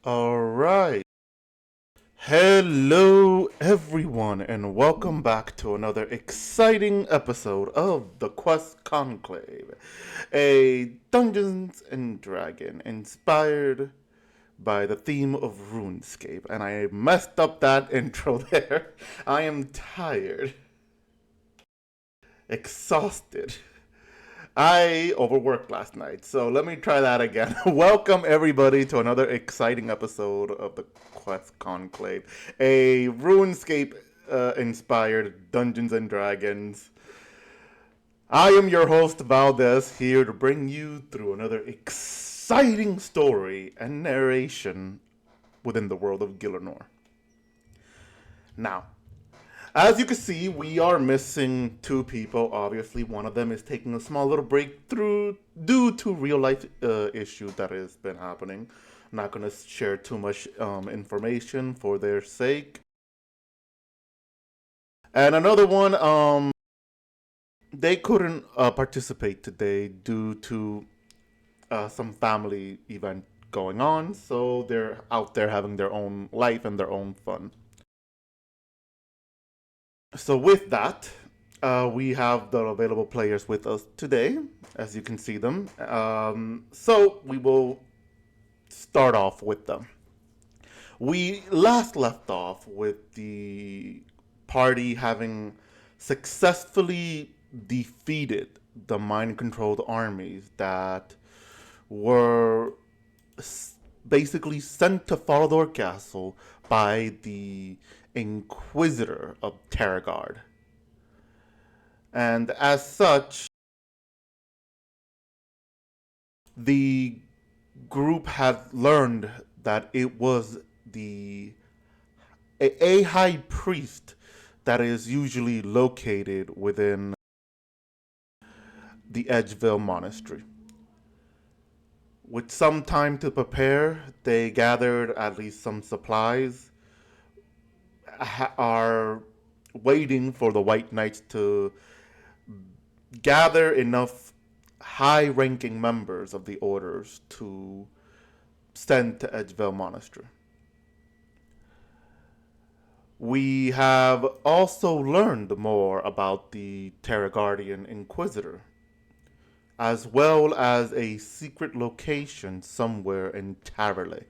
All right. Hello, everyone, and welcome back to another exciting episode of the Quest Conclave, a Dungeons and Dragon inspired by the theme of RuneScape. And I messed up that intro there. I am tired, exhausted. I overworked last night, so let me try that again. Welcome, everybody, to another exciting episode of the Quest Conclave, a RuneScape inspired Dungeons and Dragons. I am your host, Valdez, here to bring you through another exciting story and narration within the world of Gielinor. Now, as you can see, we are missing two people. Obviously, one of them is taking a small little break through due to real life issue that has been happening. I'm not gonna share too much information for their sake. And another one, they couldn't participate today due to some family event going on. So they're out there having their own life and their own fun. So with that, we have the available players with us today, as you can see them. So we will start off with them. We last left off with the party having successfully defeated the mind-controlled armies that were basically sent to Falador Castle by the Inquisitor of Terragard. And as such, the group had learned that it was a high priest that is usually located within the Edgeville Monastery. With some time to prepare, they gathered at least some supplies, are waiting for the White Knights to gather enough high ranking members of the orders to send to Edgeville Monastery. We have also learned more about the Terragardian Inquisitor, as well as a secret location somewhere in Tarrele,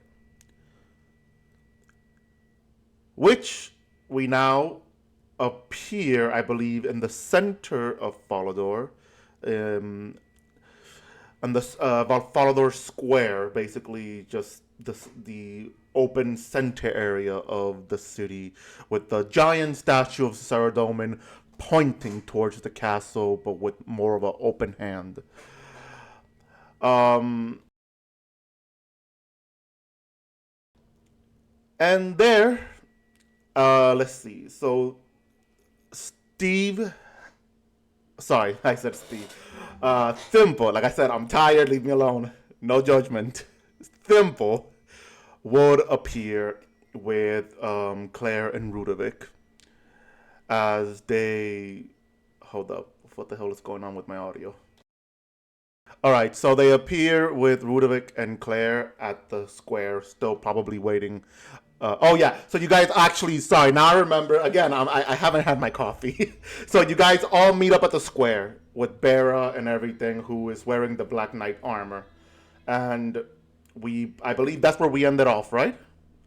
which we now appear, I believe, in the center of Falador, on the Falador Square, basically just the open center area of the city, with the giant statue of Saradomin pointing towards the castle, but with more of an open hand. Um, and there, let's see. So Steve, sorry, I said Steve. Thimble, like I said, I'm tired. Leave me alone. No judgment. Thimble would appear with Claire and Rudovic as they. Hold up. What the hell is going on with my audio? Alright, so they appear with Rudovic and Claire at the square, still probably waiting. Oh yeah, so you guys actually, sorry, now I remember, again, I haven't had my coffee. So you guys all meet up at the square with Bera and everything, who is wearing the Black Knight armor. And I believe that's where we ended off, right?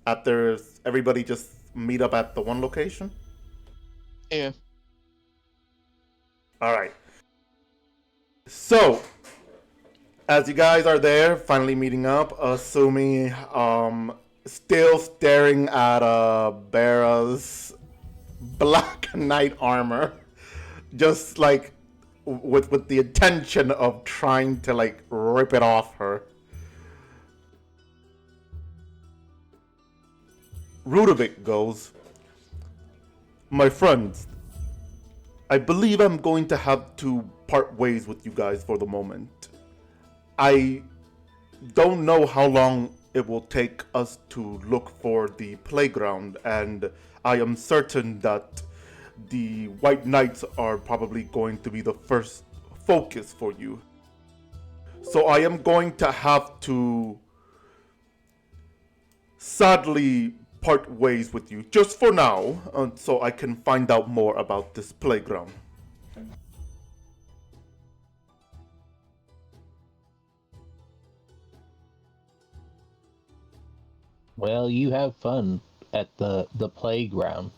After everybody just meet up at the one location? Yeah. Alright. So, as you guys are there, finally meeting up, assuming, still staring at Bera's Black Knight armor, just like with the intention of trying to like rip it off her. Rudovic goes, "My friends, I believe I'm going to have to part ways with you guys for the moment. I don't know how long it will take us to look for the playground, and I am certain that the White Knights are probably going to be the first focus for you. So I am going to have to sadly part ways with you, just for now, so I can find out more about this playground. Well, you have fun at the playground.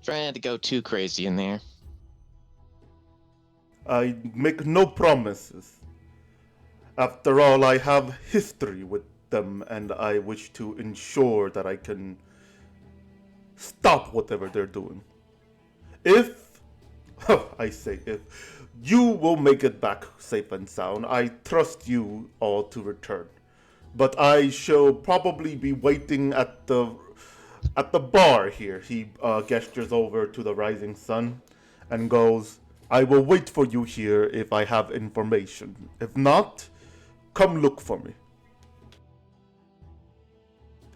Try not to go too crazy in there. I make no promises. After all, I have history with them, and I wish to ensure that I can stop whatever they're doing. If, I say if, you will make it back safe and sound, I trust you all to return. But I shall probably be waiting at the bar here. He gestures over to the rising sun and goes, I will wait for you here if I have information. If not, come look for me.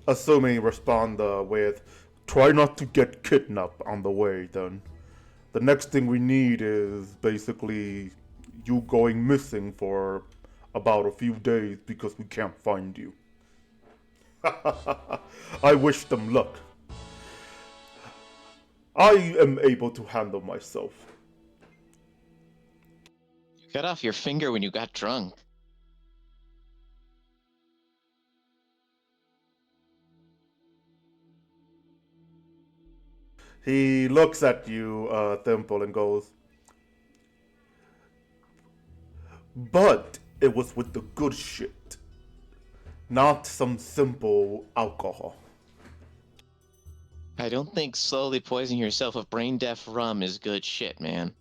Assuming respond with, try not to get kidnapped on the way then. The next thing we need is basically you going missing for about a few days because we can't find you. I wish them luck. I am able to handle myself. You cut off your finger when you got drunk. He looks at you, Thimble, and goes, but it was with the good shit, not some simple alcohol. I don't think slowly poisoning yourself with brain-deaf rum is good shit, man.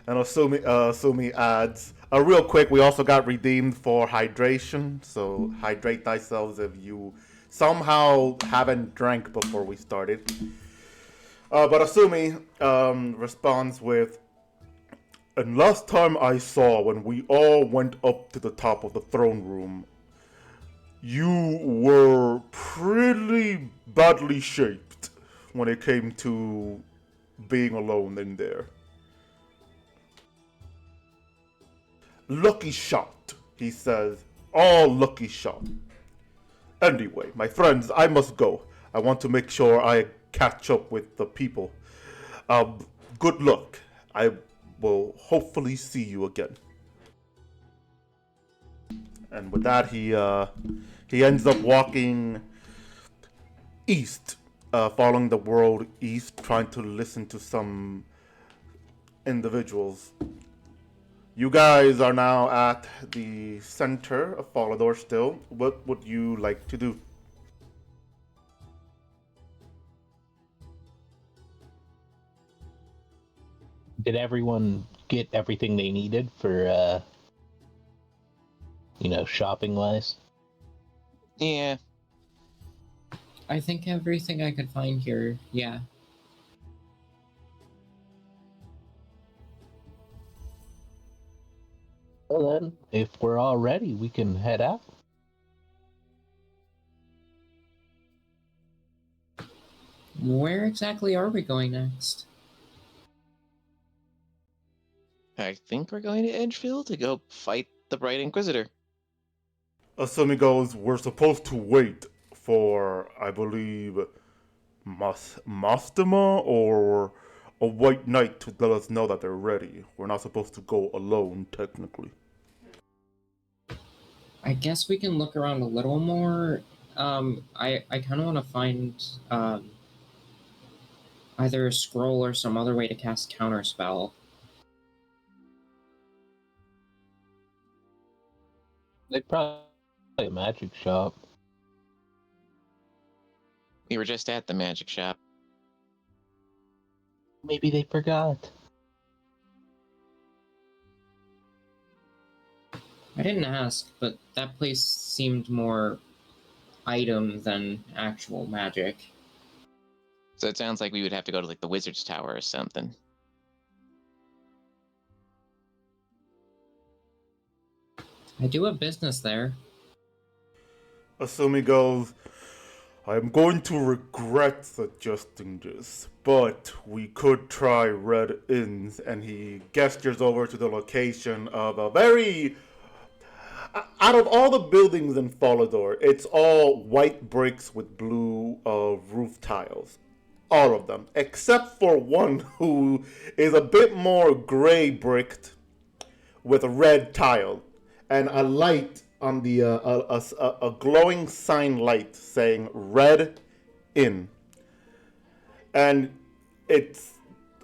And Asumi adds, real quick, we also got redeemed for hydration, so hydrate thyself if you somehow haven't drank before we started. But Asumi responds with, and last time I saw when we all went up to the top of the throne room, you were pretty badly shaped when it came to being alone in there. Lucky shot, he says. All lucky shot. Anyway, my friends, I must go. I want to make sure I catch up with the people. Good luck. I will hopefully see you again. And with that, he ends up walking east, following the world east, trying to listen to some individuals. You guys are now at the center of Falador still. What would you like to do? Did everyone get everything they needed for shopping wise? Yeah. I think everything I could find here, yeah. Well then, if we're all ready, we can head out. Where exactly are we going next? I think we're going to Edgefield to go fight the Bright Inquisitor. Asumi goes, we're supposed to wait for, I believe, Mastema or a White Knight to let us know that they're ready. We're not supposed to go alone, technically. I guess we can look around a little more. I kind of want to find either a scroll or some other way to cast counterspell. They probably a magic shop. We were just at the magic shop. Maybe they forgot. I didn't ask, but that place seemed more item than actual magic. So it sounds like we would have to go to like the Wizard's Tower or something. I do have business there. Asumi goes, I'm going to regret suggesting this, but we could try Red Inns, and he gestures over to the location of a very Out of all the buildings in Falador, it's all white bricks with blue roof tiles. All of them, except for one who is a bit more gray bricked with a red tile and a light on the a glowing sign light saying "Red In," and it's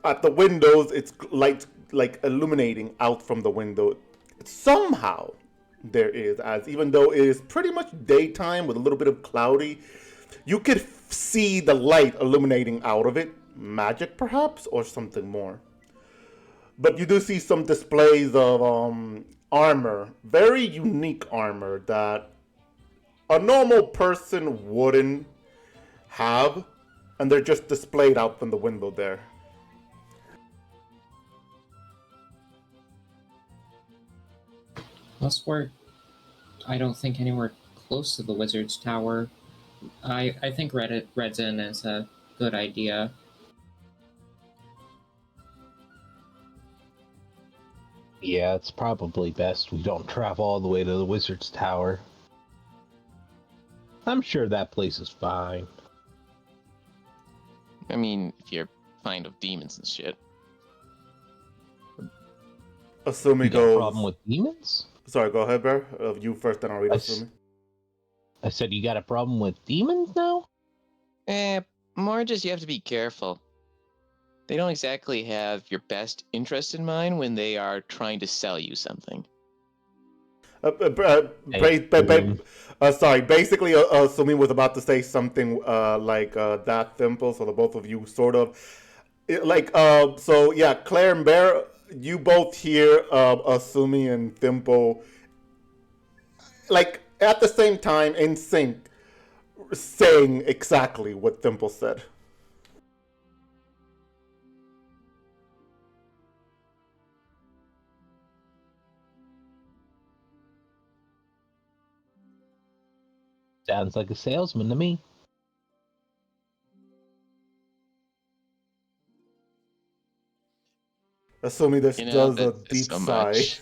at the windows. It's light like illuminating out from the window. Somehow there is, as even though it is pretty much daytime with a little bit of cloudy, you could see the light illuminating out of it. Magic, perhaps, or something more. But you do see some displays of armor, very unique armor that a normal person wouldn't have, and they're just displayed out from the window there. Plus, I don't think anywhere close to the wizard's tower. I think Red's Inn is a good idea. Yeah, it's probably best we don't travel all the way to the wizard's tower. I'm sure that place is fine. I mean, if you're fine with demons and shit. Asumi You got a goes. problem with demons? Sorry, go ahead, Bear. You first, then I'll read Asumi. I said you got a problem with demons now? More just you have to be careful. They don't exactly have your best interest in mind when they are trying to sell you something. Sorry, basically, Asumi was about to say something like that simple, so the both of you sort of. So yeah, Claire and Bear, you both hear Asumi and Thimble, like, at the same time, in sync, saying exactly what Thimble said. Sounds like a salesman to me. Asumi this does a that deep so sigh. much.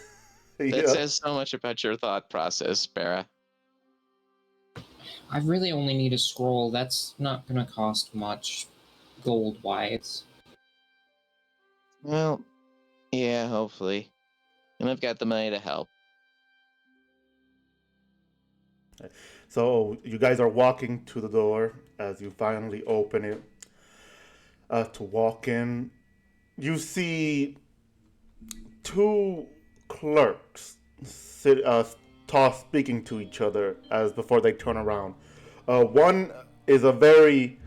That Yeah. says so much about your thought process, Bera. I really only need a scroll. That's not gonna cost much gold-wise. Well, yeah, hopefully. And I've got the money to help. So you guys are walking to the door as you finally open it to walk in. You see two clerks speaking to each other as before they turn around. One is a very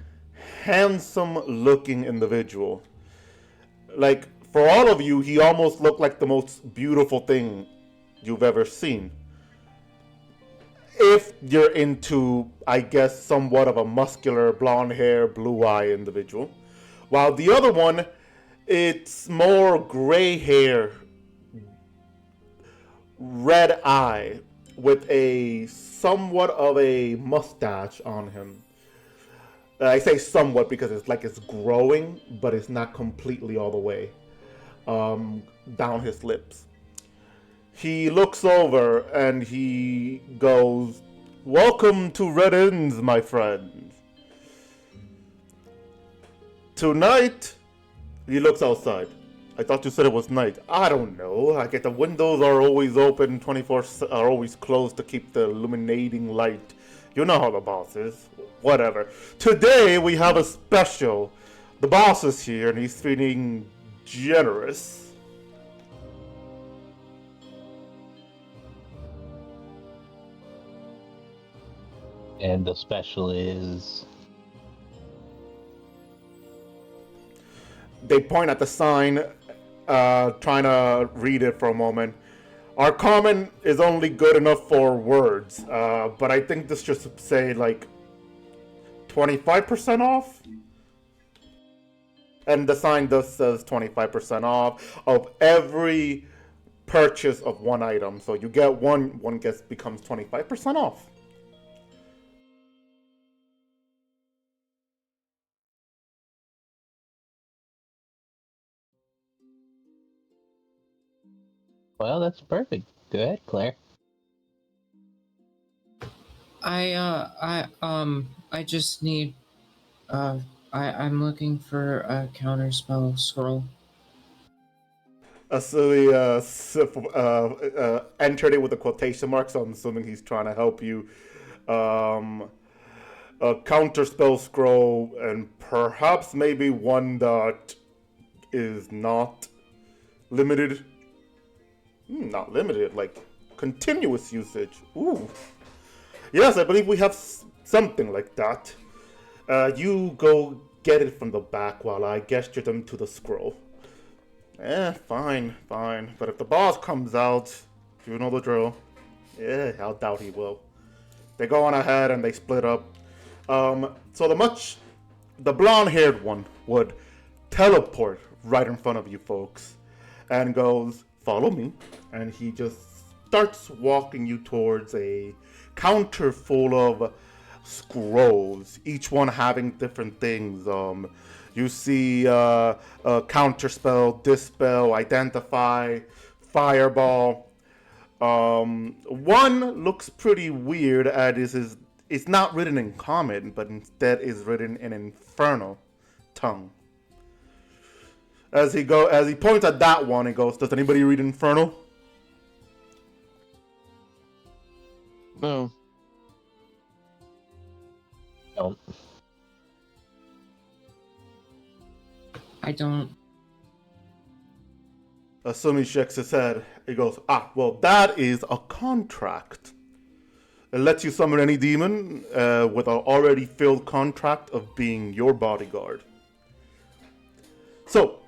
handsome-looking individual. Like, for all of you, he almost looked like the most beautiful thing you've ever seen. If you're into, I guess, somewhat of a muscular, blonde hair, blue eye individual. While the other one, it's more gray hair, red eye, with a somewhat of a mustache on him. I say somewhat because it's like it's growing, but it's not completely all the way down his lips. He looks over and he goes, "Welcome to Red Inns, my friend. Tonight," he looks outside. "I thought you said it was night." "I don't know. I get the windows are always open, 24 are always closed to keep the illuminating light. You know how the boss is. Whatever. Today we have a special. The boss is here and he's feeling generous." And the special is... They point at the sign, trying to read it for a moment. "Our common is only good enough for words, but I think this should say like 25% off." And the sign does says 25% off of every purchase of one item. So you get one gets becomes 25% off. Well, that's perfect. Go ahead, Claire. I just need, I'm looking for a counterspell scroll. So he entered it with the quotation marks, so I'm assuming he's trying to help you. A counterspell scroll, and perhaps maybe one that is not limited. Not limited, like continuous usage. Ooh. Yes, I believe we have something like that. You go get it from the back while I gesture them to the scroll. Fine, fine. But if the boss comes out, you know the drill. Yeah, I doubt he will. They go on ahead and they split up. So the blonde-haired one would teleport right in front of you folks and goes, "Follow me," and he just starts walking you towards a counter full of scrolls, each one having different things. You see counterspell, dispel, identify, fireball. One looks pretty weird, and it's not written in common, but instead is written in infernal tongue. As he points at that one, he goes, "Does anybody read infernal?" No. Don't. I don't. Assuming he shakes his head, he goes, well, that is a contract. It lets you summon any demon with an already filled contract of being your bodyguard. So,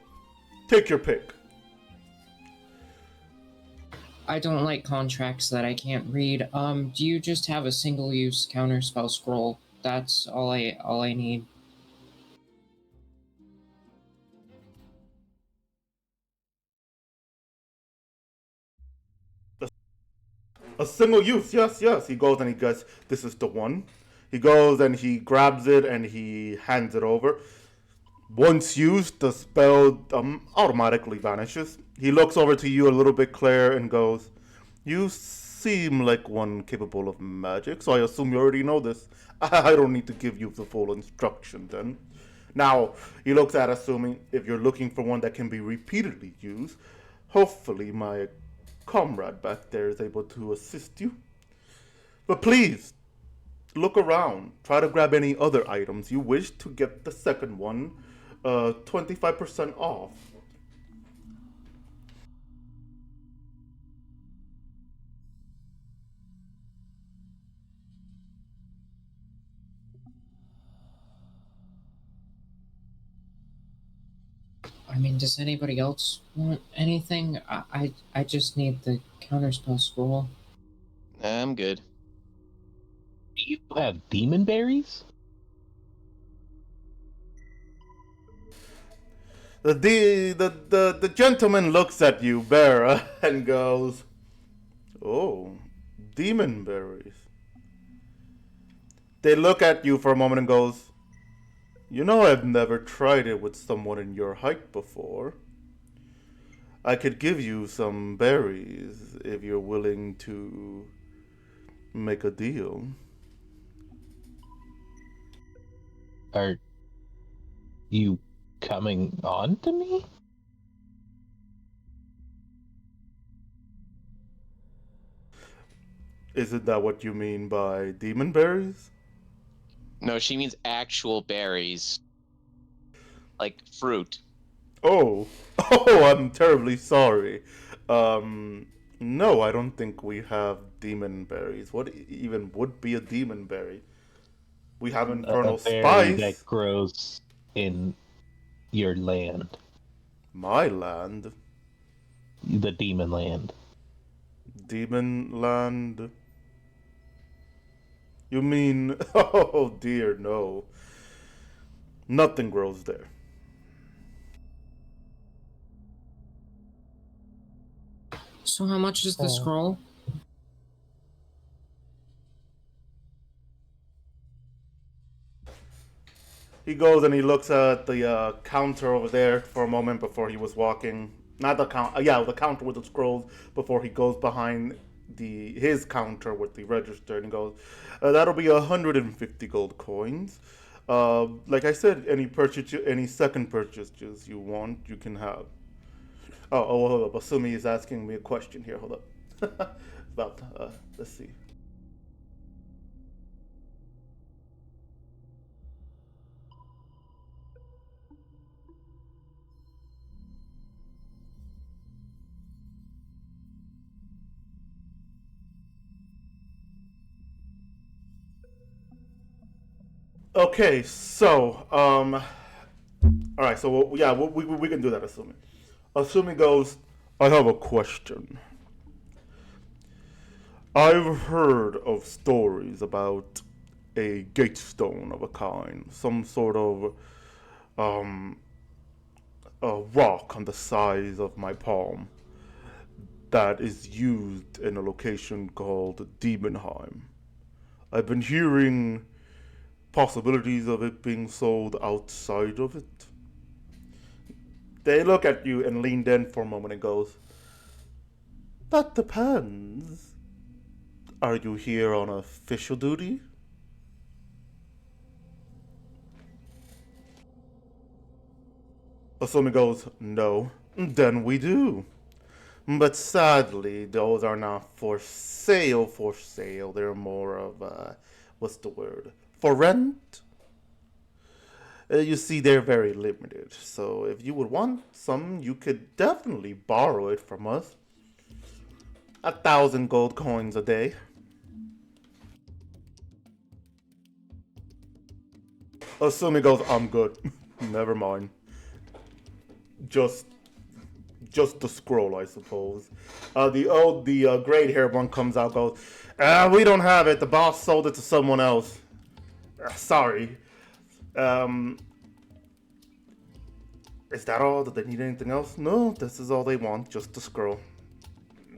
take your pick. I don't like contracts that I can't read. Do you just have a single-use counterspell scroll? That's all I need. A single use, yes. He goes and he goes, "This is the one." He goes and he grabs it and he hands it over. Once used, the spell automatically vanishes. He looks over to you a little bit, Claire, and goes, "You seem like one capable of magic, so I assume you already know this. I don't need to give you the full instruction then." Now, he looks at assuming if you're looking for one that can be repeatedly used, hopefully my comrade back there is able to assist you. But please, look around. Try to grab any other items you wish to get the second one 25% off. I mean, does anybody else want anything? I just need the counterspell scroll. I'm good. Do you have demon berries? The gentleman looks at you, Bera, and goes, "Oh, demon berries." They look at you for a moment and goes, "You know, I've never tried it with someone in your height before. I could give you some berries if you're willing to make a deal." Are you coming on to me? Isn't that what you mean by demon berries? No, she means actual berries. Like fruit. Oh, oh, I'm terribly sorry. No, I don't think we have demon berries. What even would be a demon berry? We have A infernal berry that spice. grows in your land, My land, the demon land. demon land. You mean? Oh dear, no. Nothing grows there. So how much is the scroll? He goes and he looks at the counter over there for a moment before he was walking. Not the count. Yeah, the counter with the scrolls before he goes behind his counter with the register, and he goes, "That'll be 150 gold coins. Like I said, any second purchases you want, you can have." Oh, hold up. Asumi is asking me a question here. Hold up. About let's see. Okay, so all right, so yeah, we can do that. Asumi goes, "I have a question. I've heard of stories about a gatestone of a kind, some sort of um, a rock on the size of my palm that is used in a location called Demonheim. I've been hearing possibilities of it being sold outside of it." They look at you and leaned in for a moment and goes, "That depends. Are you here on official duty?" Asumi goes, "No." "Then we do. But sadly, those are not for sale, for sale. They're more of, what's the word? For rent? You see, they're very limited. So if you would want some, you could definitely borrow it from us. 1,000 gold coins a day." Asumi goes, "I'm good." "Never mind. Just the scroll, I suppose." The gray haired one comes out, goes, "We don't have it. The boss sold it to someone else. Sorry. Um, is that all? Did they need anything else?" "No, this is all they want, just the scroll."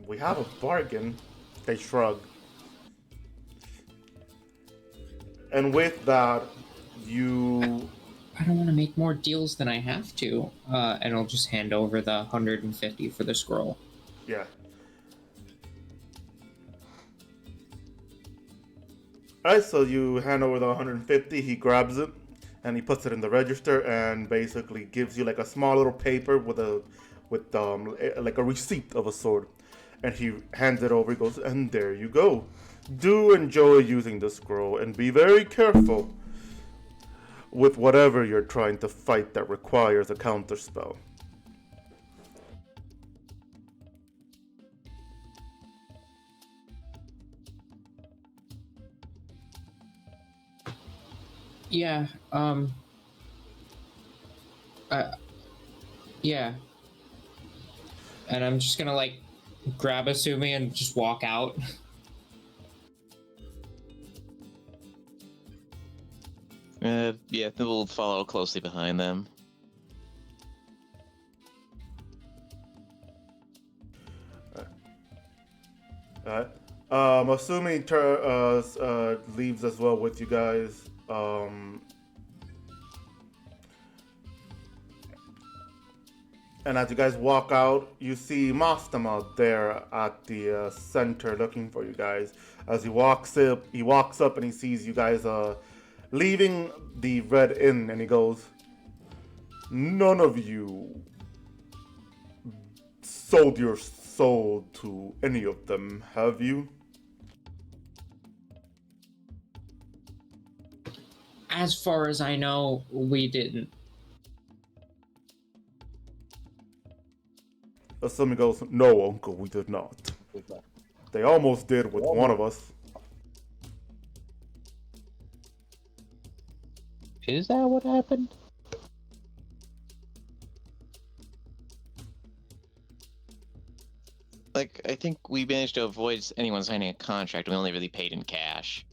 "We have a bargain." They shrug. And with that, you I don't want to make more deals than I have to. And I'll just hand over the 150 for the scroll. yeah. Alright, so you hand over the 150, he grabs it, and he puts it in the register and basically gives you like a small little paper with like a receipt of a sort. And he hands it over, he goes, "And there you go. Do enjoy using the scroll and be very careful with whatever you're trying to fight that requires a counter spell." Yeah, yeah. And I'm just gonna, like, grab Asumi and just walk out. Yeah, we'll follow closely behind them. Alright. Assuming leaves as well with you guys. And as you guys walk out, you see Mastama there at the center looking for you guys. As he walks up and he sees you guys leaving the Red Inn, and he goes, "None of you sold your soul to any of them, have you?" As far as I know, we didn't. Asumi goes, "No, Uncle, we did not. They almost did with one of us." Is that what happened? Like, I think we managed to avoid anyone signing a contract. We only really paid in cash.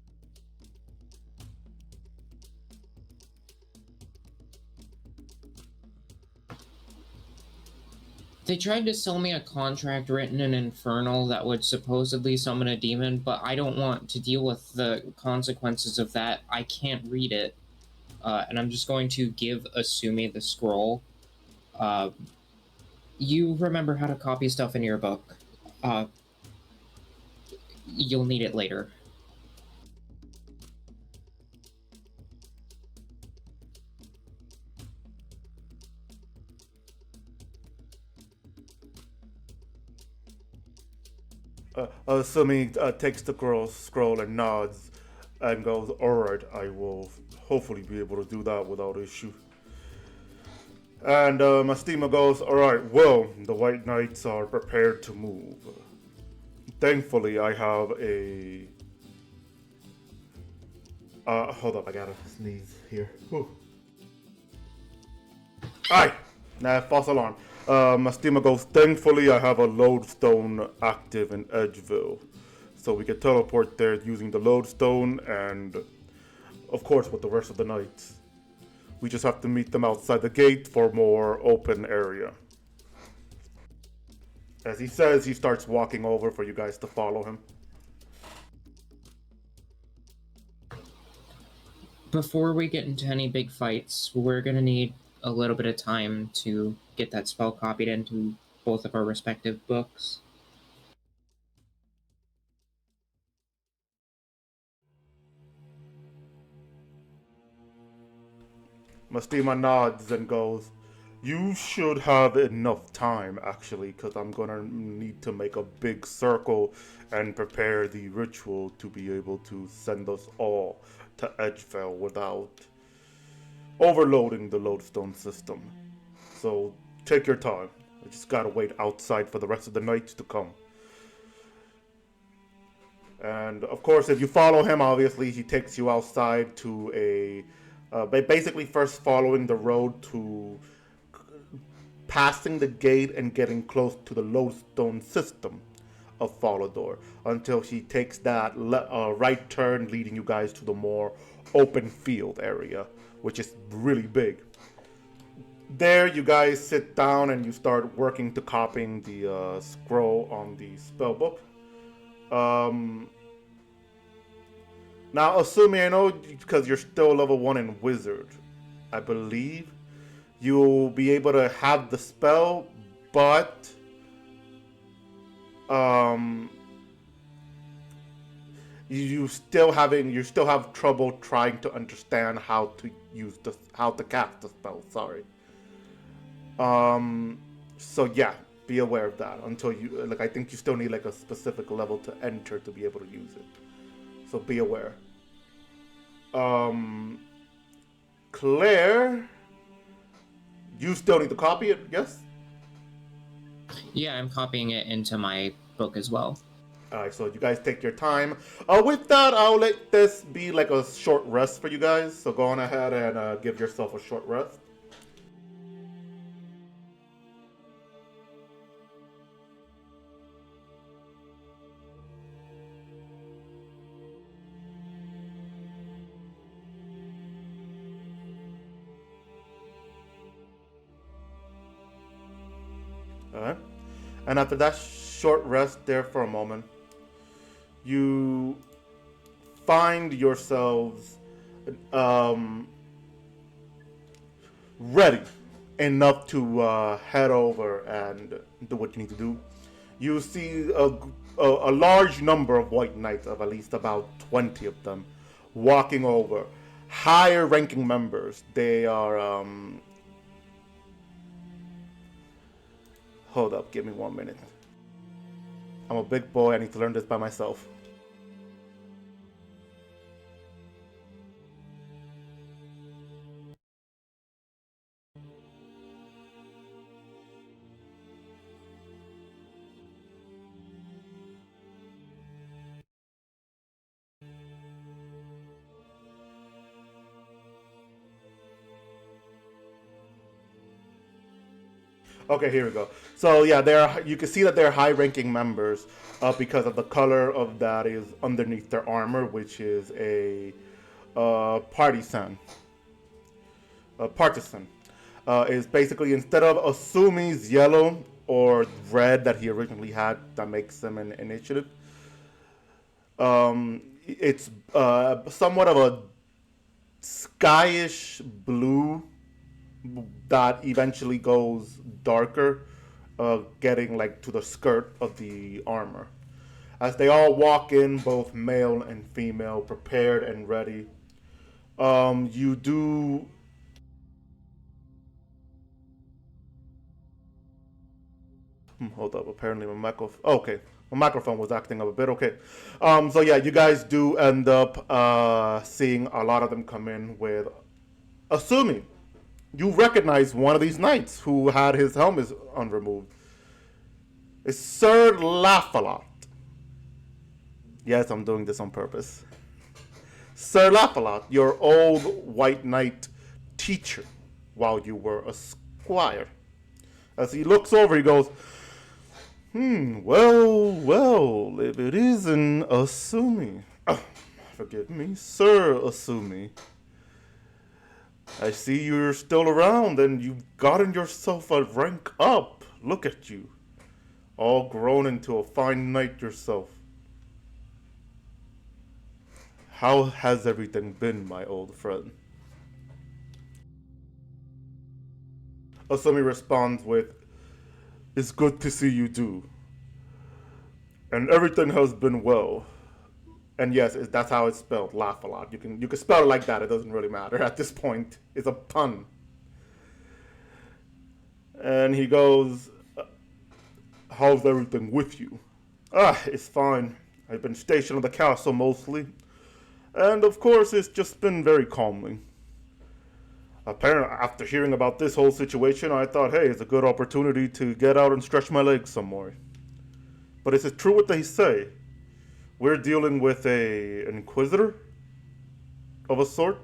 They tried to sell me a contract written in Infernal that would supposedly summon a demon, but I don't want to deal with the consequences of that. I can't read it. And I'm just going to give Asumi the scroll. You remember how to copy stuff in your book. You'll need it later. Sumi takes the scroll and nods and goes, "Alright, I will hopefully be able to do that without issue." And Mastima goes, "Alright, well, the White Knights are prepared to move. Thankfully, I have a... hold up, I gotta sneeze here. Aye! Nah, false alarm. Mastima goes, "Thankfully, I have a lodestone active in Edgeville. So we can teleport there using the lodestone and, of course, with the rest of the knights. We just have to meet them outside the gate for more open area." As he says, he starts walking over for you guys to follow him. Before we get into any big fights, we're gonna need a little bit of time to get that spell copied into both of our respective books. Mastima nods and goes, "You should have enough time, actually, because I'm gonna need to make a big circle and prepare the ritual to be able to send us all to Edgevale without overloading the lodestone system. So take your time. I just gotta wait outside for the rest of the knights to come." And of course, if you follow him, obviously he takes you outside to a basically first following the road to passing the gate and getting close to the lodestone system of Fallador until he takes that right turn leading you guys to the more open field area, which is really big. There you guys sit down and you start working to copying the scroll on the spellbook. Now, assuming, I know because you're still level 1 in Wizard, I believe you'll be able to have the spell, but you still have trouble trying to understand how to cast the spell. Sorry. So yeah, be aware of that until I think you still need a specific level to enter to be able to use it. So be aware. Claire, you still need to copy it, yes? Yeah, I'm copying it into my book as well. Alright, so you guys take your time. With that, I'll let this be a short rest for you guys. So go on ahead and give yourself a short rest. Alright. And after that short rest there for a moment, you find yourselves ready enough to head over and do what you need to do. You see a large number of white knights, of at least about 20 of them, walking over. Higher ranking members. They are hold up, give me 1 minute. I'm a big boy, I need to learn this by myself. Okay, here we go. So yeah, you can see that they're high-ranking members because of the color of that is underneath their armor, which is a partisan. Partisan is basically, instead of Asumi's yellow or red that he originally had, that makes him an initiative. It's somewhat of a skyish blue that eventually goes darker, getting to the skirt of the armor. As they all walk in, both male and female, prepared and ready. You do... hold up, apparently my microphone... Okay, my microphone was acting up a bit, okay. So yeah, you guys do end up seeing a lot of them come in with... Assuming you recognize one of these knights who had his helmet unremoved. It's Sir Laughalot. Yes, I'm doing this on purpose. Sir Laughalot, your old white knight teacher while you were a squire. As he looks over, he goes, well, if it isn't Asumi. Forgive me, Sir Asumi. I see you're still around and you've gotten yourself a rank up. Look at you. All grown into a fine knight yourself. How has everything been, my old friend? Asumi responds with, it's good to see you do. And everything has been well. And yes, that's how it's spelled, laugh a lot. You can spell it like that, it doesn't really matter at this point. It's a pun. And he goes, how's everything with you? It's fine. I've been stationed at the castle mostly. And of course, it's just been very calming. Apparently, after hearing about this whole situation, I thought, hey, it's a good opportunity to get out and stretch my legs some more. But is it true what they say? We're dealing with an inquisitor of a sort?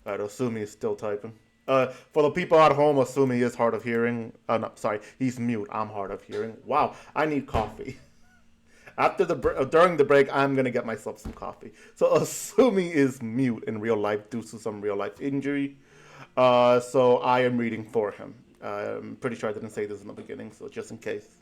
Alright, Asumi is still typing. For the people at home, Asumi is hard of hearing. No, sorry, he's mute. I'm hard of hearing. Wow, I need coffee. During the break, I'm gonna get myself some coffee. So Asumi is mute in real life due to some real life injury. So I am reading for him. I'm pretty sure I didn't say this in the beginning, so just in case.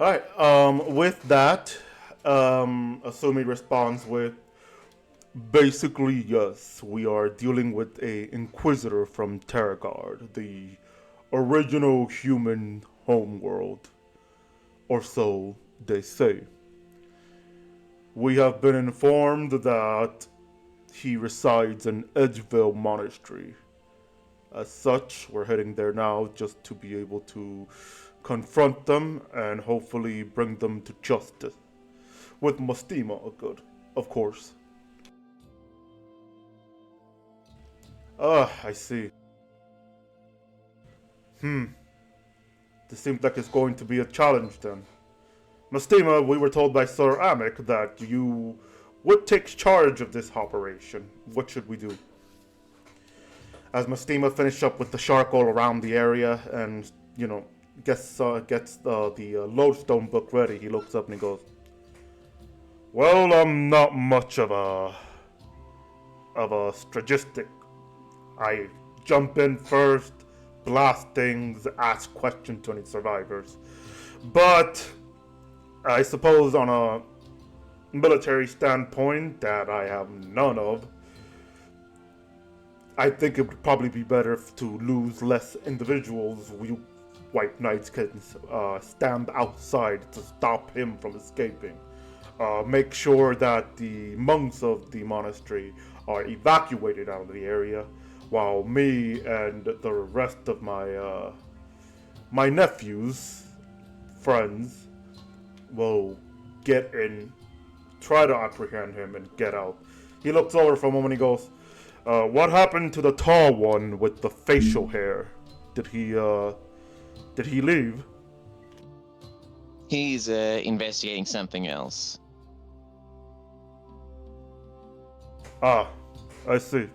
Alright, with that, Asumi responds with, basically, yes, we are dealing with a Inquisitor from Terragard, the original human homeworld, or so they say. We have been informed that he resides in Edgeville Monastery. As such, we're heading there now just to be able to confront them and hopefully bring them to justice. With Mastima, of course. I see. This seems like it's going to be a challenge then. Mastima, we were told by Sir Amic that you would take charge of this operation. What should we do? As Mastima finished up with the charcoal around the area and, gets the lodestone book ready, he looks up and he goes, well, I'm not much of a strategistic. I jump in first, blast things, ask questions to any survivors. But I suppose on a military standpoint that I have none of, I think it would probably be better to lose less individuals. White Knights can stand outside to stop him from escaping. Make sure that the monks of the monastery are evacuated out of the area, while me and the rest of my nephews, friends, will get in, try to apprehend him, and get out. He looks over for a moment. He goes, "What happened to the tall one with the facial hair? Did he leave?" He's investigating something else. Ah, I see.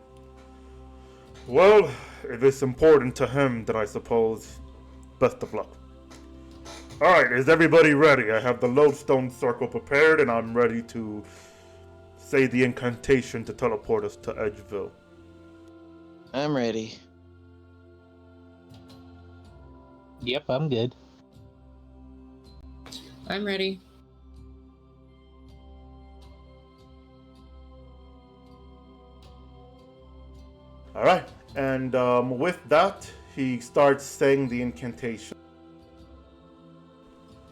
Well, if it's important to him, then I suppose best of luck. Alright, is everybody ready? I have the lodestone circle prepared, and I'm ready to say the incantation to teleport us to Edgeville. I'm ready. Yep, I'm good. I'm ready. Alright, and with that, he starts saying the incantation,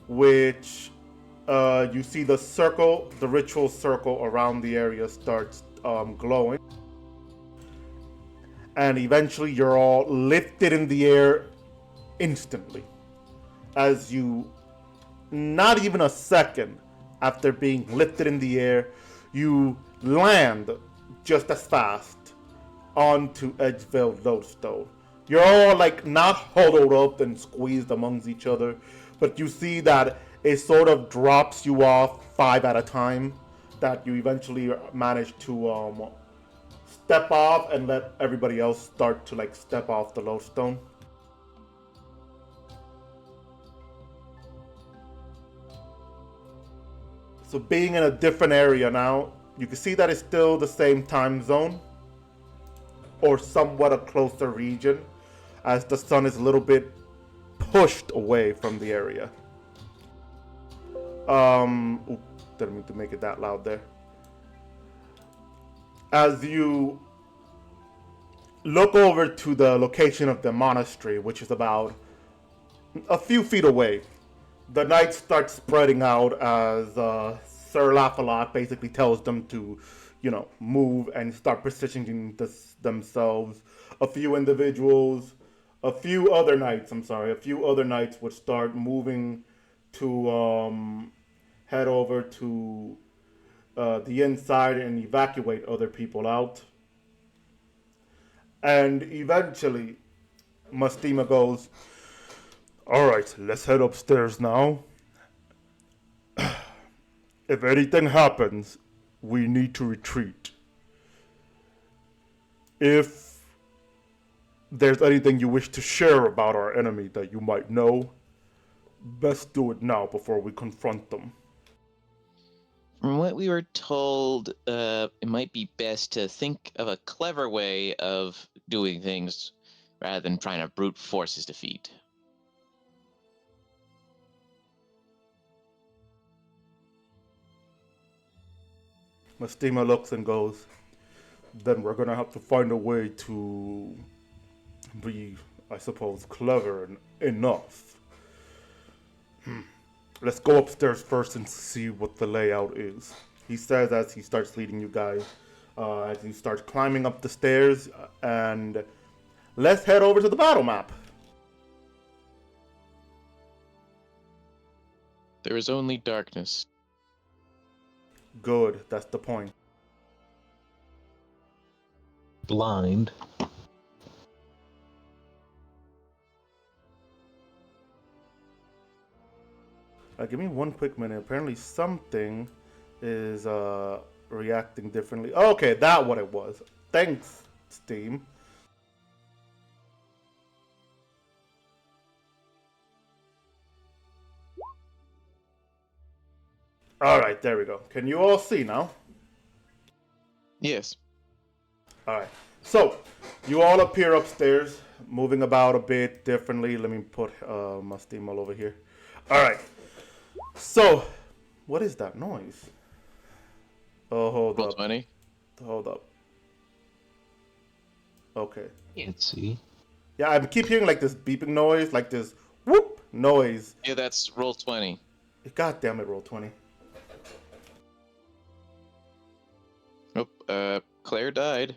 which you see the circle, the ritual circle around the area starts glowing. And eventually you're all lifted in the air instantly. As you, not even a second after being lifted in the air, you land just as fast onto Edgeville Lodestone. You're all like not huddled up and squeezed amongst each other, but you see that it sort of drops you off 5 at a time, that you eventually manage to step off and let everybody else start to like step off the lodestone. So being in a different area now, you can see that it's still the same time zone, or somewhat a closer region, as the sun is a little bit pushed away from the area. Didn't mean to make it that loud there. As you look over to the location of the monastery, which is about a few feet away, the knights start spreading out as Sir Laughalot basically tells them to, move and start positioning themselves. A few other knights would start moving to head over to the inside and evacuate other people out. And eventually, Mastima goes, "Alright, let's head upstairs now. If anything happens, we need to retreat. If there's anything you wish to share about our enemy that you might know, best do it now before we confront them." From what we were told, it might be best to think of a clever way of doing things rather than trying to brute force his defeat. Mastima looks and goes, "Then we're gonna have to find a way to be, I suppose, clever enough. Let's go upstairs first and see what the layout is," he says as he starts leading you guys. As he starts climbing up the stairs, and let's head over to the battle map. There is only darkness. Good, that's the point. Blind. Give me one quick minute. Apparently something is reacting differently. Okay, that's what it was. Thanks, Steam. Alright, there we go. Can you all see now? Yes. Alright. So, you all appear upstairs, moving about a bit differently. Let me put my Steam all over here. Alright. So, what is that noise? Oh, hold Roll up. 20. Hold up. Okay. Can't see. Yeah, I keep hearing like this beeping noise, like this whoop noise. Yeah, that's roll 20. God damn it, roll 20. Oh, Claire died.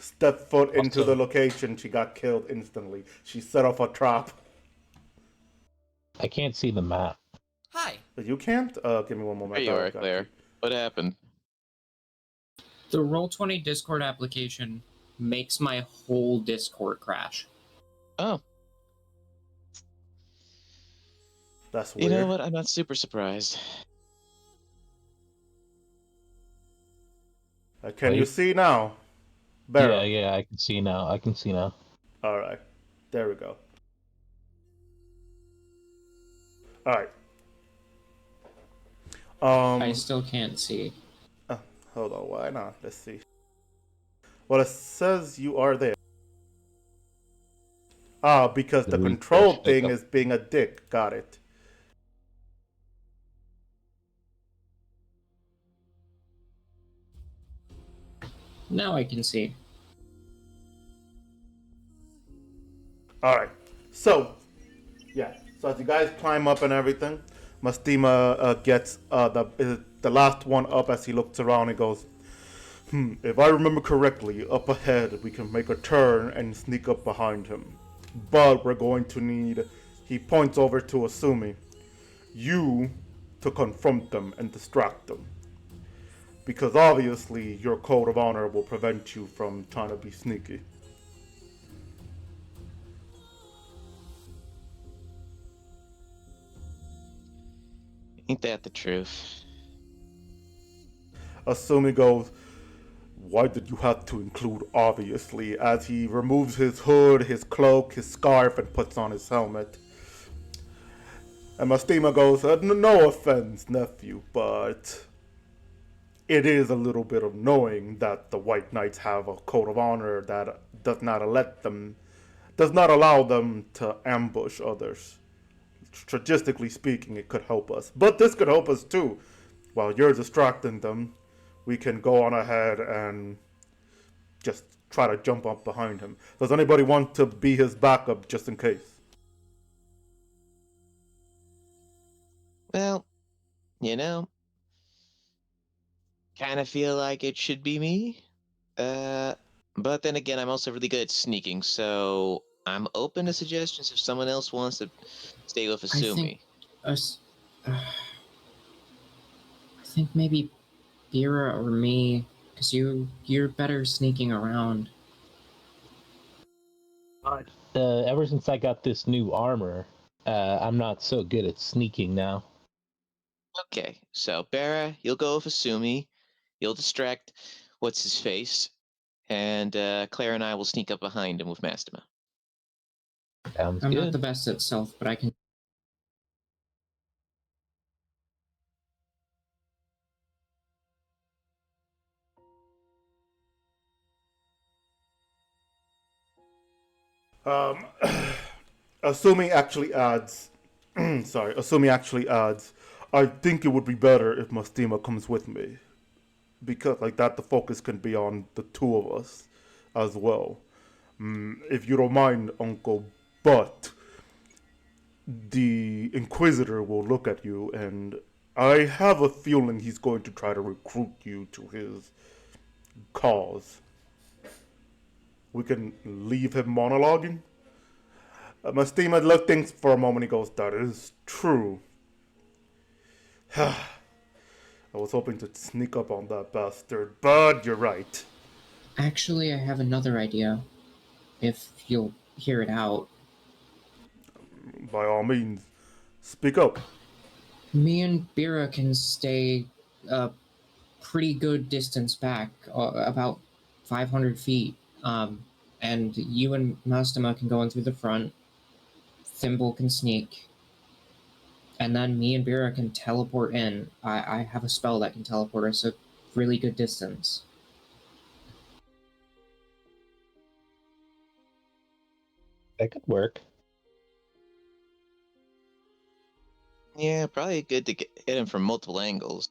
Step foot into Also- the location, she got killed instantly. She set off a trap. I can't see the map. Hi. But you can't? Give me one moment. There you I are, got Claire. What happened? The Roll20 Discord application makes my whole Discord crash. Oh, That's you weird. know what? I'm not super surprised. Can you Wait. see now? Better. Yeah, I can see now. Alright. There we go. All right. I still can't see. Hold on. Why not? Let's see. Well, it says you are there. Ah, because the control Refresh thing makeup. is being a dick. Got it. Now I can see. All right. So, yeah. So as you guys climb up and everything, Mastima gets the last one up as he looks around and goes, if I remember correctly, up ahead we can make a turn and sneak up behind him. But we're going to need, he points over to Asumi, you to confront them and distract them. Because obviously your code of honor will prevent you from trying to be sneaky. Ain't that the truth? Asumi goes, why did you have to include obviously, as he removes his hood, his cloak, his scarf, and puts on his helmet. And Mastima goes, no offense, nephew, but it is a little bit of knowing that the White Knights have a code of honor that does not allow them to ambush others. Strategically speaking, it could help us. But this could help us too. While you're distracting them, we can go on ahead and just try to jump up behind him. Does anybody want to be his backup just in case? Well, you know, kind of feel like it should be me. But then again, I'm also really good at sneaking, so I'm open to suggestions if someone else wants to stay with I Asumi. think us. I think maybe Bira or me, because you're better sneaking around. Ever since I got this new armor, I'm not so good at sneaking now. Okay, so Bara, you'll go with Asumi, you'll distract what's his face, and Claire and I will sneak up behind him with Mastima. Sounds I'm good. not the best at stealth, but I can. Assuming actually adds, Assuming actually adds, I think it would be better if Mastima comes with me. Because like that, the focus can be on the two of us as well. If you don't mind, Uncle, but the Inquisitor will look at you, and I have a feeling he's going to try to recruit you to his cause. We can leave him monologuing. Mastima thinks for a moment. He goes, "That is true." I was hoping to sneak up on that bastard, but you're right. Actually, I have another idea. If you'll hear it out. By all means, speak up. Me and Bira can stay a pretty good distance back, about 500 feet. And you and Mastama can go in through the front. Thimble can sneak. And then me and Bira can teleport in. I have a spell that can teleport us a really good distance. That could work. Yeah, probably good to hit him from multiple angles.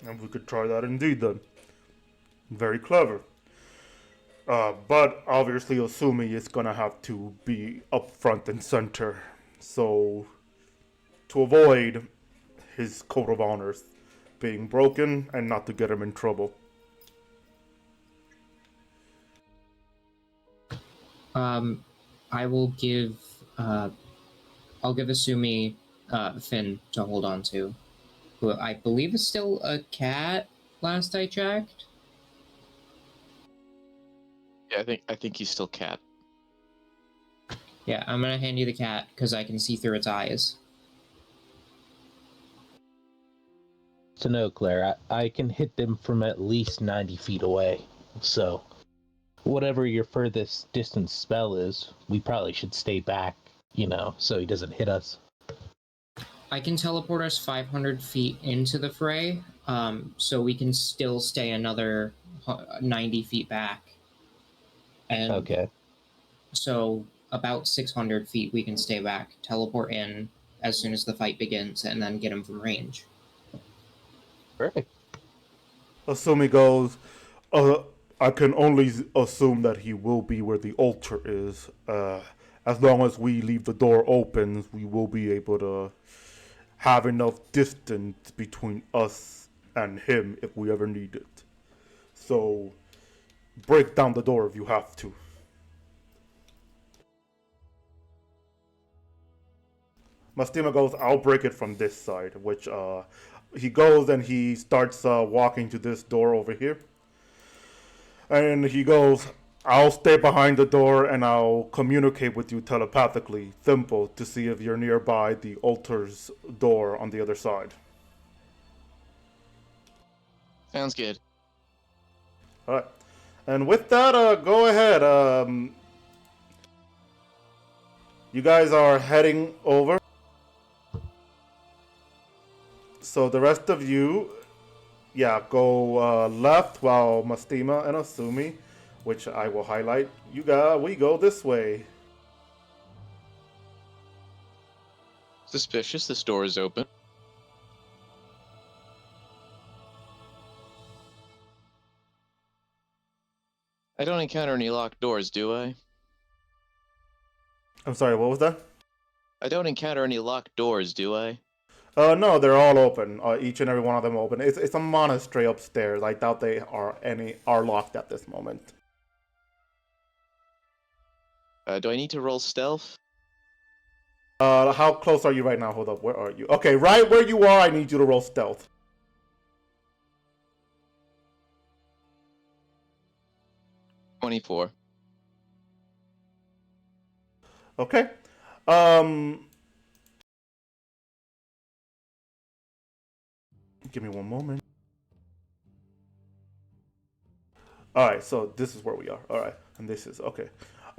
And we could try that indeed then. Very clever. But obviously, Asumi is gonna have to be up front and center. So, to avoid his code of honors being broken and not to get him in trouble. I will give. I'll give Asumi Finn to hold on to, who I believe is still a cat. Last I checked. Yeah, I think he's still cat. Yeah, I'm gonna hand you the cat because I can see through its eyes. To know, Claire, I can hit them from at least 90 feet away. So whatever your furthest distance spell is, we probably should stay back, so he doesn't hit us. I can teleport us 500 feet into the fray, so we can still stay another 90 feet back. And Okay. so about 600 feet we can stay back, teleport in as soon as the fight begins, and then get him from range. Perfect. Asumi goes, I can only assume that he will be where the altar is. As long as we leave the door open, we will be able to have enough distance between us and him if we ever need it. So, break down the door if you have to. Mastima goes, I'll break it from this side, which he goes and he starts walking to this door over here. And he goes, I'll stay behind the door and I'll communicate with you telepathically, Thimble, to see if you're nearby the altar's door on the other side. Sounds good. Alright. And with that, go ahead. You guys are heading over. So the rest of you, go left while Mastima and Asumi, which I will highlight, we go this way. Suspicious, this door is open. I don't encounter any locked doors, do I? I'm sorry, what was that? I don't encounter any locked doors, do I? No, they're all open. Each and every one of them open. It's a monastery upstairs. I doubt they are locked at this moment. Do I need to roll stealth? How close are you right now? Hold up, where are you? Okay, right where you are, I need you to roll stealth. 24. Okay. Give me one moment. Alright, so this is where we are. Alright, and this is, okay.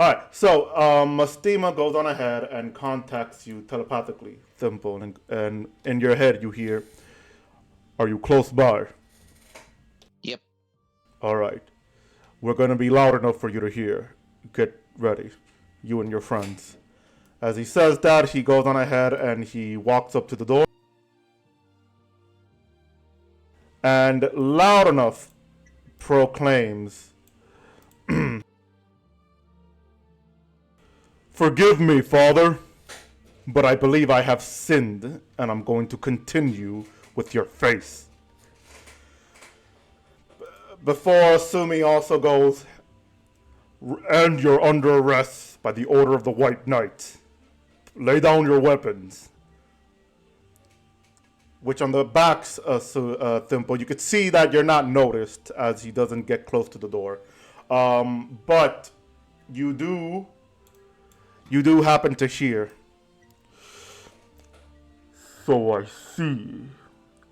Alright, so Mastima goes on ahead and contacts you telepathically, Thimble, and in your head you hear, are you close by? Yep. Alright. We're going to be loud enough for you to hear. Get ready, you and your friends. As he says that, he goes on ahead and he walks up to the door. And loud enough proclaims, Forgive me, Father, but I believe I have sinned, and I'm going to continue with your face. Before Asumi also goes, and you're under arrest by the order of the White Knight. Lay down your weapons. Which on the backs, Thimble, you could see that you're not noticed as he doesn't get close to the door. But you do happen to hear. So I see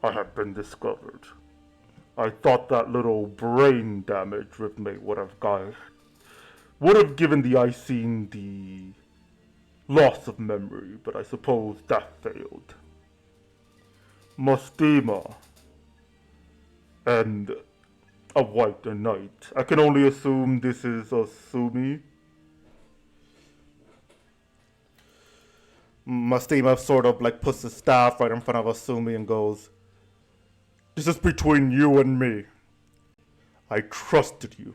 I have been discovered. I thought that little brain damage with me would have given the Icene the loss of memory, but I suppose that failed. Mastima and a White Knight. I can only assume this is Asumi. Mastima sort of like puts the staff right in front of Asumi and goes, This is between you and me. I trusted you.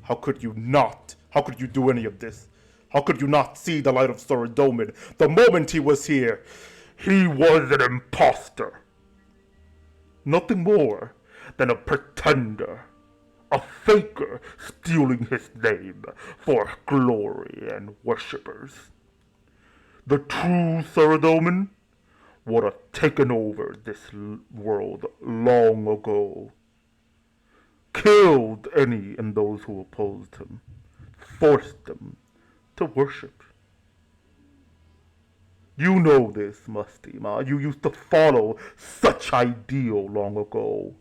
How could you not? How could you do any of this? How could you not see the light of Sorodomin? The moment he was here, he was an imposter. Nothing more than a pretender. A faker stealing his name for glory and worshippers. The true Sorodomin would have taken over this world long ago. Killed any and those who opposed him. Forced them to worship. You know this, Mastima. You used to follow such ideal long ago.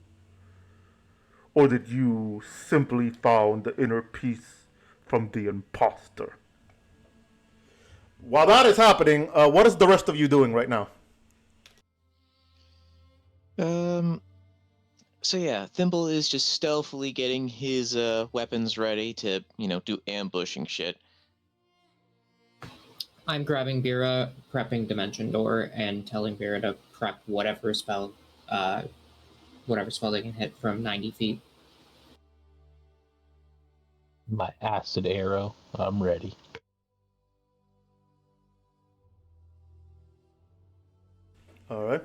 Or did you simply found the inner peace from the imposter? While that is happening, what is the rest of you doing right now? So yeah, Thimble is just stealthily getting his weapons ready to, do ambushing shit. I'm grabbing Bira, prepping Dimension Door, and telling Bira to prep whatever spell they can hit from 90 feet. My acid arrow. I'm ready. All right.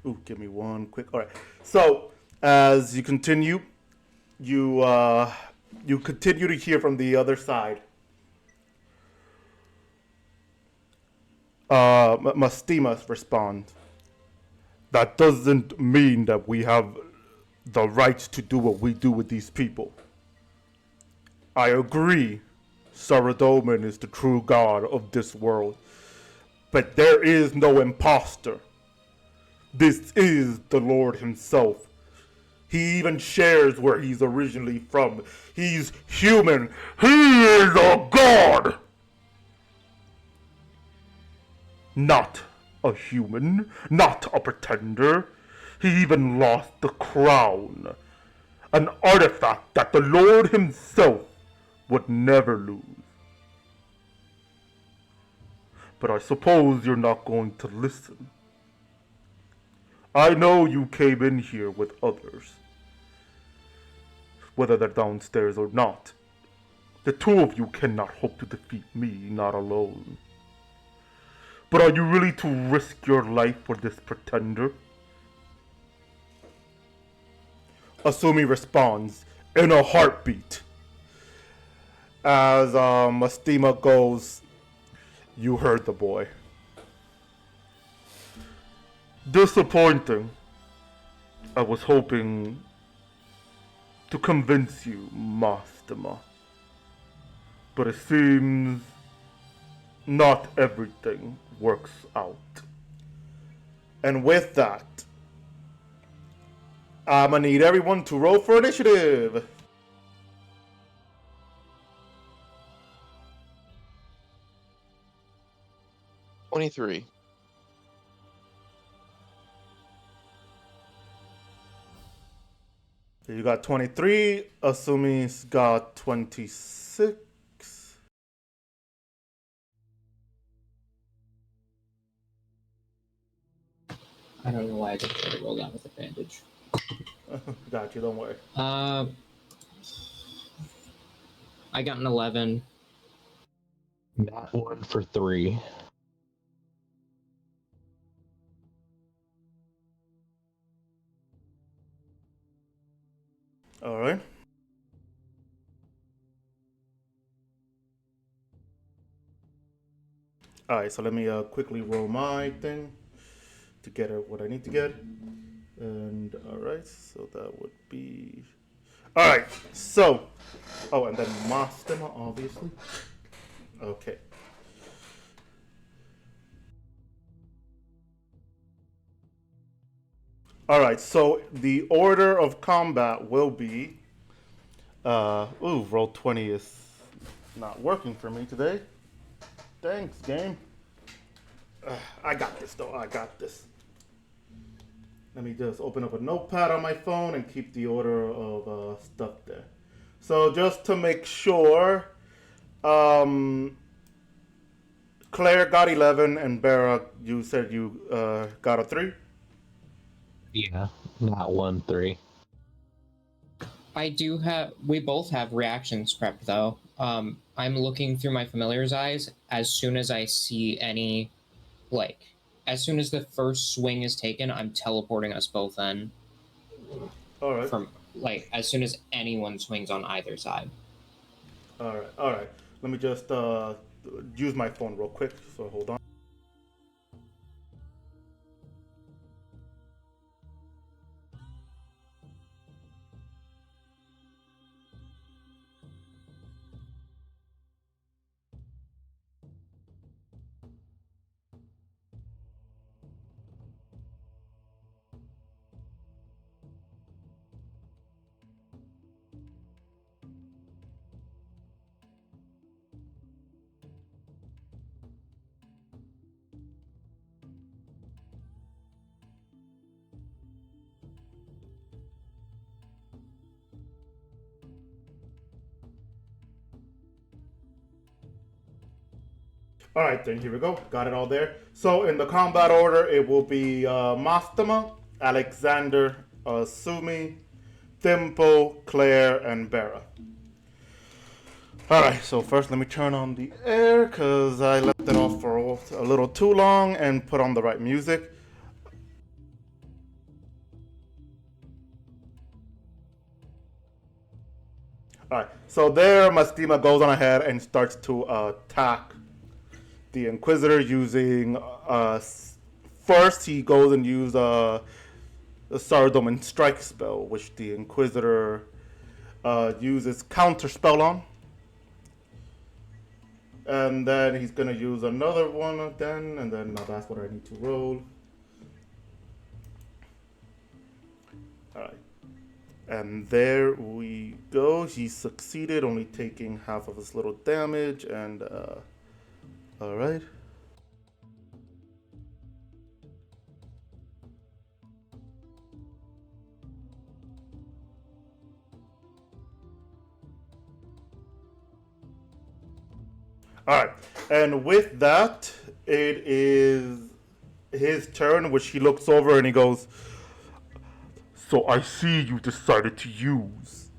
Ooh, give me one quick. All right. So as you continue, you continue to hear from the other side. Mastima responds. That doesn't mean that we have the right to do what we do with these people. I agree, Saradomin is the true god of this world, but there is no imposter. This is the Lord himself. He even shares where he's originally from. He's human. He is a god! Not a human, not a pretender. He even lost the crown. An artifact that the Lord himself would never lose. But I suppose you're not going to listen. I know you came in here with others. Whether they're downstairs or not. The two of you cannot hope to defeat me, not alone. But are you really to risk your life for this pretender? Asumi responds in a heartbeat. As Mastima goes, you heard the boy. Disappointing. I was hoping to convince you, Mastima. But it seems not everything works out. And with that, I'm gonna need everyone to roll for initiative. $23. You got 23. Asumi's got 26. I don't know why I didn't try to roll that with advantage. Got you, don't worry. I got an 11. Not one for 3. Alright. Alright, so let me quickly roll my thing to get what I need to get. And alright, so that would be. Alright, so. Oh, and then Mastima, obviously. Okay. Alright, so the order of combat will be. Roll 20 is not working for me today. Thanks, game. I got this, though. I got this. Let me just open up a notepad on my phone and keep the order of stuff there. So just to make sure, Claire got 11 and Barra, you said you got a 3? Yeah, not 1, 3. We both have reactions prepped though. I'm looking through my familiar's eyes as soon as I see any, as soon as the first swing is taken, I'm teleporting us both in. Alright. From, as soon as anyone swings on either side. Alright. Let me just use my phone real quick, so hold on. All right, then here we go. Got it all there. So in the combat order, it will be Mastema, Alexander, Sumi, Thimpo, Claire, and Bera. All right, so first let me turn on the air because I left it off for a little too long and put on the right music. All right, so there Mastema goes on ahead and starts to attack the Inquisitor using first he goes and uses a Sardoman strike spell, which the Inquisitor uses counter spell on, and then he's gonna use another one then, and then that's what I need to roll. All right, and there we go. He succeeded, only taking half of his little damage, and all right. All right, and with that, it is his turn, which he looks over and he goes, "So I see you decided to use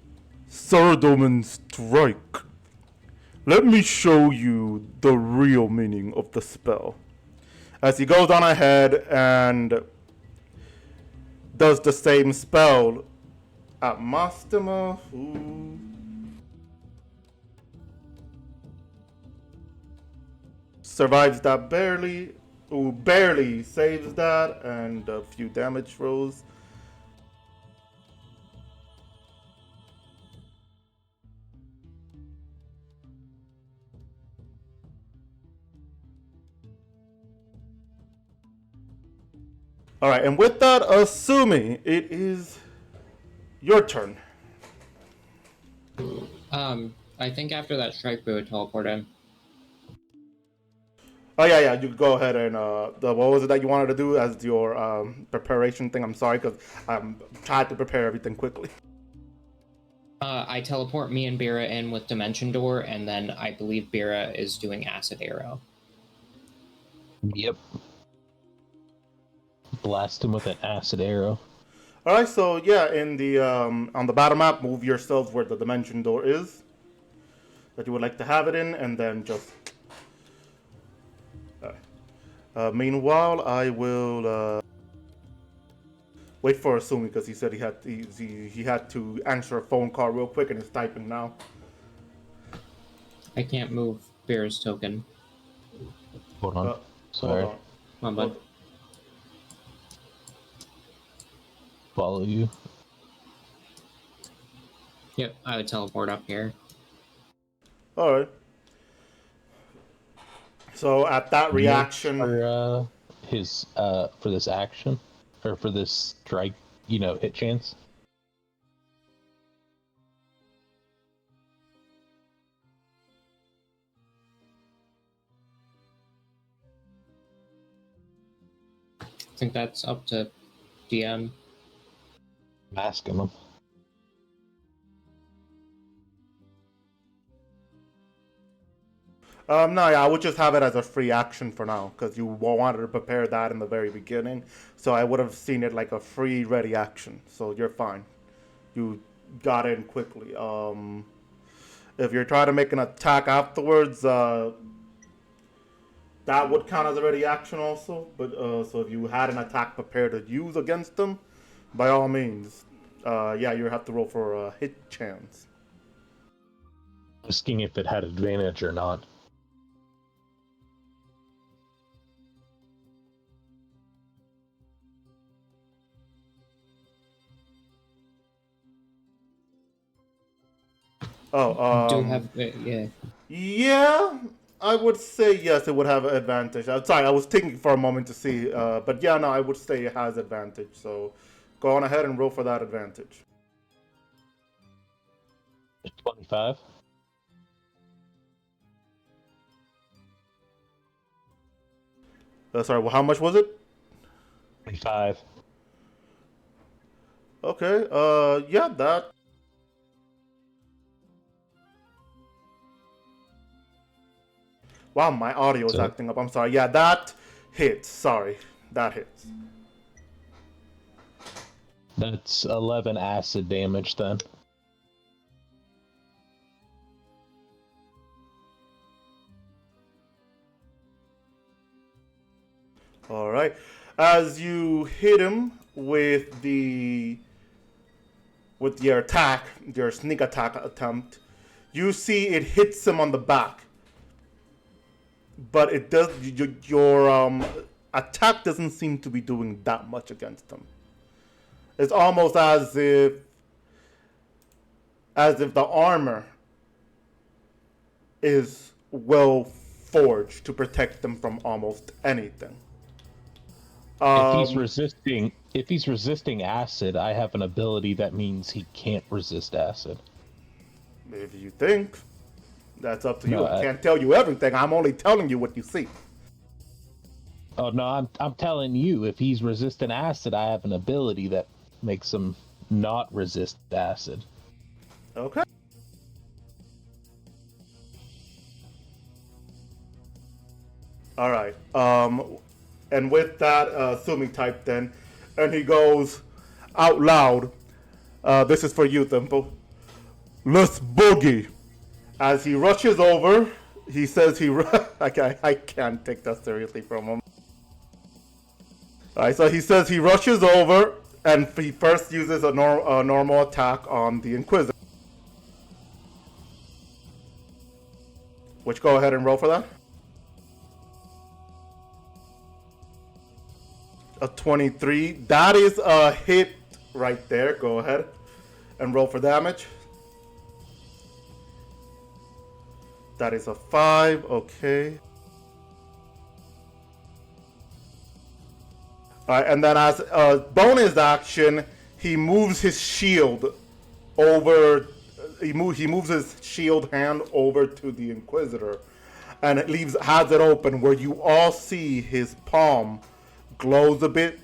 Sardoman Strike. Let me show you the real meaning of the spell." As he goes on ahead and does the same spell at Mastema, who survives that barely, who barely saves that, and a few damage rolls. All right, and with that, assuming it is your turn. I think after that strike, we would teleport in. Oh yeah, you go ahead and what was it that you wanted to do as your preparation thing? I'm sorry because I'm trying to prepare everything quickly. I teleport me and Bera in with Dimension Door, and then I believe Bera is doing Acid Arrow. Yep. Blast him with an acid arrow. All right, so yeah, in the on the battle map, move yourselves where the dimension door is that you would like to have it in, and then just. Meanwhile, I will wait for Asumi because he said he had to answer a phone call real quick and is typing now. I can't move Bera's token. Hold on. Sorry. Hold on. Come on, bud. Follow you. Yep, I would teleport up here. All right. So at that reaction, For his for this action or for this strike, hit chance. I think that's up to DM. I'm asking him. no, yeah, I would just have it as a free action for now because you wanted to prepare that in the very beginning. So I would have seen it like a free ready action. So you're fine. You got in quickly. If you're trying to make an attack afterwards, that would count as a ready action also. But so if you had an attack prepared to use against them, by all means, yeah, you have to roll for a hit chance. Asking if it had advantage or not. Oh, Do have yeah. yeah, I would say yes, it would have advantage. I'm sorry, I was thinking for a moment to see, but yeah, no, I would say it has advantage. So go on ahead and roll for that advantage. 25. Sorry, well, how much was it? 25. Okay, yeah, that. Wow, my audio is So- acting up. I'm sorry. Yeah, that hits. Sorry. That hits. That's 11 acid damage then. All right. As you hit him with your attack, your sneak attack attempt, you see it hits him on the back. But it does. Your attack doesn't seem to be doing that much against him. It's almost as if the armor is well forged to protect them from almost anything. If he's resisting acid, I have an ability that means he can't resist acid. If you think, that's up to you. No, I can't tell you everything. I'm only telling you what you see. Oh no, I'm telling you, if he's resistant acid, I have an ability that makes him not resist acid. Okay. All right. And with that, Sumi type then, and he goes out loud. This is for you, Thimble. Let's boogie. As he rushes over, he says I can't take that seriously from him. All right, so he says he rushes over, and he first uses a normal attack on the Inquisitor. Which, go ahead and roll for that. A 23. That is a hit right there. Go ahead and roll for damage. That is a 5. Okay. Alright, and then as a bonus action, he moves his shield over. He moves his shield hand over to the Inquisitor, and it has it open where you all see his palm glows a bit,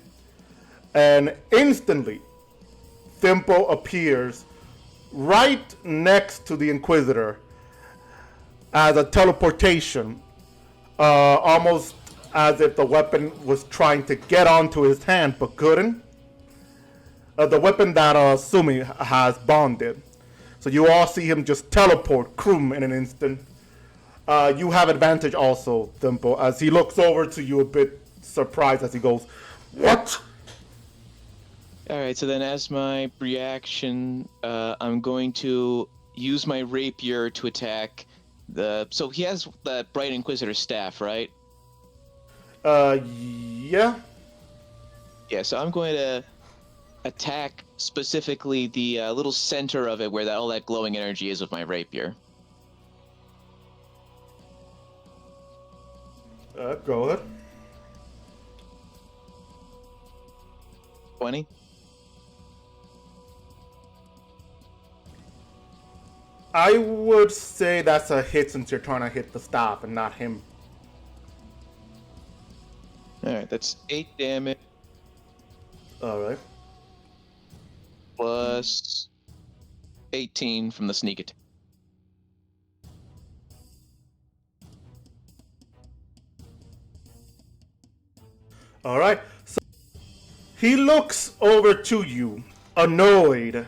and instantly Thimble appears right next to the Inquisitor as a teleportation, almost as if the weapon was trying to get onto his hand but couldn't. The weapon that Sumi has bonded. So you all see him just teleport, Krum, in an instant. You have advantage also, Thimble, as he looks over to you a bit surprised as he goes, "What?" Alright, so then as my reaction, I'm going to use my rapier to attack the... So he has that Bright Inquisitor staff, right? Yeah. Yeah, so I'm going to attack specifically the little center of it where all that glowing energy is with my rapier. Go ahead. 20? I would say that's a hit since you're trying to hit the staff and not him. Alright, that's 8 damage Alright. plus 18 from the sneak attack. Alright. So he looks over to you, annoyed,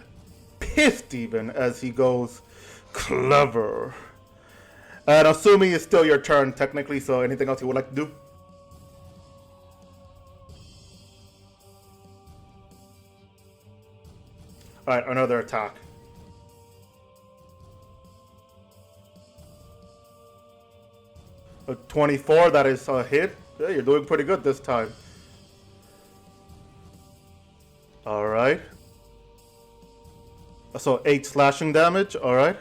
pissed even, as he goes, "Clever." And assuming it's still your turn, technically, so anything else you would like to do? Alright, another attack. A 24, that is a hit. Yeah, you're doing pretty good this time. Alright. So 8 slashing damage, alright.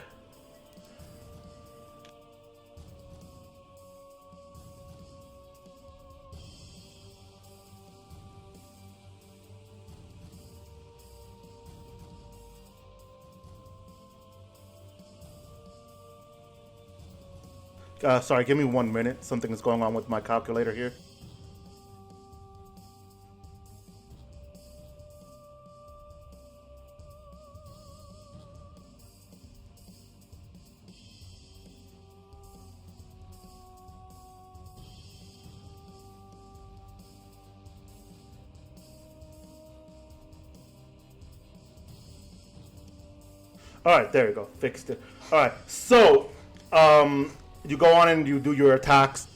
Sorry, give me 1 minute. Something is going on with my calculator here. All right, there you go. Fixed it. All right, so you go on and you do your attacks,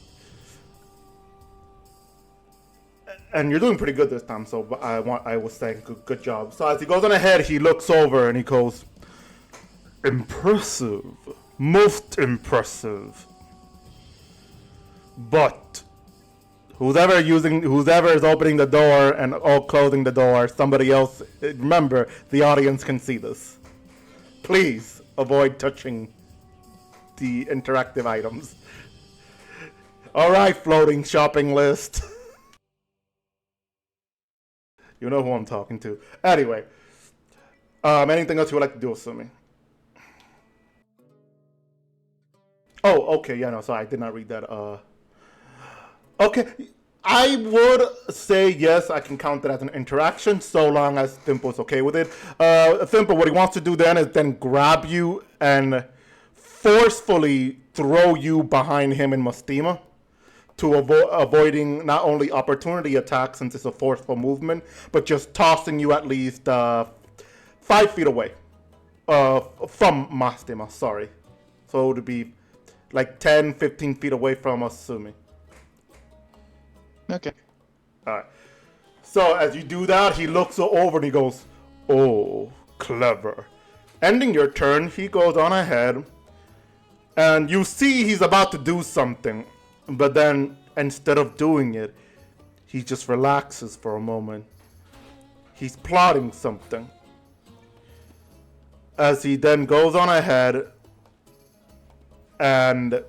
and you're doing pretty good this time. So I was saying good job. So as he goes on ahead, he looks over and he goes, "Impressive, most impressive." But whoever is opening the door and closing the door, somebody else. Remember, the audience can see this. Please avoid touching the interactive items. All right, floating shopping list. You know who I'm talking to. Anyway, anything else you would like to do, assuming? Oh, okay, yeah, no, sorry, I did not read that. Okay, I would say yes, I can count it as an interaction, so long as Thimple's okay with it. Thimple, what he wants to do then is then grab you and forcefully throw you behind him in Mastema to avoiding not only opportunity attacks since it's a forceful movement, but just tossing you at least 5 feet away from Mastema, sorry. So it would be like 10, 15 feet away from Asumi. Okay. Alright. So as you do that, he looks over and he goes, "Oh, clever." Ending your turn, he goes on ahead, and you see he's about to do something, but then instead of doing it, he just relaxes for a moment. He's plotting something. As he then goes on ahead and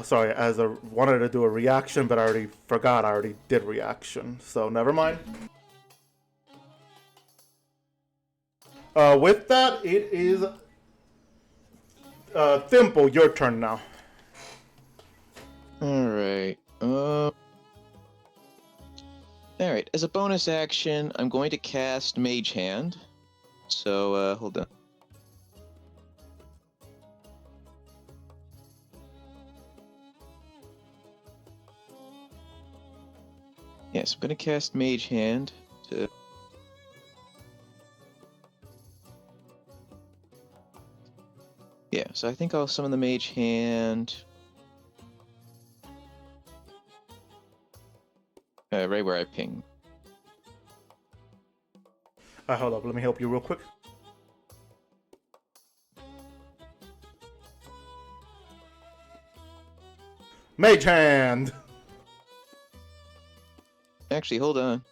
sorry, as I wanted to do a reaction, but I already forgot I already did reaction, so never mind. With that, it is Thimble, your turn now. Alright. Alright, as a bonus action, I'm going to cast Mage Hand. So, hold on. Yes, I'm going to cast Mage Hand to... Yeah, so I think I'll summon the Mage Hand... right where I ping. Hold up, let me help you real quick. Mage Hand! Actually, hold on.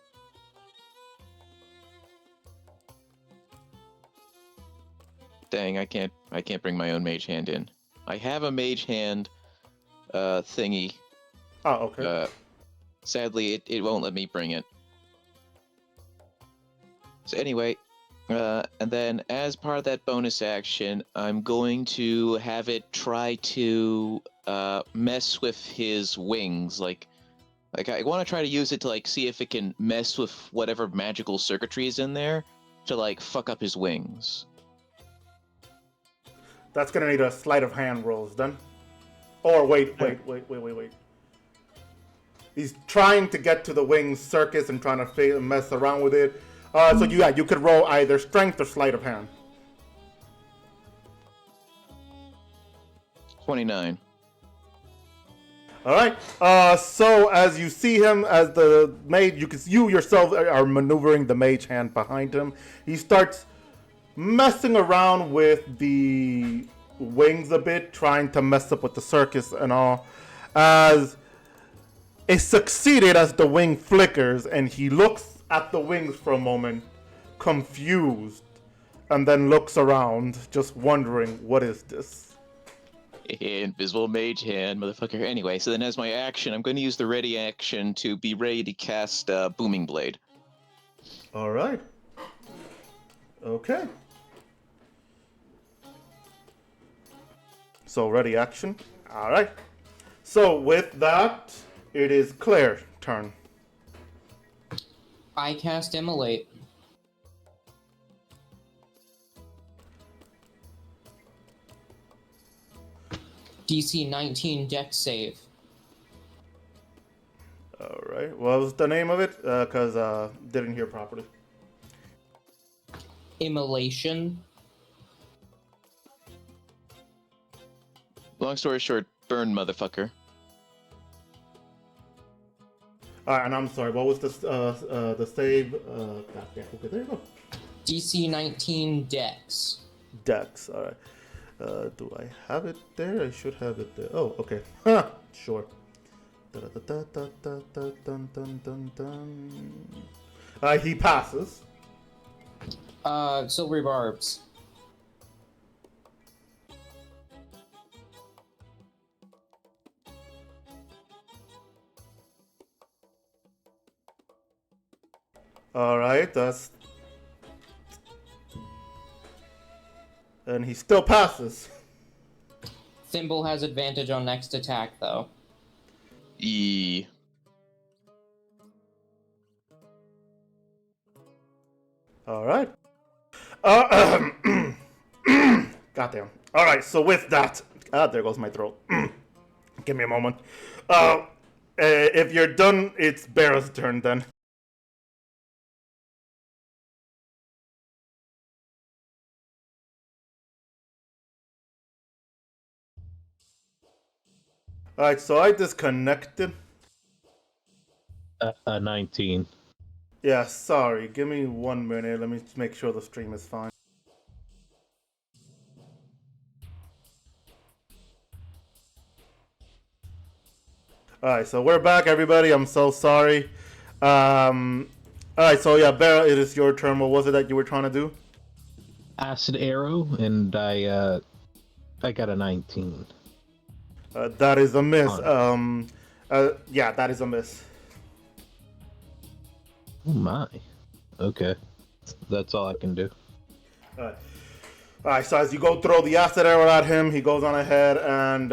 Dang, I can't bring my own Mage Hand in. I have a Mage Hand thingy. Oh, okay. Sadly, it won't let me bring it. So anyway, and then as part of that bonus action, I'm going to have it try to mess with his wings. Like I want to try to use it to like see if it can mess with whatever magical circuitry is in there to like fuck up his wings. That's gonna need a sleight of hand rolls then. Or wait. He's trying to get to the wings circus and trying to mess around with it. So you could roll either strength or sleight of hand. 29. All right. So as you see him as the mage, you yourself are maneuvering the mage hand behind him. He starts messing around with the wings a bit, trying to mess up with the circus and all. As it succeeded, as the wing flickers, and he looks at the wings for a moment, confused, and then looks around, just wondering, what is this? Invisible Mage Hand, motherfucker. Anyway, so then as my action, I'm going to use the ready action to be ready to cast Booming Blade. All right. Okay. So ready action. All right. So with that, it is Claire's turn. I cast Immolate. DC 19 Dex save. All right. What was the name of it? Because didn't hear properly. Immolation. Long story short, burn, motherfucker. Alright, and I'm sorry, what was the save? Goddamn, okay, there you go. DC 19 Dex. Dex, alright. Do I have it there? I should have it there. Oh, okay. Huh, sure. He passes. Silvery Barbs. Alright, and he still passes. Thimble has advantage on next attack, though. E. Alright. Goddamn. Alright, so with that... there goes my throat. Give me a moment. If you're done, it's Barrow's turn then. Alright, so I disconnected. 19. Yeah, sorry. Give me 1 minute. Let me make sure the stream is fine. Alright, so we're back, everybody. I'm so sorry. Alright, so yeah, Barrow, it is your turn. What was it that you were trying to do? Acid arrow, and I got a 19. That is a miss. Yeah, that is a miss. Oh my. Okay. That's all I can do. Alright, so as you go throw the acid arrow at him, he goes on ahead and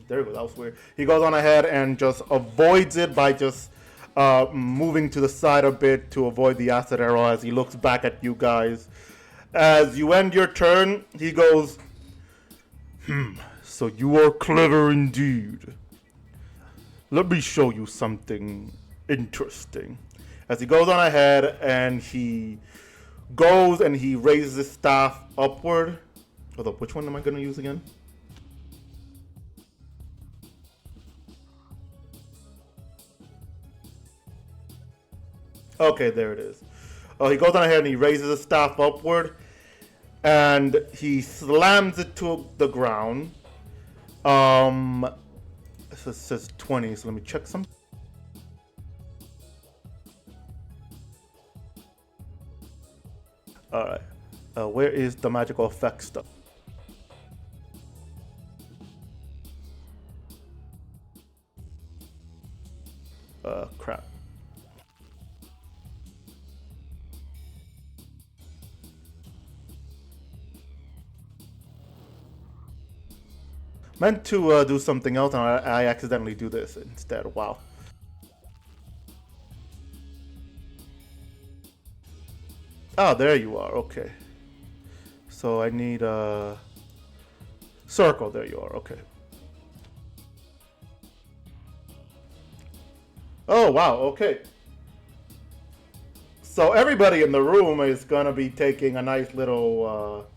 there we go, that was weird. He goes on ahead and just avoids it by just moving to the side a bit to avoid the acid arrow as he looks back at you guys. As you end your turn, he goes, so you are clever indeed. Let me show you something interesting. As he goes on ahead and he goes and he raises his staff upward. Hold up, which one am I going to use again? Okay, there it is. He goes on ahead and he raises his staff upward and he slams it to the ground. It says 20, so let me check some. Alright. Where is the magical effect stuff? Crap. Meant to do something else and I accidentally do this instead. Wow. Oh, there you are. Okay. So I need a circle. There you are. Okay. Oh, wow. Okay. So everybody in the room is going to be taking a nice little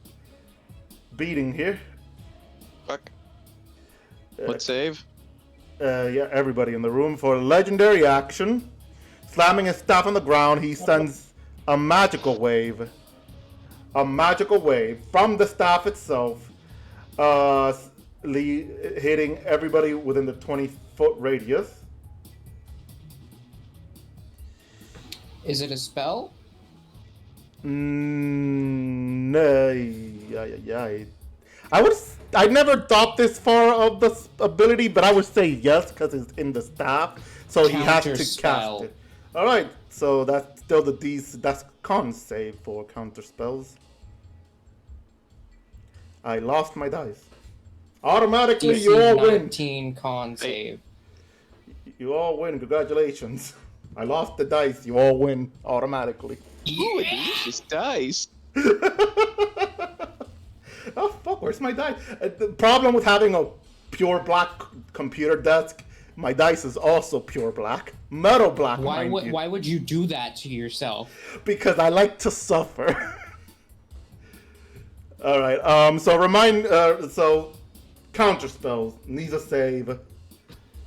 beating here. Fuck. What save? Yeah, everybody in the room. For legendary action, slamming his staff on the ground, he sends a magical wave. A magical wave from the staff itself, hitting everybody within the 20-foot radius. Is it a spell? No. Yeah. I never thought this far of the ability, but I would say yes because it's in the staff, so he has to Counterspell. cast it. All right, so that's still that's con save for counter spells. I lost my dice. Automatically, DC you all win. 19 con save. You all win. Congratulations. I lost the dice. You all win automatically. Ooh, delicious dice. Oh fuck, where's my dice? The problem with having a pure black computer desk, my dice is also pure black. Metal block, Why mind would you. why would you do that to yourself? Because I like to suffer. All right. So counter spells needs a save.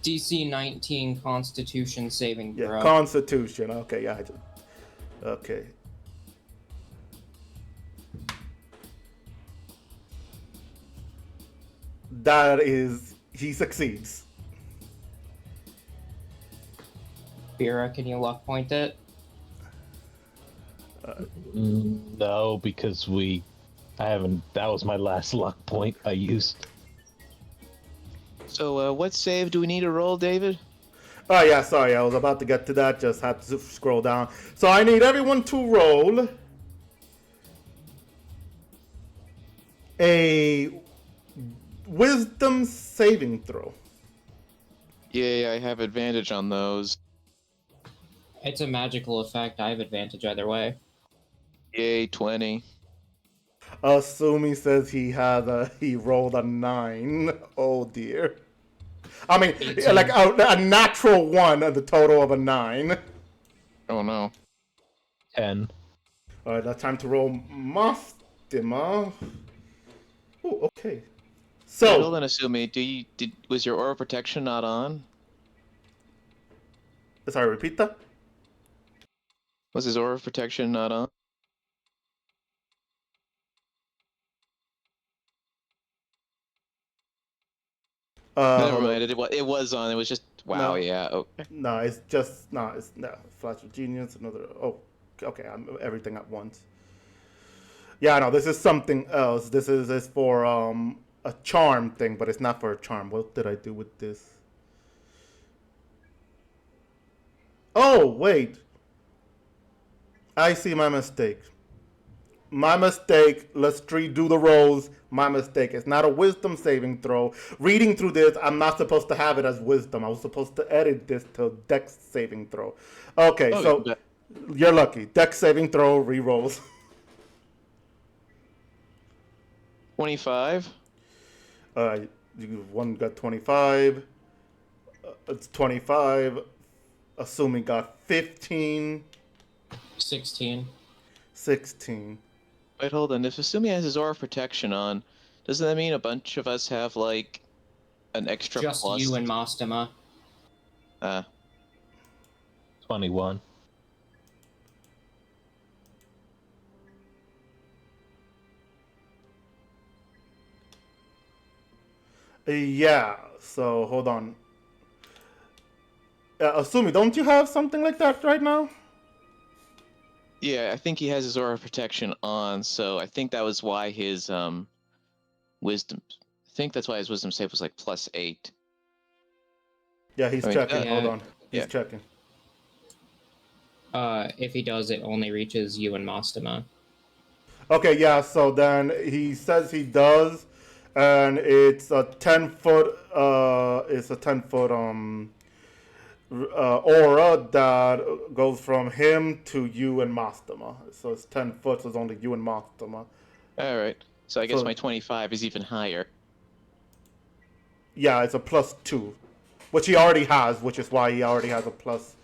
DC 19 Constitution saving Yeah, throw. Constitution. Okay, yeah. Okay. That is, he succeeds. Vera, can you luck point it? No, because I haven't. That was my last luck point I used. So, what save do we need to roll, David? Oh yeah, sorry, I was about to get to that. Just had to scroll down. So I need everyone to roll a Wisdom saving throw. Yeah, I have advantage on those. It's a magical effect. I have advantage either way. Yay, 20. Assuming says he rolled a 9. Oh dear. I mean, 18. like a natural 1 and the total of a 9. Oh no. 10. All right, that's time to roll Mostima. Oh, okay. Wait, hold So, on, Asumi. Was your aura protection not on? sorry, repeat that. Was his aura protection not on? Never Hold mind. on. It was on. It was just wow. No. Yeah. Okay. No, it's just no. It's no Flash of Genius. Another. Oh, okay. I'm everything at once. Yeah, no. This is something else. This is for a charm thing, but it's not for a charm. What did I do with this? Oh wait. I see my mistake. My mistake. Let's redo the rolls. My mistake. It's not a wisdom saving throw. Reading through this, I'm not supposed to have it as wisdom. I was supposed to edit this to dex saving throw. Okay, Oh, so you're lucky. Dex saving throw, re-rolls. 25. One got 25. It's 25. Assuming got 15. 16. 16. Wait, hold on. If Asumi has his aura protection on, doesn't that mean a bunch of us have like an extra Just plus? you and Mostima. 21. Yeah, so hold on. Assuming, don't you have something like that right now? Yeah, I think he has his aura protection on, so I think that was why his wisdom. I think that's why his wisdom save was like +8. Yeah, he's I mean, checking. yeah. Hold on. He's Yeah. checking. If he does, it only reaches you and Mostima. Okay, yeah, so then he says he does, and it's a 10-foot, aura that goes from him to you and Mastema. So it's 10 foot, so it's only you and Mastema. All right. So I guess So- my 25 is even higher. Yeah, it's a +2, which he already has, which is why he already has a plus.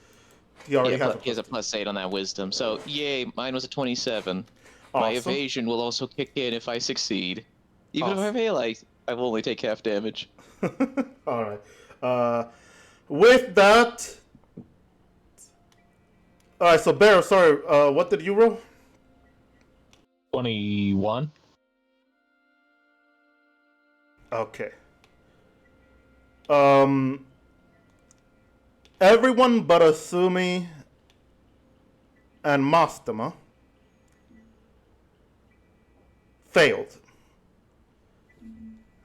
He already has a He has a +8 on that wisdom. So yay, mine was a 27. My Awesome. evasion will also kick in if I succeed. Even if I Awesome. fail, I will only take half damage. All right. With that, all right. So Bear, sorry. What did you roll? 21. Okay. Everyone but Asumi and Mastema failed.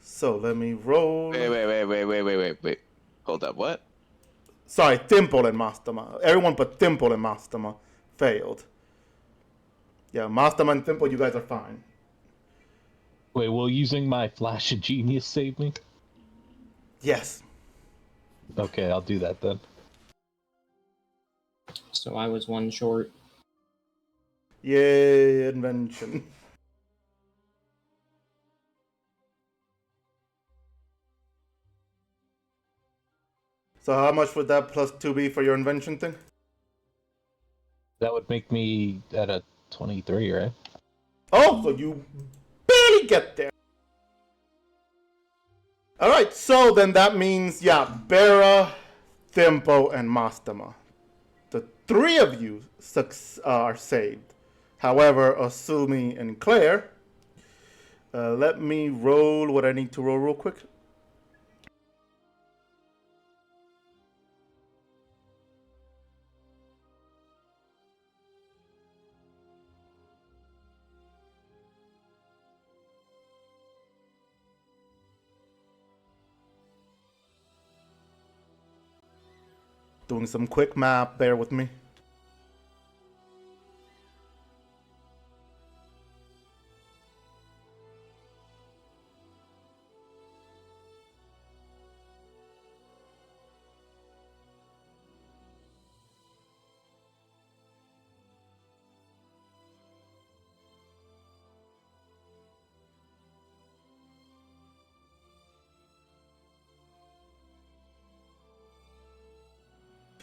So let me roll. Wait. Hold up, what? Sorry, Thimble and Mastema. Everyone but Thimble and Mastema failed. Yeah, Mastema and Thimble, you guys are fine. Wait, will using my Flash of Genius save me? Yes. Okay, I'll do that then. So I was one short. Yay, invention. So how much would that plus 2 be for your invention thing? That would make me at a 23, right? Oh, so you barely get there. Alright, so then that means, yeah, Bera, Thimpo, and Mastema. The 3 of you are saved. However, Asumi and Claire, let me roll what I need to roll real quick. Doing some quick math, bear with me.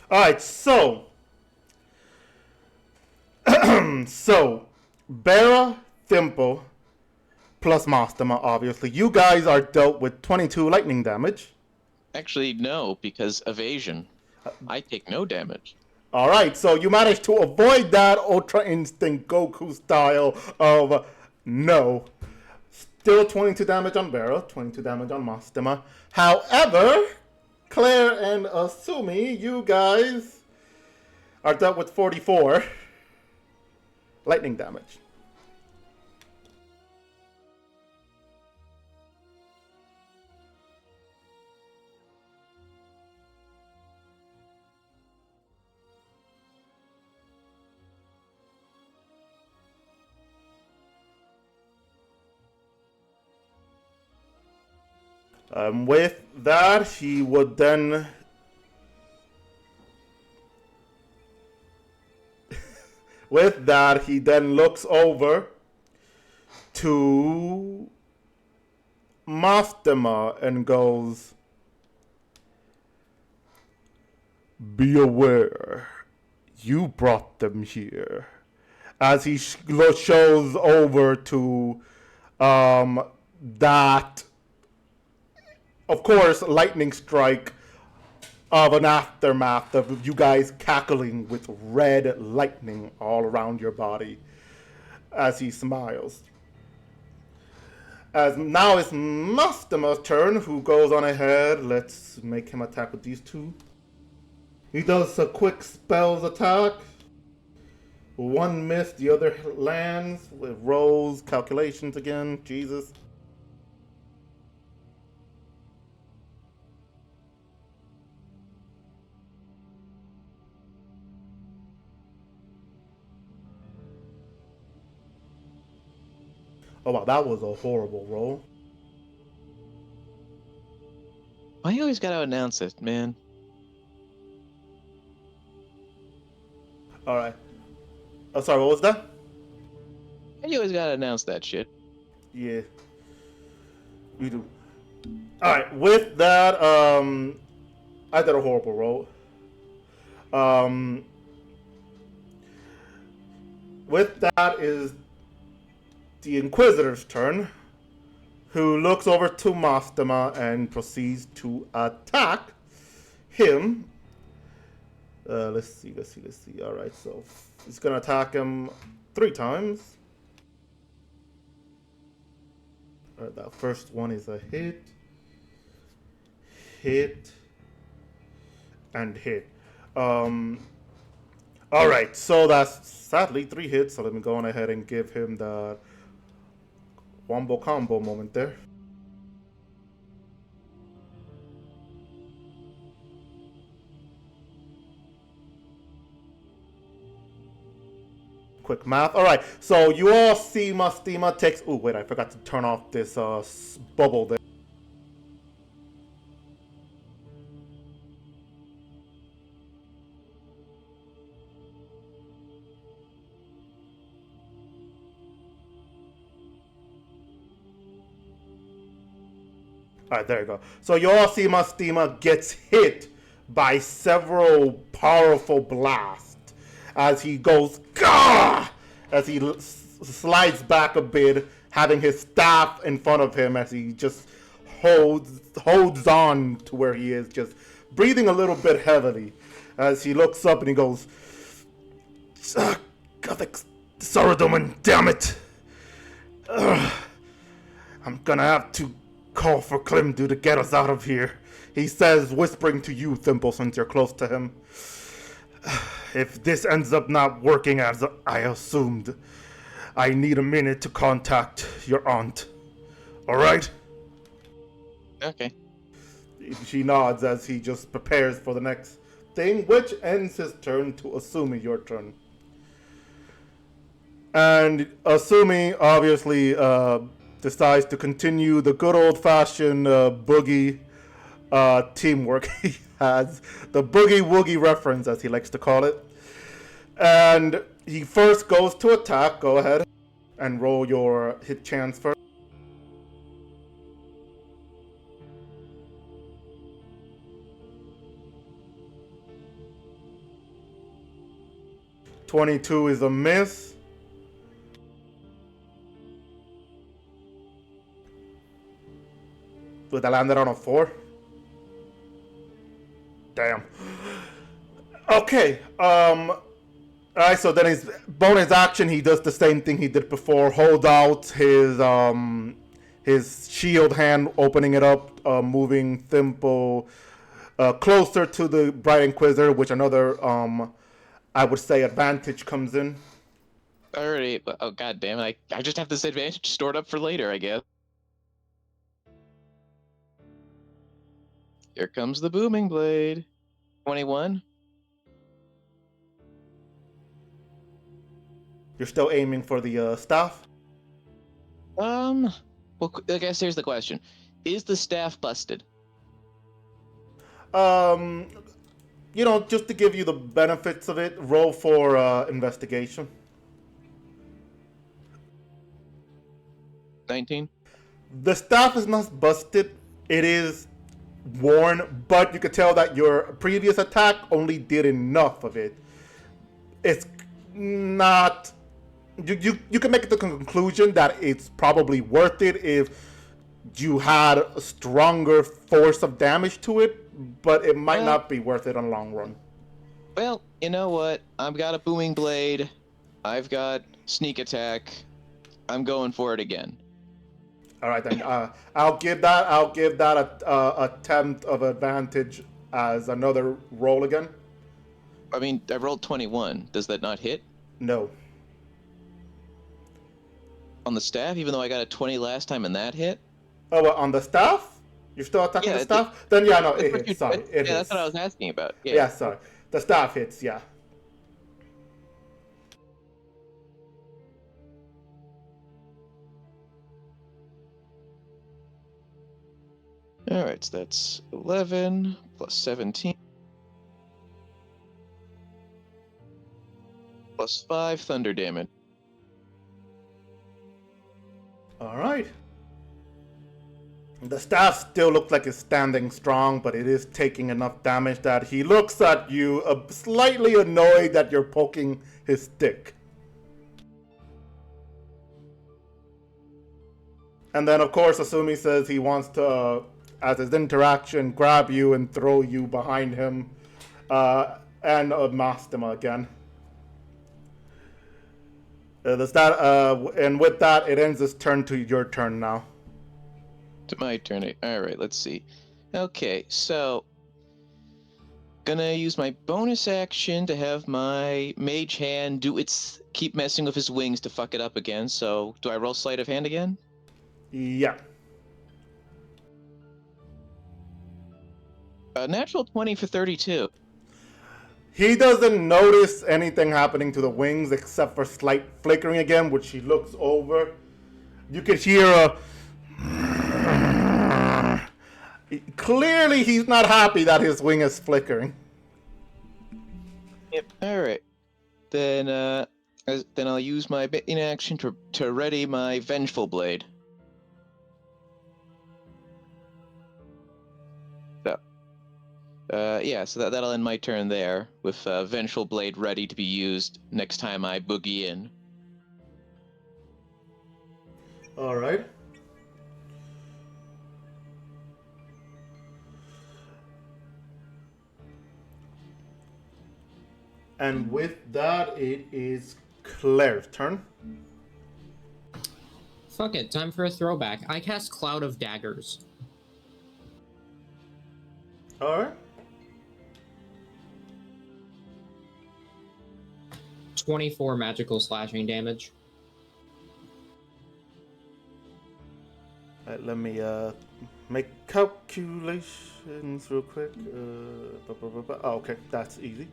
Alright, so Bera, Thimpo, plus Mastema, obviously. You guys are dealt with 22 lightning damage. Actually, no, because evasion. I take no damage. Alright, so you managed to avoid that Ultra Instinct Goku style of no. Still 22 damage on Bera, 22 damage on Mastema. However, Claire and Asumi, you guys are dealt with 44 lightning damage. With that, he would then with that, he then looks over to Mastema and goes, "Be aware, you brought them here." As he shows over to that, of course, lightning strike of an aftermath of you guys cackling with red lightning all around your body as he smiles. As now it's Mastema's turn, who goes on ahead. Let's make him attack with these two. He does a quick spells attack. One miss, the other lands. With rolls, calculations again. Jesus. Oh wow, that was a horrible roll. Why you always gotta announce it, man? Alright. Oh, sorry, what was that? Why you always gotta announce that shit? Yeah. We do. Alright, with that, I did a horrible roll. With that is the Inquisitor's turn, who looks over to Mastema and proceeds to attack him. Let's see. Alright, so he's gonna attack him 3 times. Alright, that first one is a hit, and hit. Alright, so that's sadly 3 hits, so let me go on ahead and give him the wombo combo moment there. Quick math. Alright, so you all see Mastema takes... Oh, wait, I forgot to turn off this bubble there. Alright, there you go. So you all see Mastema gets hit by several powerful blasts as he goes, Gah! As he slides back a bit, having his staff in front of him as he just holds on to where he is, just breathing a little bit heavily as he looks up and he goes, Gothic Saradomin, damn it! I'm gonna have to call for Klimdu to get us out of here, he says, whispering to you, Thimble, since you're close to him. If this ends up not working as I assumed, I need a minute to contact your aunt. Alright? Okay. She nods as he just prepares for the next thing, which ends his turn to Asumi, your turn. And Asumi obviously decides to continue the good old-fashioned boogie teamwork he has. The boogie-woogie reference, as he likes to call it. And he first goes to attack. Go ahead and roll your hit chance first. .22 is a miss. Would that landed on a 4? Damn. Okay. Alright, so then his bonus action, he does the same thing he did before. Hold out his shield hand, opening it up, moving Thimble closer to the Bright Inquisitor, which another I would say advantage comes in. Alrighty. Oh, god damn it. I just have this advantage stored up for later, I guess. Here comes the booming blade. 21. You're still aiming for the staff? Well, I guess here's the question. Is the staff busted? You know, just to give you the benefits of it, roll for investigation. 19. The staff is not busted. It is worn, but you could tell that your previous attack only did enough of it. It's not... You can make the conclusion that it's probably worth it if you had a stronger force of damage to it, but it might not be worth it in the long run. Well, you know what? I've got a booming blade. I've got sneak attack. I'm going for it again. All right, then. I'll give that a attempt of advantage as another roll again. I mean, I rolled 21. Does that not hit? No. On the staff, even though I got a 20 last time and that hit? Oh, well, on the staff? You're still attacking the staff? Then yeah, no, it hits. Sorry, it hits. That's what I was asking about. Yeah, sorry. The staff hits, yeah. Alright, so that's 11 plus 17 plus 5 thunder damage. Alright. The staff still looks like it's standing strong, but it is taking enough damage that he looks at you, slightly annoyed that you're poking his stick. And then, of course, Asumi says he wants to, as his interaction, grab you and throw you behind him, and Mastema again. And with that, it ends his turn to your turn now. To my turn. Alright, let's see. Okay, so gonna use my bonus action to have my mage hand keep messing with his wings to fuck it up again. So do I roll sleight of hand again? Yeah. Natural 20 for 32. He doesn't notice anything happening to the wings except for slight flickering again, which he looks over. You can hear a... Clearly he's not happy that his wing is flickering. Yep. Alright. Then I'll use my bit in action to ready my vengeful blade. So Yeah, so that'll end my turn there, with Vengeful Blade ready to be used next time I boogie in. All right. And with that, it is Claire's turn. Fuck it, time for a throwback. I cast Cloud of Daggers. All right. 24 magical slashing damage. All right, let me make calculations real quick. Oh, okay, that's easy.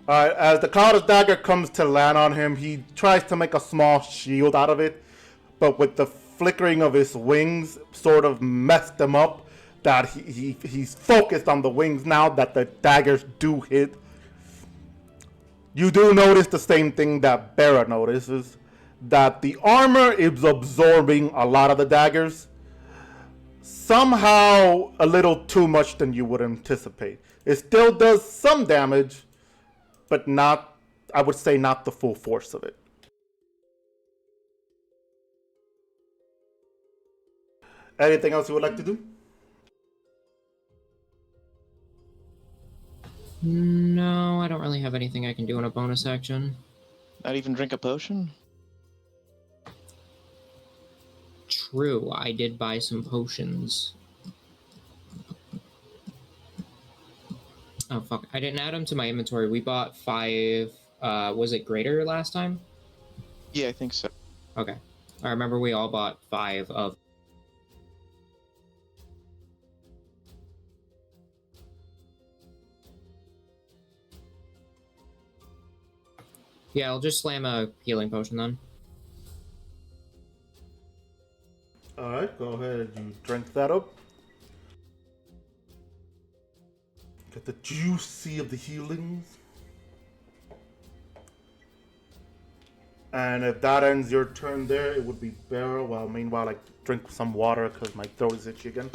All right, as the Cloud of Dagger comes to land on him, he tries to make a small shield out of it, but with the flickering of his wings, sort of messed him up. That he's focused on the wings now that the daggers do hit. You do notice the same thing that Bera notices, that the armor is absorbing a lot of the daggers. Somehow a little too much than you would anticipate. It still does some damage, but not, I would say, not the full force of it. Anything else you would like to do? No, I don't really have anything I can do in a bonus action. Not even drink a potion? True, I did buy some potions. Oh, fuck. I didn't add them to my inventory. We bought 5, was it greater last time? Yeah, I think so. Okay. I remember we all bought 5 of... Yeah, I'll just slam a healing potion then. Alright, go ahead and drink that up. Get the juicy of the healings. And if that ends your turn there, it would be Barrow. Well, meanwhile, I drink some water because my throat is itchy again.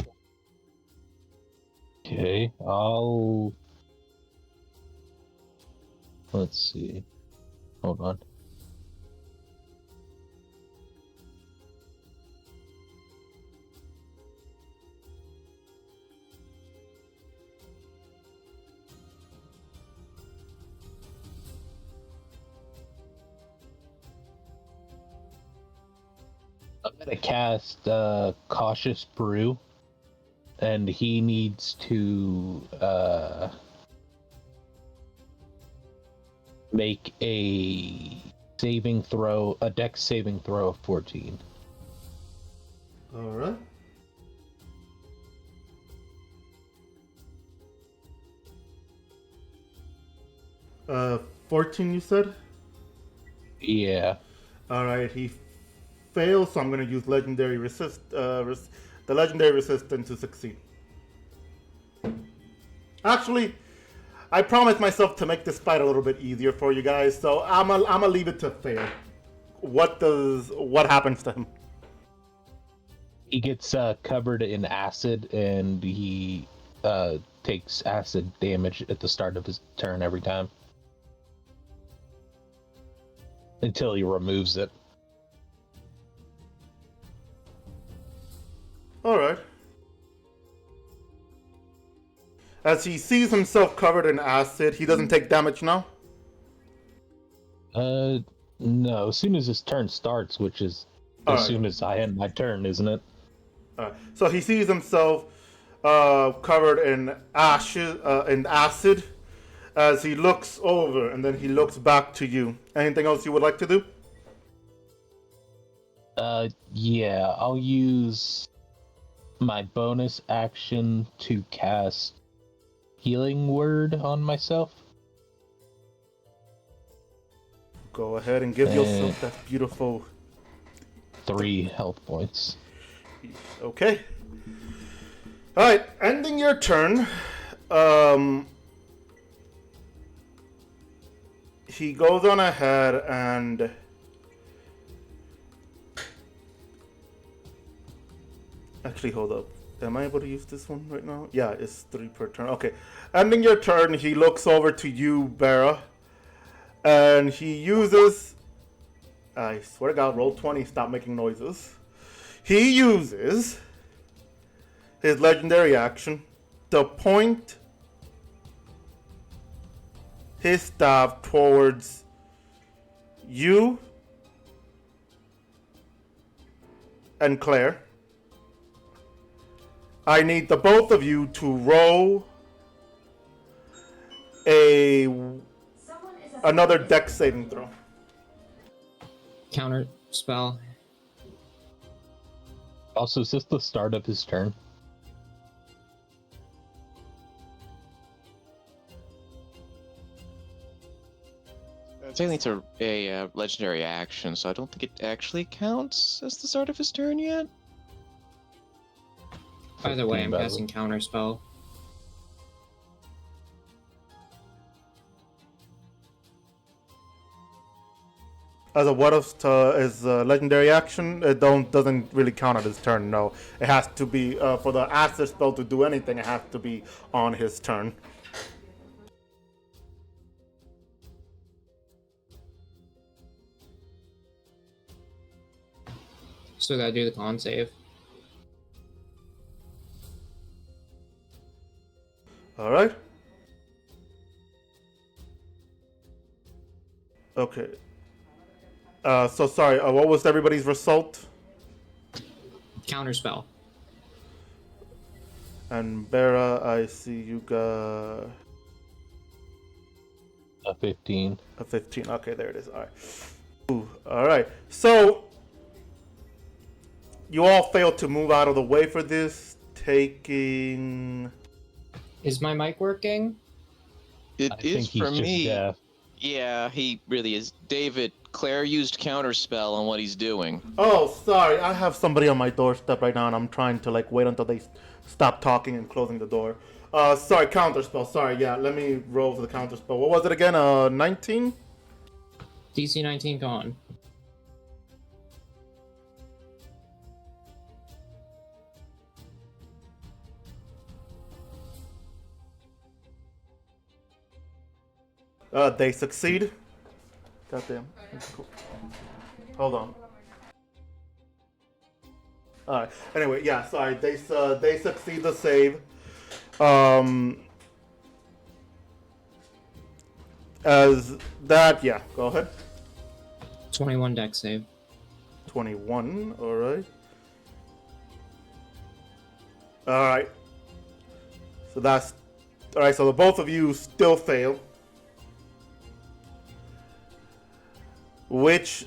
Okay, I'll... Let's see. Hold on. I'm gonna cast Cautious Brew, and he needs to make a dex saving throw of 14. Alright. Uh, 14 you said? Yeah. Alright, he fails, so I'm gonna use legendary the legendary resistance to succeed. Actually, I promised myself to make this fight a little bit easier for you guys, so I'm gonna leave it to fail. What happens to him? He gets covered in acid, and he takes acid damage at the start of his turn every time. Until he removes it. Alright. As he sees himself covered in acid, he doesn't take damage now? No. As soon as his turn starts, which is as soon as I end my turn, isn't it? Alright. So he sees himself covered in acid as he looks over, and then he looks back to you. Anything else you would like to do? Yeah. I'll use my bonus action to cast Healing Word on myself. Go ahead and give yourself that beautiful 3 health points. Okay. Alright, ending your turn. He goes on ahead and actually, hold up. Am I able to use this one right now? Yeah, it's 3 per turn. Okay. Ending your turn, he looks over to you, Bera. And he uses... I swear to God, roll 20, stop making noises. He uses his legendary action to point his staff towards you and Claire. I need the both of you to roll another dex saving throw. Counter spell. Also, is this the start of his turn? Technically, it's a legendary action, so I don't think it actually counts as the start of his turn yet. Either way, I'm 15 casting counter spell. As a what if is a legendary action, it doesn't really count on his turn. No, it has to be for the acid spell to do anything. It has to be on his turn. So gotta do the con save. All right. Okay. So sorry. What was everybody's result? Counter spell. And Bera, I see you got A 15. a 15. Okay, there it is. All right. Ooh, all right. So you all failed to move out of the way for this, taking. Is my mic working? It I is think he's for just me. deaf. Yeah, he really is. David, Claire used counterspell on what he's doing. Oh, sorry. I have somebody on my doorstep right now, and I'm trying to wait until they stop talking and closing the door. Sorry, counterspell. Sorry, yeah. Let me roll for the counterspell. What was it again? 19? DC 19 con. They succeed. Goddamn. Cool. Hold on. Alright. Anyway, yeah, sorry. They succeed the save. As that, yeah, go ahead. 21 deck save. 21, alright. Alright. So that's... Alright, so the both of you still fail. Which...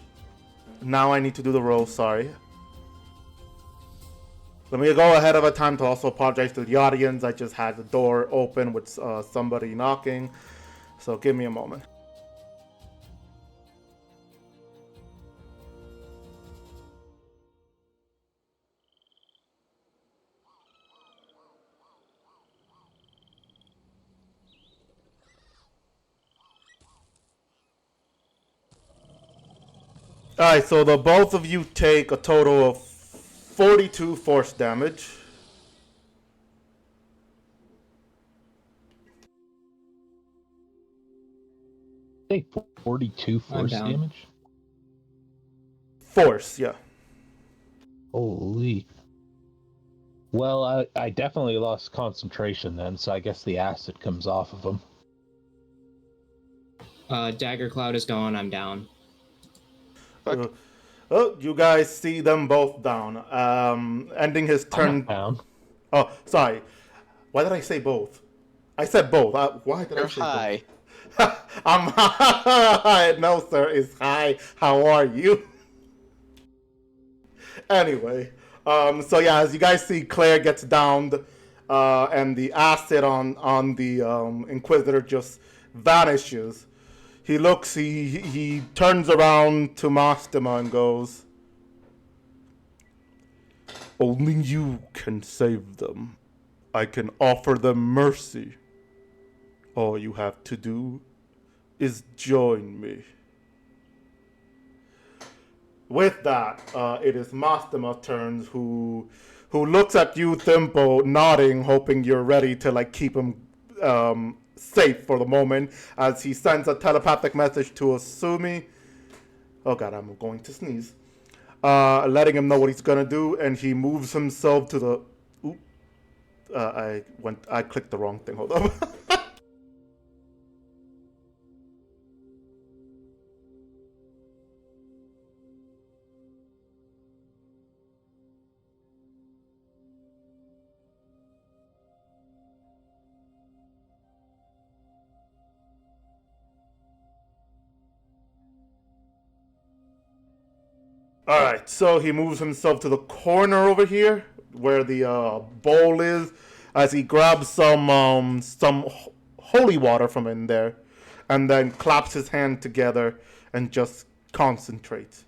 Now I need to do the roll, sorry. Let me go ahead of a time to also apologize to the audience. I just had the door open with somebody knocking. So give me a moment. Alright, so the both of you take a total of 42 force damage. Take 42 force down. damage? Force, yeah. Holy. Well, I definitely lost concentration then, so I guess the acid comes off of him. Dagger cloud is gone, I'm down. Oh, you guys see them both down. Ending his I'm turn. not down. Oh, sorry. Why did I say both? I said both. Why did I You're say high. both? I'm high. No, sir, it's hi. How are you? Anyway, so yeah, as you guys see, Claire gets downed, and the acid on the Inquisitor just vanishes. He looks, he turns around to Mastema and goes, "Only you can save them. I can offer them mercy. All you have to do is join me." With that, it is Mastema's turn, who who looks at you, Thimble, nodding, hoping you're ready to like keep him safe for the moment, as he sends a telepathic message to Asumi. Oh god, I'm going to sneeze. Letting him know what he's gonna do, and he moves himself to the. Oop. I clicked the wrong thing. Hold up. Alright, so he moves himself to the corner over here, where the bowl is, as he grabs some holy water from in there, and then claps his hand together and just concentrates.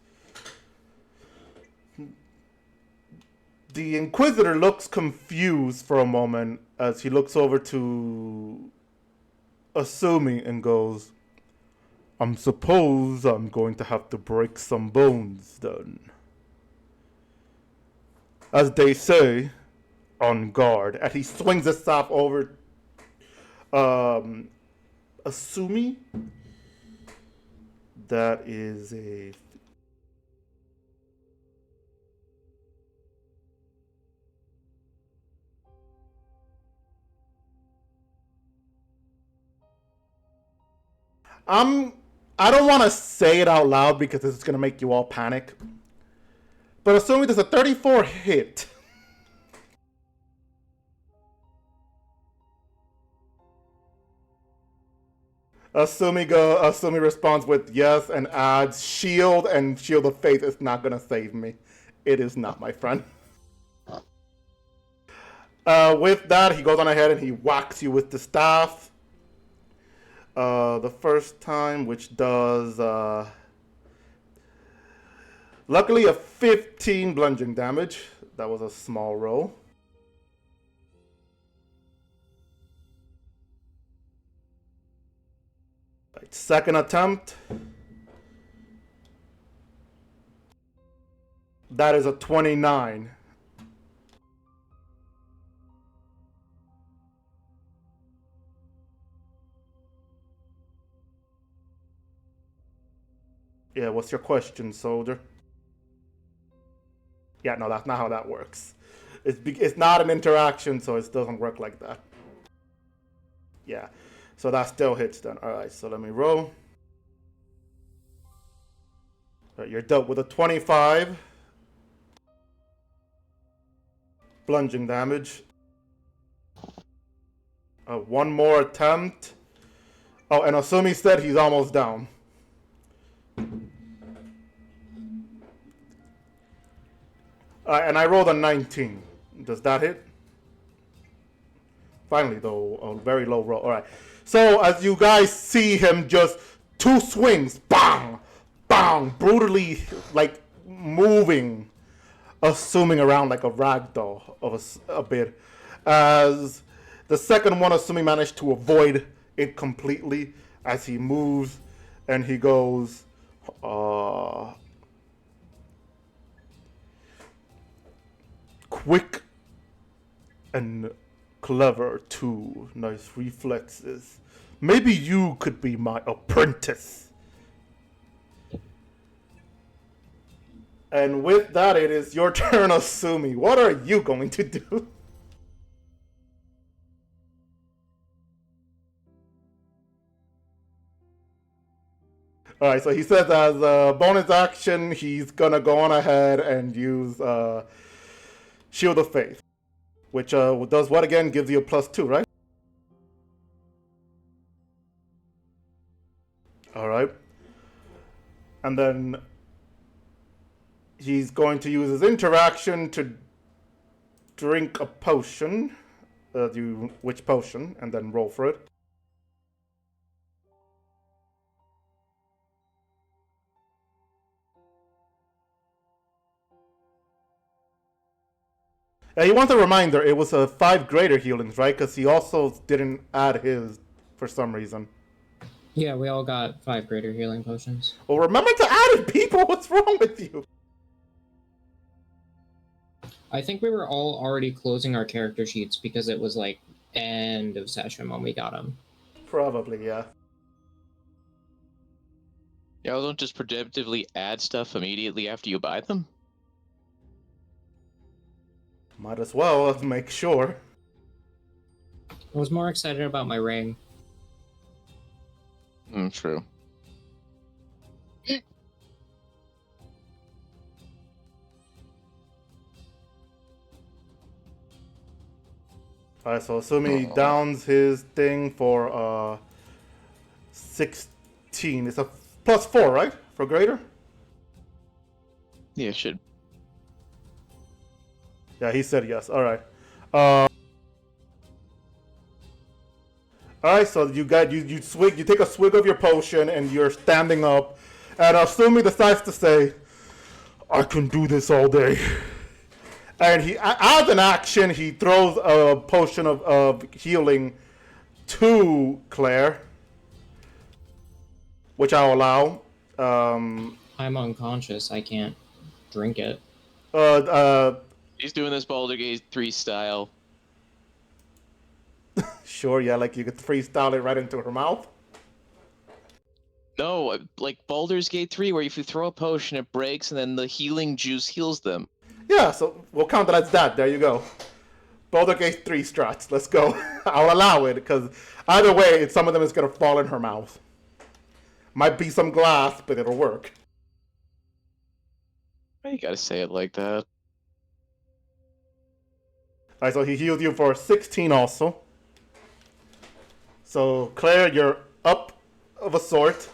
The Inquisitor looks confused for a moment as he looks over to Asumi and goes, I suppose I'm going to have to break some bones then. As they say, on guard. And he swings his staff over Asumi. That is a... I don't want to say it out loud because this is going to make you all panic. But assuming there's a 34 hit. Asumi responds with yes and adds shield, and shield of faith is not going to save me. It is not, my friend. With that, he goes on ahead and he whacks you with the staff. The first time, which does, luckily a 15 bludgeoning damage. That was a small roll. Right, second attempt. That is a 29. Yeah, what's your question, soldier? Yeah, no, that's not how that works. It's not an interaction, so it doesn't work like that. Yeah, so that still hits then. Alright, so let me roll. Right, you're dealt with a 25. Bludgeoning damage. One more attempt. Oh, and Asumi said he's almost down. And I rolled a 19. Does that hit? Finally, though, a very low roll. Alright. So, as you guys see him just two swings, bang, bang, brutally, like, moving, assuming around like a ragdoll of a bit. As the second one, assuming managed to avoid it completely as he moves, and he goes, quick and clever too. Nice reflexes. Maybe you could be my apprentice. And with that, it is your turn, Asumi. What are you going to do? Alright, so he says as a bonus action, he's gonna go on ahead and use Shield of Faith. Which does what again? Gives you a +2, right? Alright. And then he's going to use his interaction to drink a potion. Which potion? And then roll for it. He wants a reminder, it was a 5 greater healings, right? Because he also didn't add his for some reason. Yeah, we all got 5 greater healing potions. Well, remember to add it, people! What's wrong with you? I think we were all already closing our character sheets because it was like end of session when we got them. Probably, yeah. Y'all don't just predictively add stuff immediately after you buy them? Might as well, let's make sure. I was more excited about my ring. True. Alright, so assuming he downs his thing for 16. It's a +4, right? For greater? Yeah, it should. Yeah, he said yes. Alright. Alright, so you take a swig of your potion and you're standing up, and Asumi decides to say, I can do this all day. And he, as an action, he throws a potion of healing to Claire, which I'll allow. I'm unconscious. I can't drink it. He's doing this Baldur's Gate 3 style. Sure, yeah, like you could freestyle it right into her mouth. No, like Baldur's Gate 3, where if you throw a potion, it breaks, and then the healing juice heals them. Yeah, so we'll count it as that. There you go. Baldur's Gate 3 strats. Let's go. I'll allow it, because either way, some of them is going to fall in her mouth. Might be some glass, but it'll work. Why you gotta say it like that? Alright, so he healed you for 16 also. So, Claire, you're up of a sort.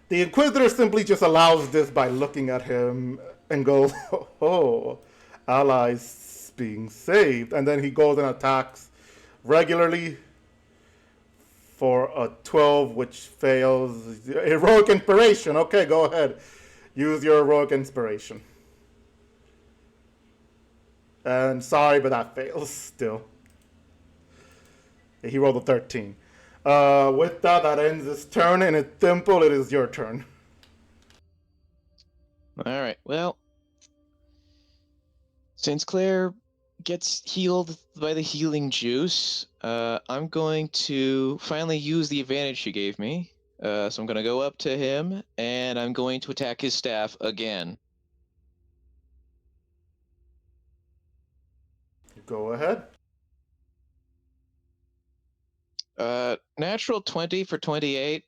The Inquisitor simply just allows this by looking at him and goes, oh, allies being saved. And then he goes and attacks regularly for a 12, which fails. Heroic Inspiration. Okay, go ahead. Use your Heroic Inspiration. And sorry, but that fails still. He rolled a 13. With that ends his turn, and it's Thimble, it is your turn. Alright, well. Since Claire gets healed by the healing juice, I'm going to finally use the advantage she gave me. So I'm going to go up to him, and I'm going to attack his staff again. Go ahead. Natural 20 for 28.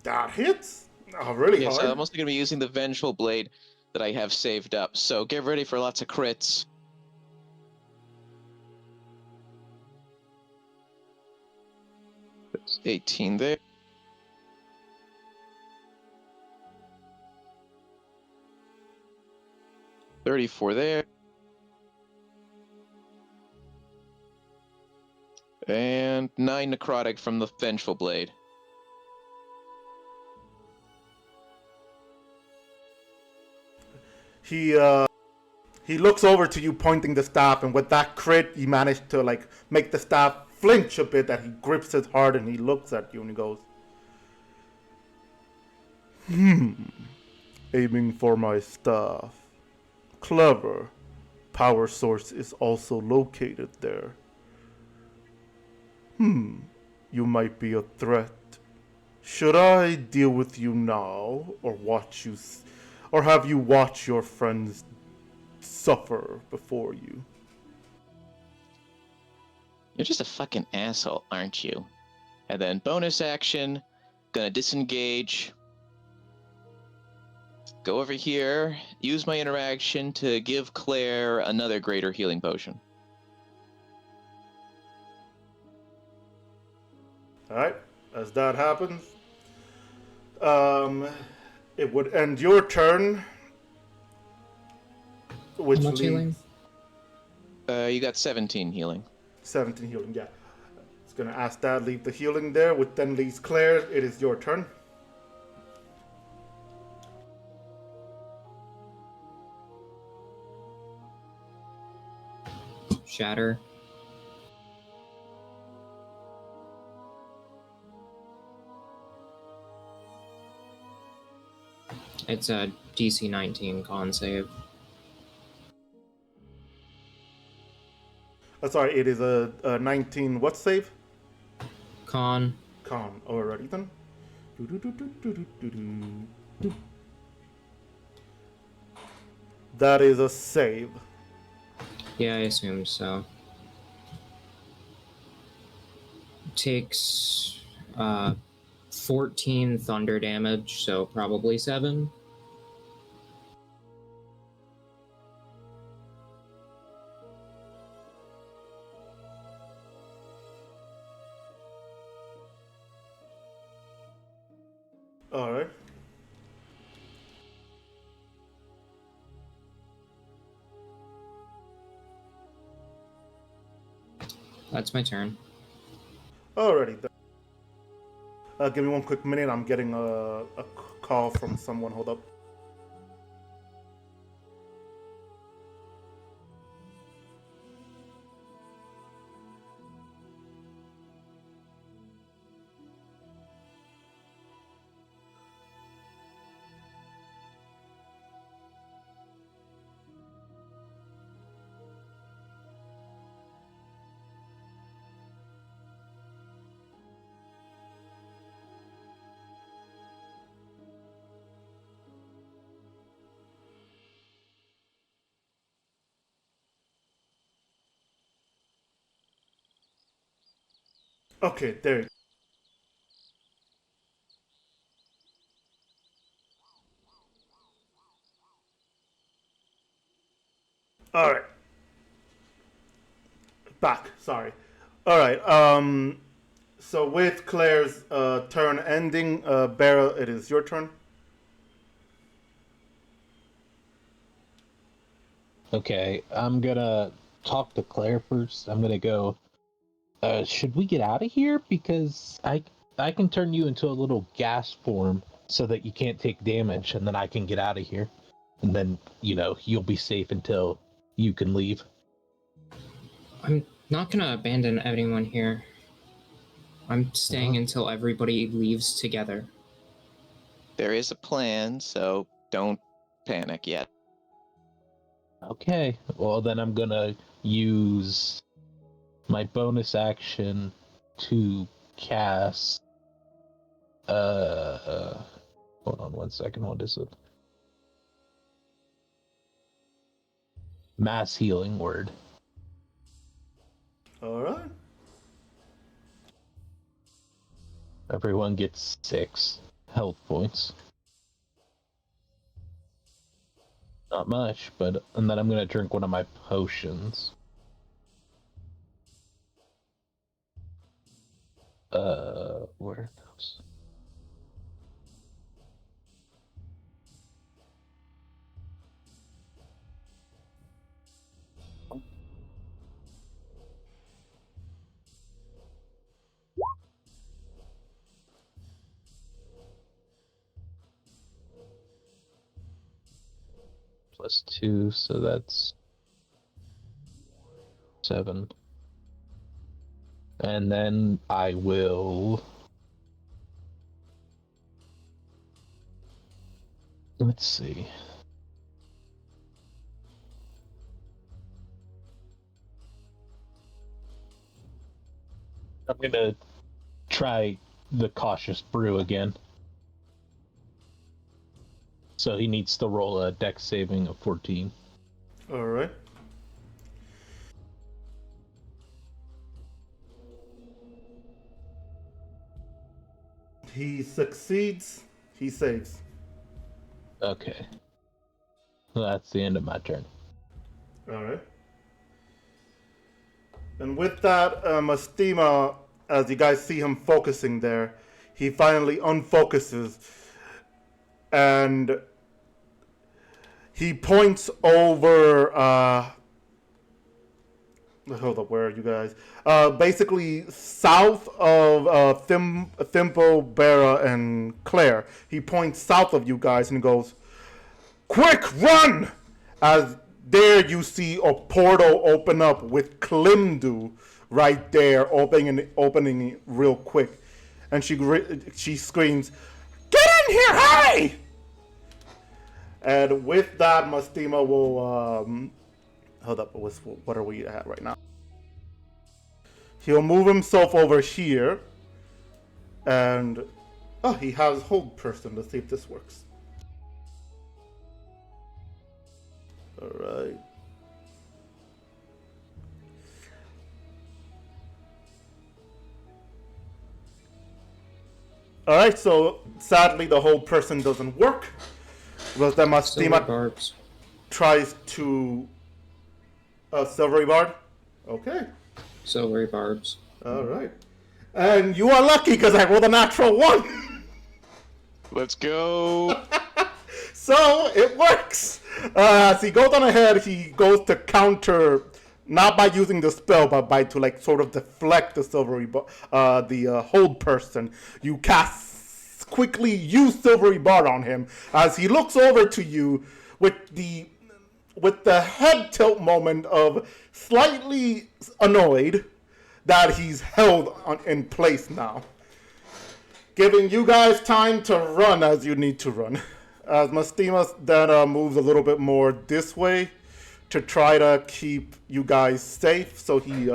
That hits? Oh, really Yes, hard. I'm also going to be using the Vengeful Blade that I have saved up, so get ready for lots of crits. That's 18 there. $34 there. And 9 necrotic from the Vengeful Blade. He looks over to you pointing the staff, and with that crit, he managed to like make the staff flinch a bit, that he grips it hard and he looks at you and he goes, aiming for my staff. Clever. Power source is also located there. You might be a threat. Should I deal with you now, or or have you watched your friends suffer before you? You're just a fucking asshole, aren't you? And then bonus action, gonna disengage. Go over here, use my interaction to give Claire another greater healing potion. Alright, as that happens, it would end your turn. Which How much healing? You got 17 healing. 17 healing, yeah. It's gonna ask that, leave the healing there, which then leaves Claire. It is your turn. Shatter. It's a DC 19 con save. Sorry, it is a 19 what save? Con. Con. Alrighty then. Do-do-do-do-do-do-do-do. That is a save. Yeah, I assume so. Takes 14 thunder damage, so probably 7. Alright. That's my turn. Alrighty then. Give me one quick minute. I'm getting a call from someone. Hold up. Okay, there you go. Alright. Back, sorry. Alright, so with Claire's turn ending, Beryl, it is your turn. Okay, I'm gonna talk to Claire first. I'm gonna go. Should we get out of here? Because I can turn you into a little gas form so that you can't take damage, and then I can get out of here, and then you'll be safe until you can leave. I'm not gonna abandon anyone here. I'm staying until everybody leaves together. There is a plan, so don't panic yet. Okay, well then I'm gonna use my bonus action to cast. Hold on 1 second. What is it? Mass healing word. Alright. Everyone gets 6 health points. Not much, and then I'm gonna drink one of my potions. Where are those? +2, so that's 7. And then I will... Let's see. I'm gonna try the cautious brew again. So he needs to roll a dex saving of 14. Alright. He succeeds. He saves. Okay. Well, that's the end of my turn. Alright. And with that, Estima, as you guys see him focusing there, he finally unfocuses and he points over. Hold up, where are you guys? Basically, south of Thimble, Bera, and Claire. He points south of you guys and goes, "Quick, run!" As there you see a portal open up with Klimdu right there, opening it real quick, and she screams, "Get in here, hurry!" And with that, Mastima will hold up. What are we at right now? He'll move himself over here, and he has hold person. Let's see if this works. All right. All right. So sadly, the hold person doesn't work. Because then Silver Mastima barbs. tries to silvery bard. Okay. Silvery barbs. All right. And you are lucky because I rolled a natural 1. Let's go. So it works. As he goes on ahead, he goes to counter, not by using the spell, but by to like sort of deflect the hold person. You quickly use silvery bar on him as he looks over to you with the head tilt moment of slightly annoyed that he's held in place now, giving you guys time to run as you need to run. As Mastima then moves a little bit more this way to try to keep you guys safe, so he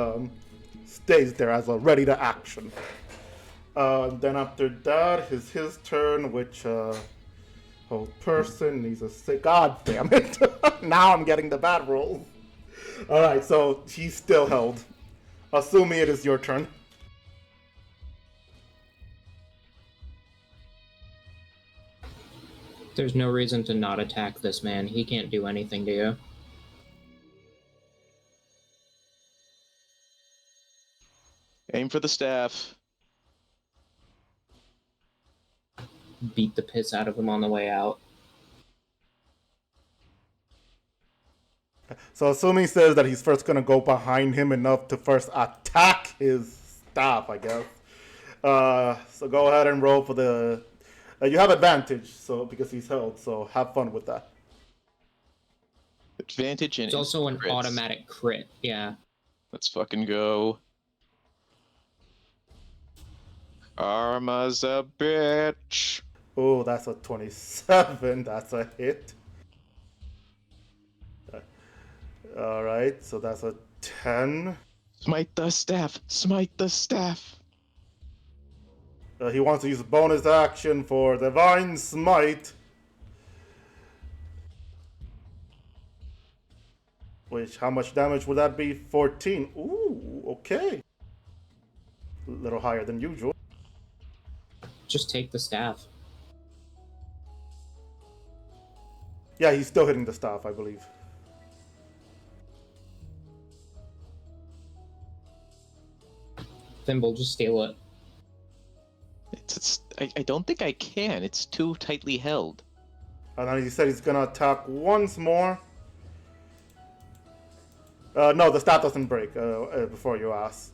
stays there as a ready to action. Then after that is his turn, which whole person needs a sick. God damn it! Now I'm getting the bad roll. All right, so he's still held. Assuming it is your turn. There's no reason to not attack this man. He can't do anything to you. Aim for the staff. Beat the piss out of him on the way out. So assuming he says that he's first gonna go behind him enough to first attack his staff, I guess. So go ahead and roll for the. You have advantage, so because he's held. So have fun with that. Advantage and It's also an crits. automatic crit. Yeah. Let's fucking go. Arma's a bitch. Oh, that's a 27. That's a hit. All right, so that's a 10. Smite the staff. Smite the staff. He wants to use a bonus action for Divine Smite. Which, how much damage would that be? 14. Ooh, okay. A little higher than usual. Just take the staff. Yeah, he's still hitting the staff, I believe. Thimble, just steal it. I don't think I can. It's too tightly held. And then he said he's gonna attack once more. No, the staff doesn't break before you ask.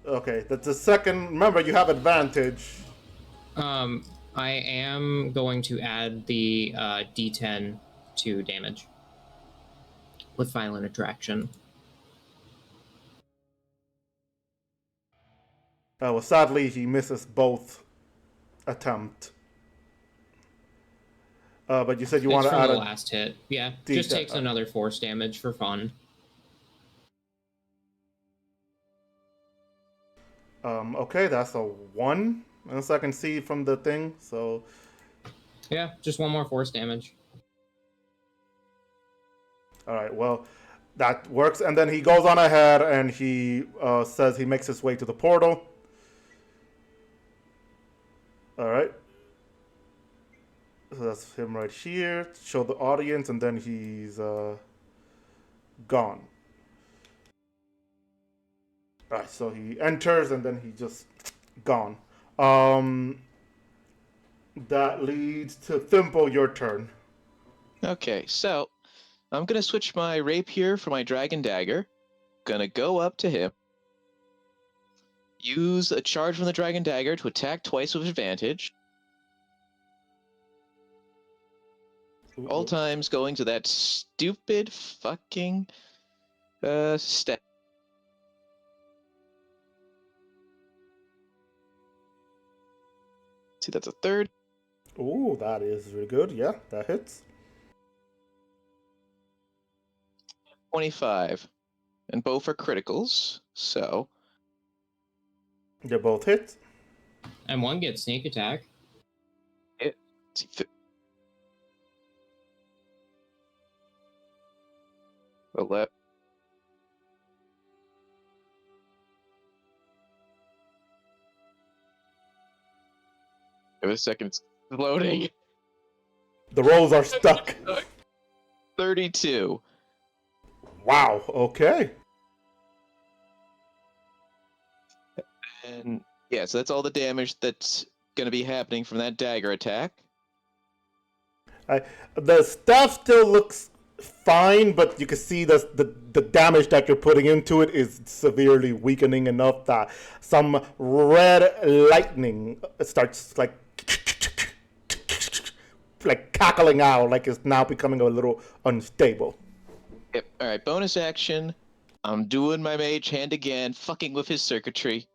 Okay, that's the second. Remember, you have advantage. I am going to add the D10 to damage with Violent Attraction. Well, sadly, he misses both attempt. But you said you want It's to from add the a last hit. Yeah, D10. just takes another force damage for fun. Okay, that's a 1. As I can see from the thing, so. Yeah, just one more force damage. Alright, well, that works. And then he goes on ahead and he says he makes his way to the portal. Alright. So that's him right here. Show the audience, and then he's gone. Alright, so he enters and then he just gone. That leads to Thimble, your turn. Okay, so I'm gonna switch my rapier for my dragon dagger. Gonna go up to him. Use a charge from the dragon dagger to attack twice with advantage. All times going to that stupid fucking step. See, that's a third. Ooh, that is really good. Yeah, that hits. 25. And both are criticals, so... They both hit. And one gets sneak attack. Well, Give it a second, it's loading. The rolls are stuck. 32. Wow, okay. And yeah, so that's all the damage that's going to be happening from that dagger attack. The staff still looks fine, but you can see the damage that you're putting into it is severely weakening enough that some red lightning starts like cackling out, like it's now becoming a little unstable. Yep. All right, bonus action. I'm doing my mage hand again, fucking with his circuitry.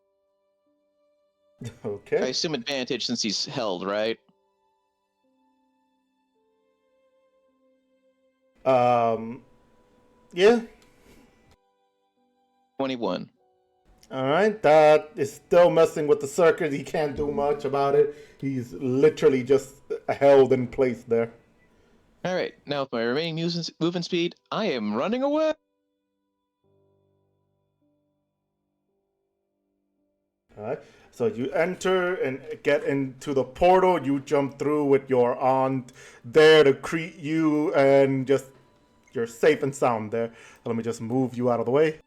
I Okay. assume advantage since he's held, right? Yeah. 21. Alright, that is still messing with the circuit. He can't do much about it. He's literally just held in place there. All right, now with my remaining movement speed, I am running away. Alright, so you enter and get into the portal. You jump through with your aunt there to greet you, and just you're safe and sound there. Let me just move you out of the way.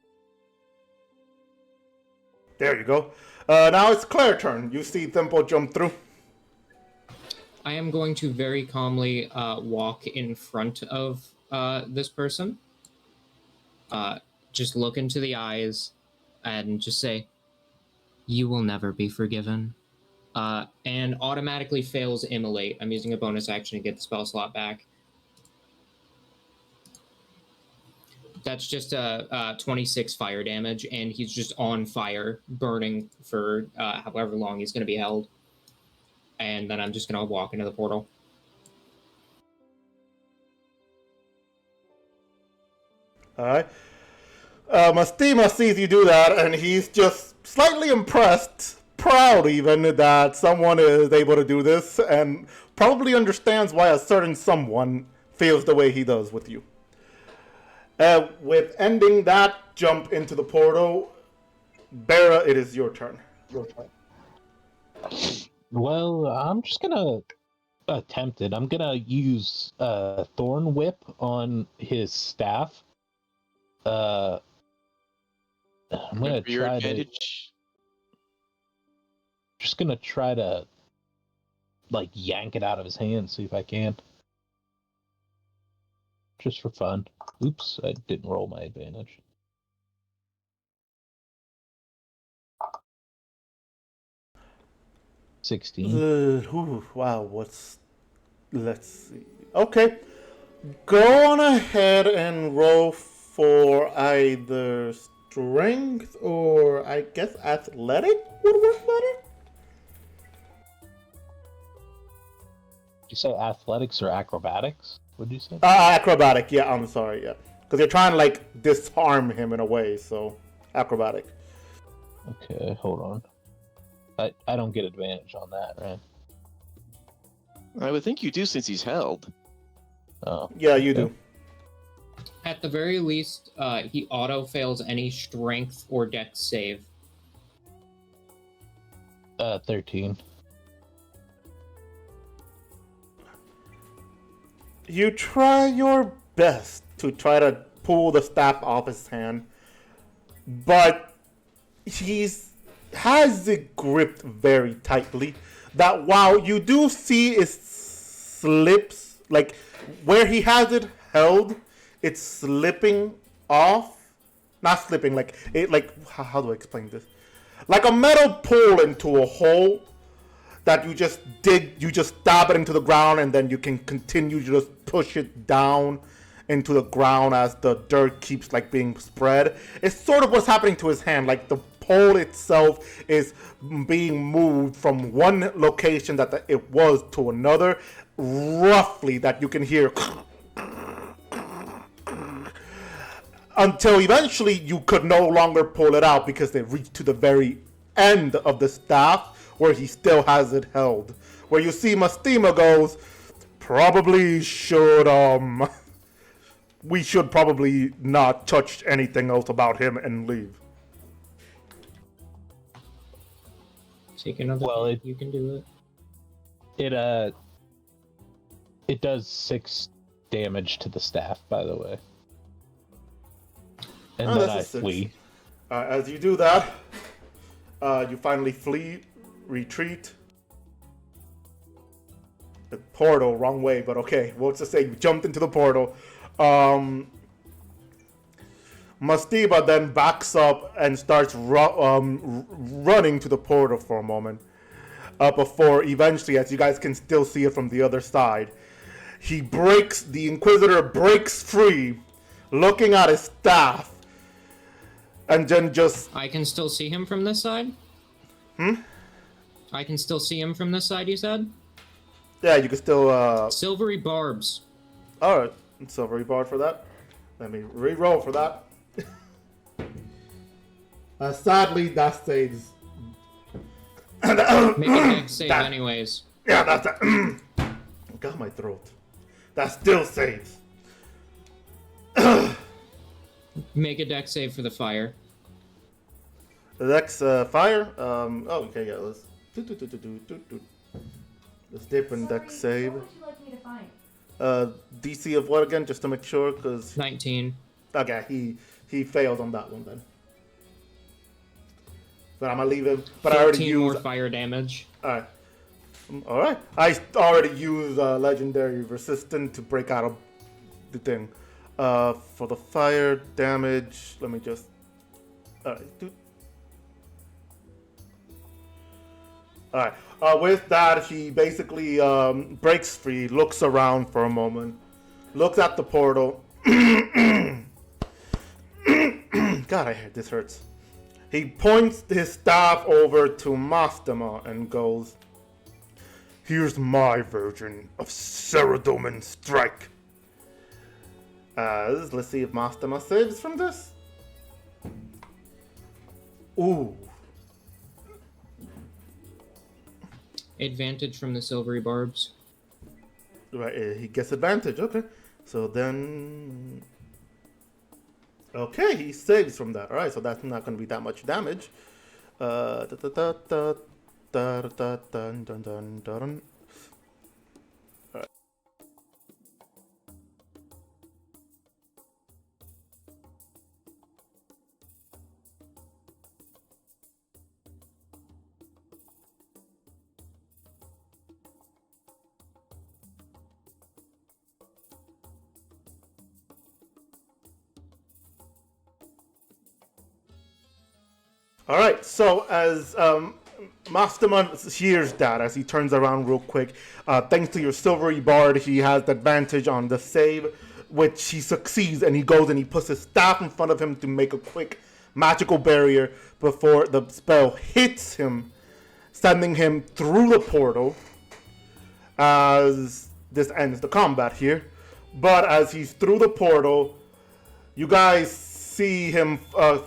There you go. Now it's Claire's turn. You see Thimble jump through. I am going to very calmly walk in front of this person. Just look into the eyes and just say, "You will never be forgiven." And automatically fails Immolate. I'm using a bonus action to get the spell slot back. That's just 26 fire damage, and he's just on fire, burning for however long he's going to be held. And then I'm just going to walk into the portal. Alright. Mastima sees you do that, and he's just slightly impressed, proud even, that someone is able to do this, and probably understands why a certain someone feels the way he does with you. With ending that jump into the portal, Bera, it is your turn. Well, I'm just gonna attempt it. I'm gonna use Thorn Whip on his staff. I'm gonna For your try advantage. just gonna try to like yank it out of his hand, see if I can. Just for fun. Oops, I didn't roll my advantage. Wow, let's see. Okay. Go on ahead and roll for either strength or I guess athletic would work better. Did you say athletics or acrobatics? What did you say? Acrobatic, yeah, I'm sorry, yeah. Because you're trying to like disarm him in a way, so acrobatic. Okay, hold on. I don't get advantage on that, right? I would think you do since he's held. Oh. Yeah, you do. At the very least, he auto fails any strength or dex save. 13. You try your best to try to pull the staff off his hand, but has it gripped very tightly. That while you do see it slips, like where he has it held, it's slipping off. Not slipping, like it. Like how do I explain this? Like a metal pull into a hole that you just stab it into the ground, and then you can continue to just push it down into the ground as the dirt keeps like being spread. It's sort of what's happening to his hand. Like the pole itself is being moved from one location that it was to another, roughly that you can hear until eventually you could no longer pull it out because they reached to the very end of the staff where he still has it held. Where you see Mastima goes, probably should, we should probably not touch anything else about him and leave. Take another. Well, you can do it. It does 6 damage to the staff, by the way. And then I flee. As you do that, you finally flee, retreat. The portal, wrong way, but okay. We'll just say you jumped into the portal. Mastima then backs up and starts running to the portal for a moment. Before eventually, as you guys can still see it from the other side, the Inquisitor breaks free, looking at his staff, and then just... I can still see him from this side? I can still see him from this side, you said? Yeah, you can still... Silvery barbs. Alright, silvery bar for that. Let me re-roll for that. Sadly, that saves. Make a dex save anyways. Yeah, that's that. Got my throat. That still saves. Make a dex save for the fire. The dex fire? Okay, yeah, let's... Let's dip and dex save. What would you like me to find? DC of what again, just to make sure, because... 19. Okay, he failed on that one then. But I'm gonna leave him. But I already more used fire damage. Alright. Alright. I already used legendary resistant to break out of the thing. For the fire damage, let me just. Alright. Alright. With that, he basically breaks free, looks around for a moment, looks at the portal. God, this hurts. He points his staff over to Mastima and goes, "Here's my version of Saradomin Strike." Let's see if Mastima saves from this. Ooh. Advantage from the silvery barbs. Right, he gets advantage. Okay. So then... Okay, he saves from that. Alright, so that's not going to be that much damage. Alright, so as Mastima hears that, as he turns around real quick, thanks to your silvery bard, he has the advantage on the save, which he succeeds, and he goes and he puts his staff in front of him to make a quick magical barrier before the spell hits him, sending him through the portal, as this ends the combat here. But as he's through the portal, you guys see him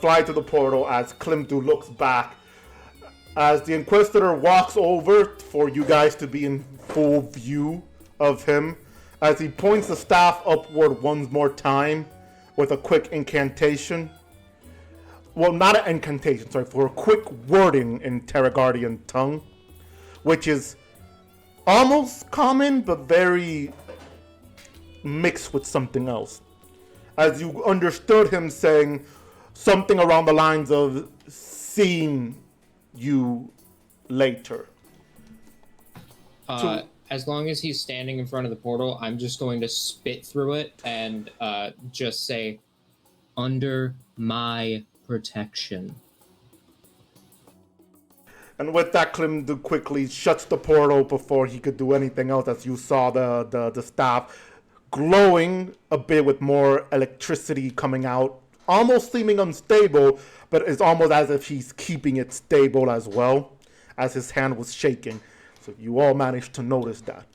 fly to the portal as Klimdu looks back. As the Inquisitor walks over for you guys to be in full view of him, as he points the staff upward one more time with a quick incantation. Well, not an incantation, sorry, for a quick wording in Terragardian tongue, which is almost common, but very mixed with something else. As you understood him saying something around the lines of seeing you later. As long as he's standing in front of the portal, I'm just going to spit through it and just say, "Under my protection." And with that, Klimdu quickly shuts the portal before he could do anything else, as you saw the staff glowing a bit with more electricity coming out almost seeming unstable, but it's almost as if he's keeping it stable as well, as his hand was shaking. So you all managed to notice that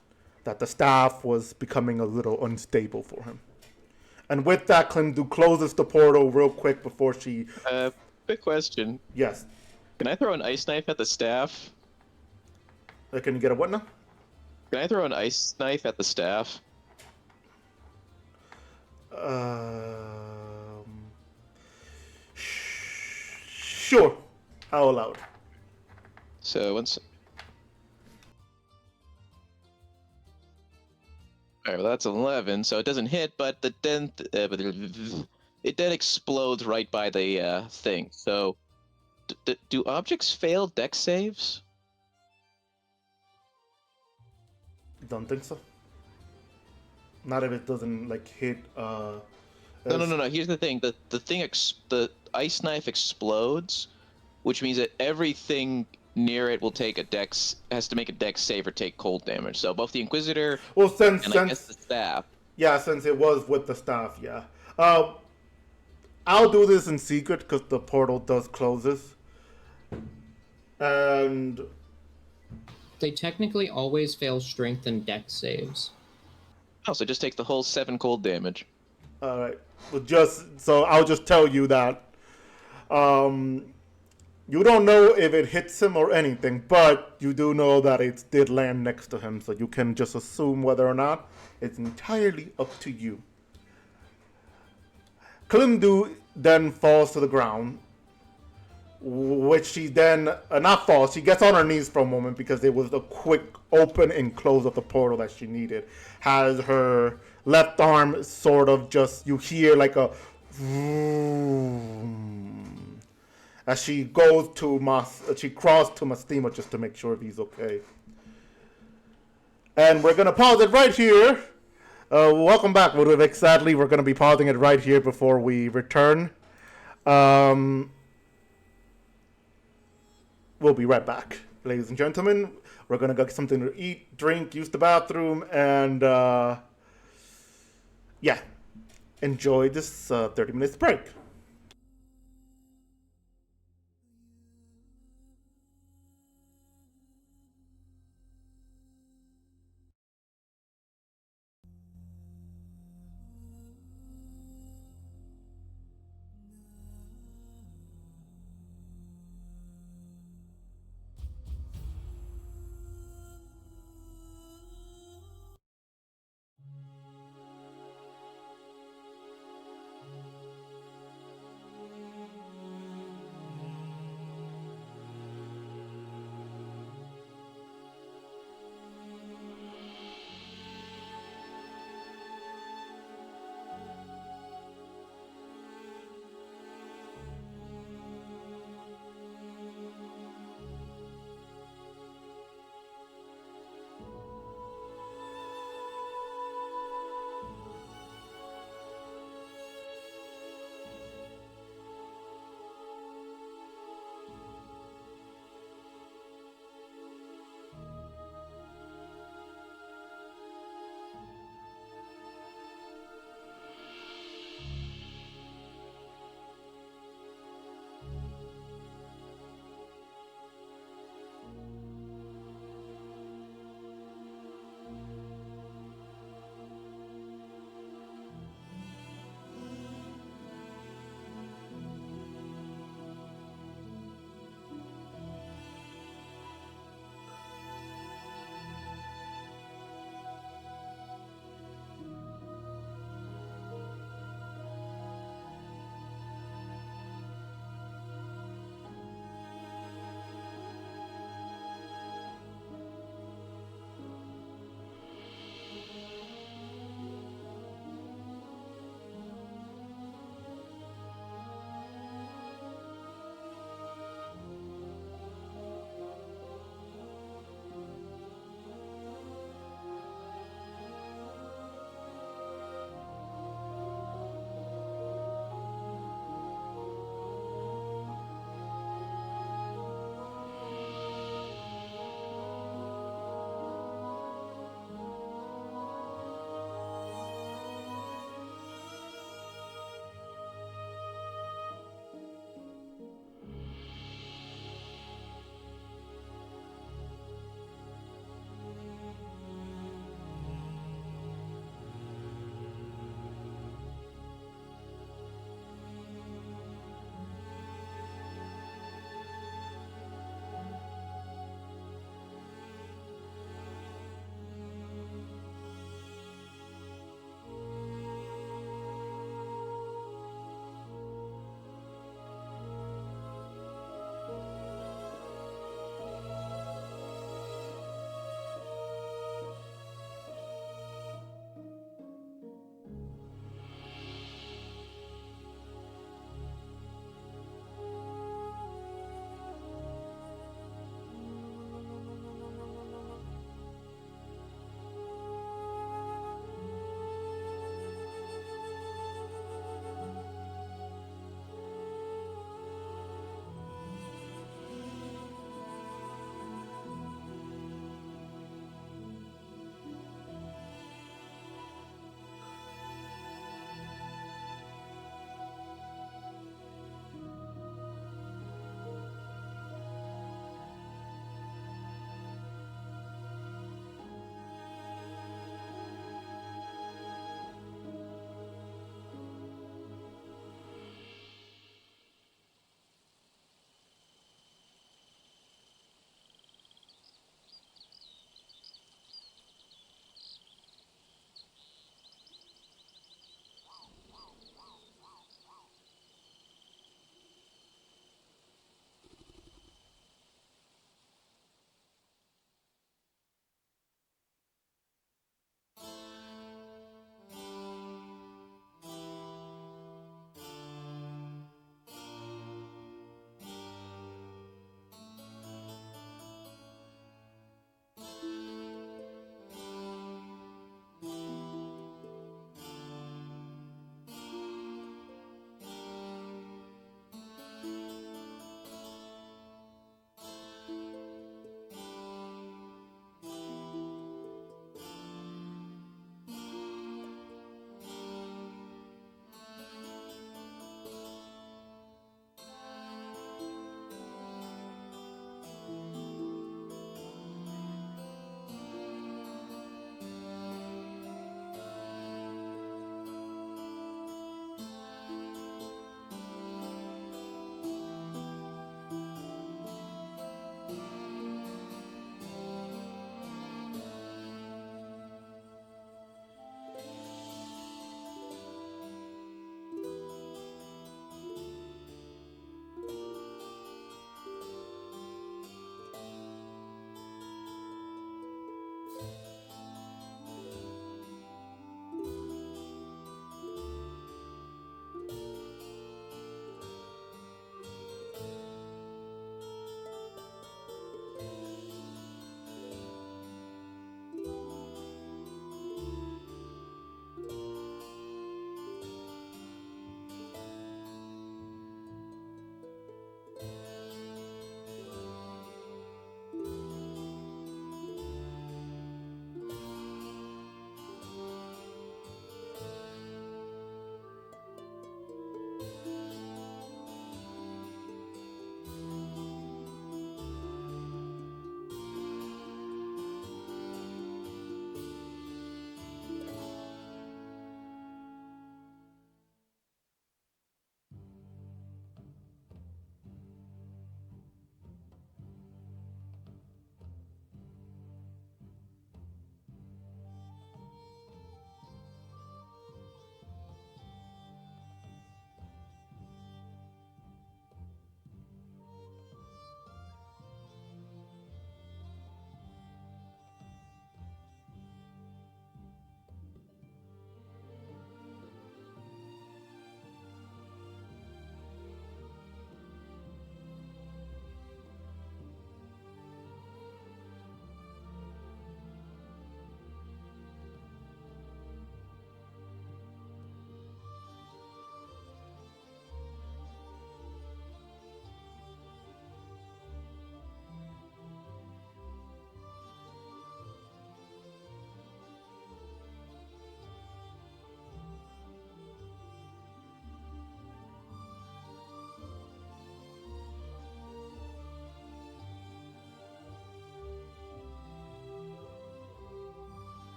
the staff was becoming a little unstable for him. And with that, Klimdu closes the portal real quick before she... Quick question. Yes. Can I throw an ice knife at the staff? Can you get a what now? Can I throw an ice knife at the staff? Sure. I'll allow it. So once. Alright, well that's 11, so it doesn't hit, but the then it then explodes right by the thing. So, do objects fail dex saves? Don't think so. Not if it doesn't like hit. No. Here's the thing: the ice knife explodes, which means that everything near it will take has to make a dex save or take cold damage. So both the Inquisitor I guess the staff. Yeah, since it was with the staff, yeah. I'll do this in secret because the portal does closes. And They technically always fail strength and dex saves. Oh, so it just takes the whole 7 cold damage. all right, so I'll just tell you that. You don't know if it hits him or anything, but you do know that it did land next to him, so you can just assume whether or not. It's entirely up to you. Klimdu then falls to the ground, which she then, not falls, she gets on her knees for a moment because it was a quick open and close of the portal that she needed. Has her left arm sort of just, you hear like a as she goes to she crawls to Mastimo just to make sure if he's okay. And we're gonna pause it right here. Welcome back, Ludwig. Sadly, we're gonna be pausing it right here before we return. We'll be right back, ladies and gentlemen. We're gonna get something to eat, drink, use the bathroom, and yeah, enjoy this 30 minutes break.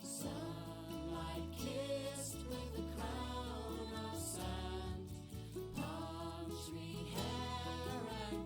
Sunlight kissed with a crown of sand, palm tree hair and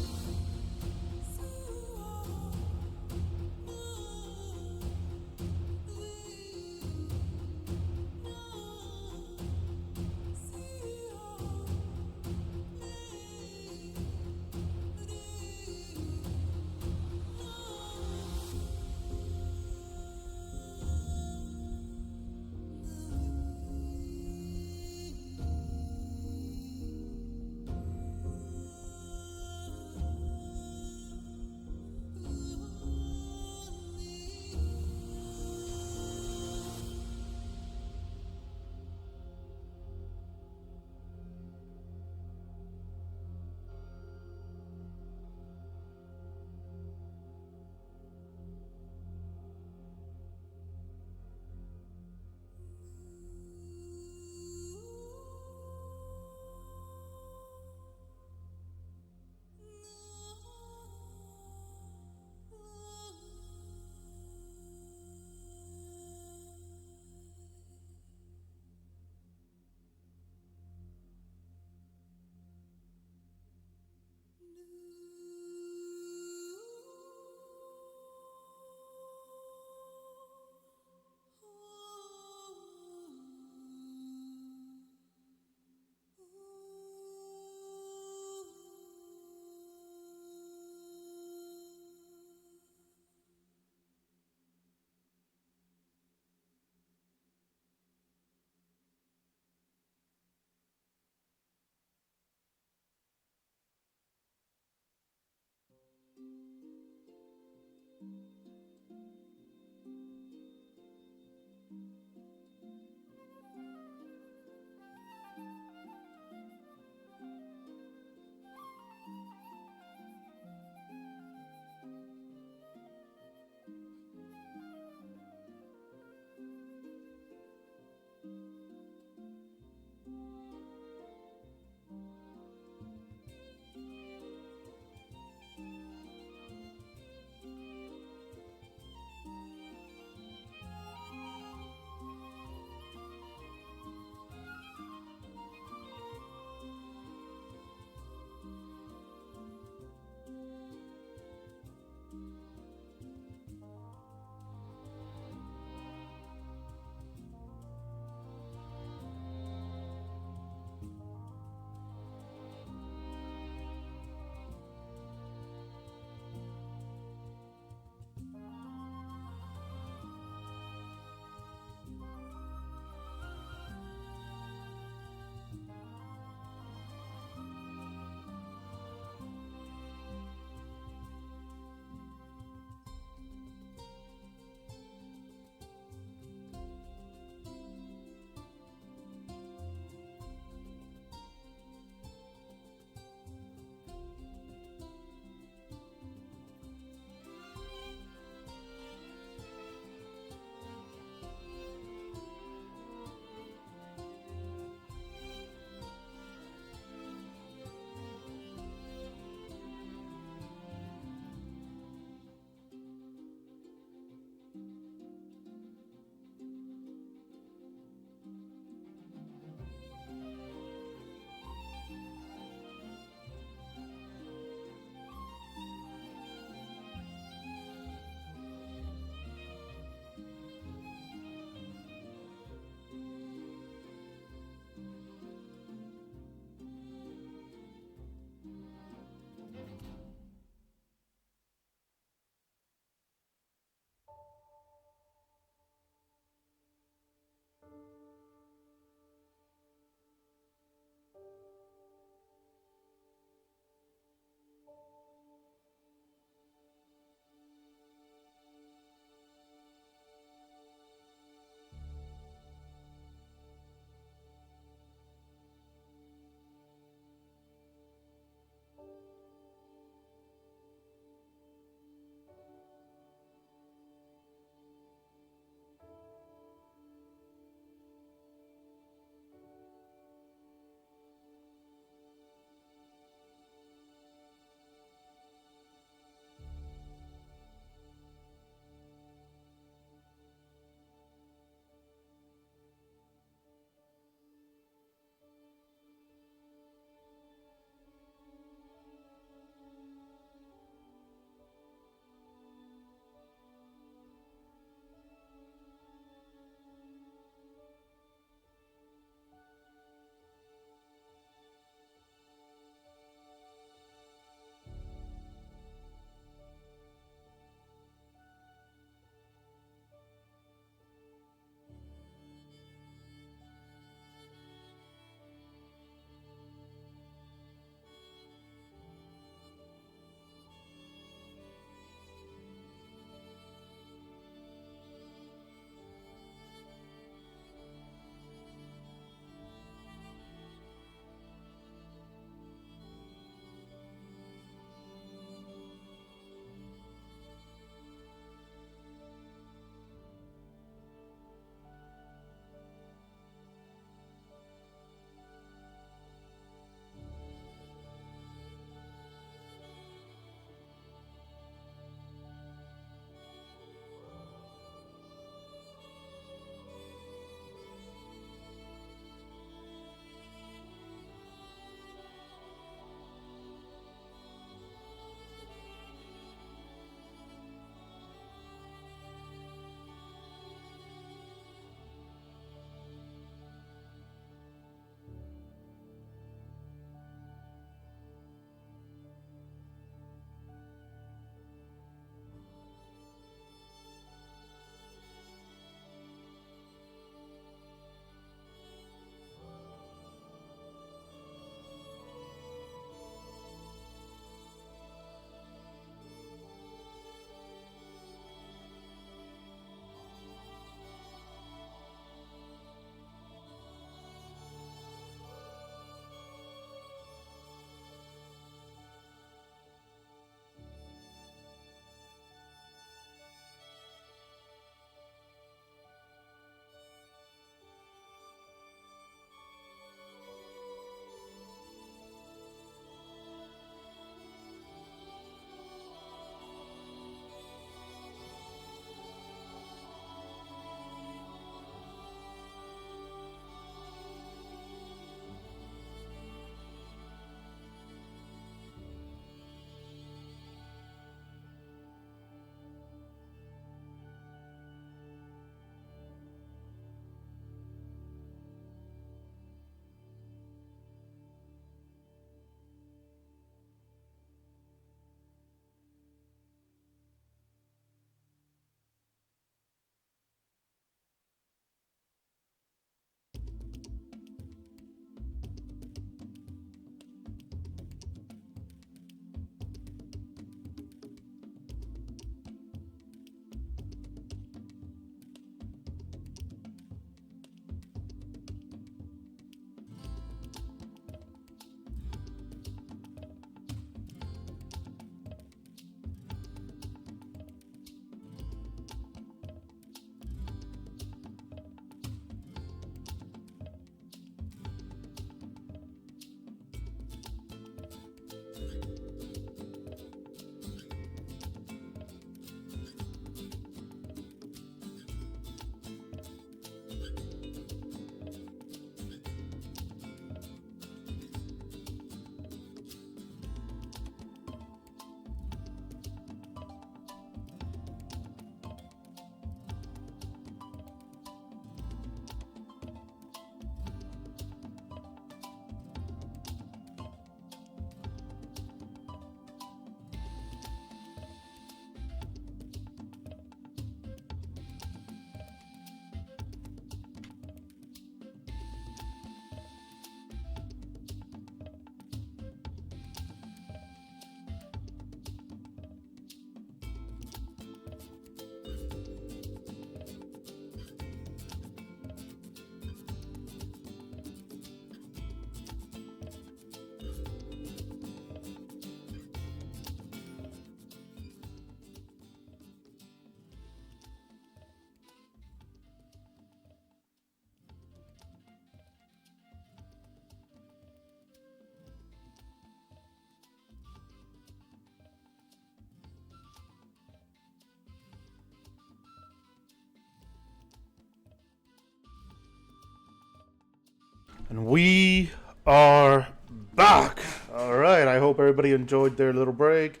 And we are back. All right. I hope everybody enjoyed their little break.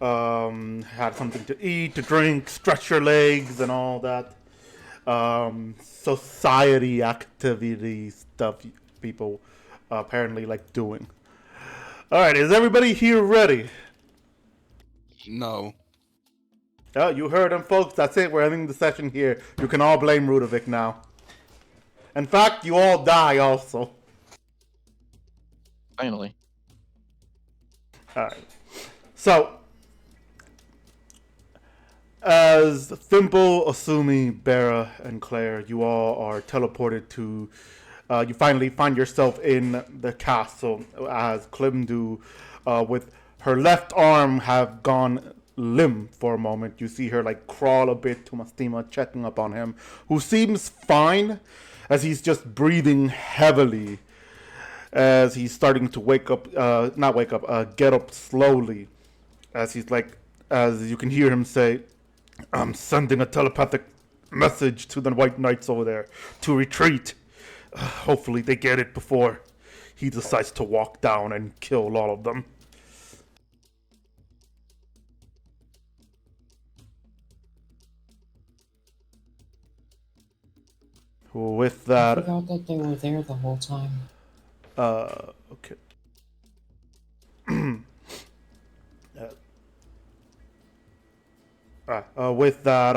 Had something to eat, to drink, stretch your legs, and all that. Society activity stuff people apparently like doing. All right. Is everybody here ready? No. Oh, you heard him, folks. That's it. We're ending the session here. You can all blame Rudovic now. In fact, you all die also. Finally. Alright. So, as Thimble, Asumi, Bera, and Claire, you all are teleported to... you finally find yourself in the castle as Klimdu, with her left arm have gone limp for a moment. You see her like crawl a bit to Mastima, checking up on him, who seems fine as he's just breathing heavily as he's starting to wake up, get up slowly. As you can hear him say, I'm sending a telepathic message to the White Knights over there to retreat. Hopefully they get it before he decides to walk down and kill all of them. With I that, forgot that they were there the whole time. okay. With that,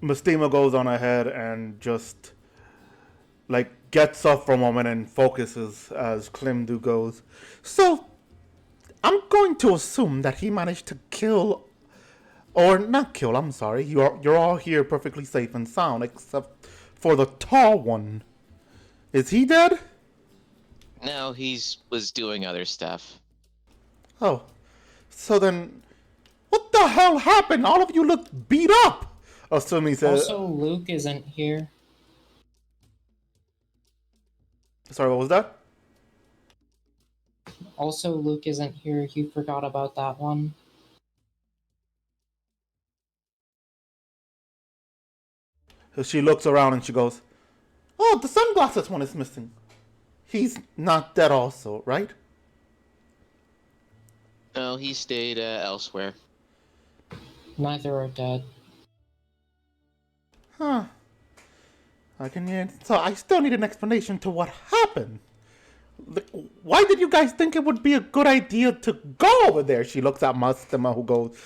Mastima goes on ahead and just, like, gets up for a moment and focuses as Klimdu goes. So, I'm going to assume that he managed to kill, or not kill, I'm sorry. You're all here perfectly safe and sound, except for the tall one. Is he dead? No, was doing other stuff. Oh, so then, what the hell happened? All of you look beat up. Asumi says. Also, Luke isn't here. Sorry, what was that? Also, Luke isn't here. You forgot about that one. She looks around and she goes, oh, the sunglasses one is missing. He's not dead also, right? No, he stayed elsewhere. Neither are dead. Huh. So I still need an explanation to what happened. Why did you guys think it would be a good idea to go over there? She looks at Mastima, who goes,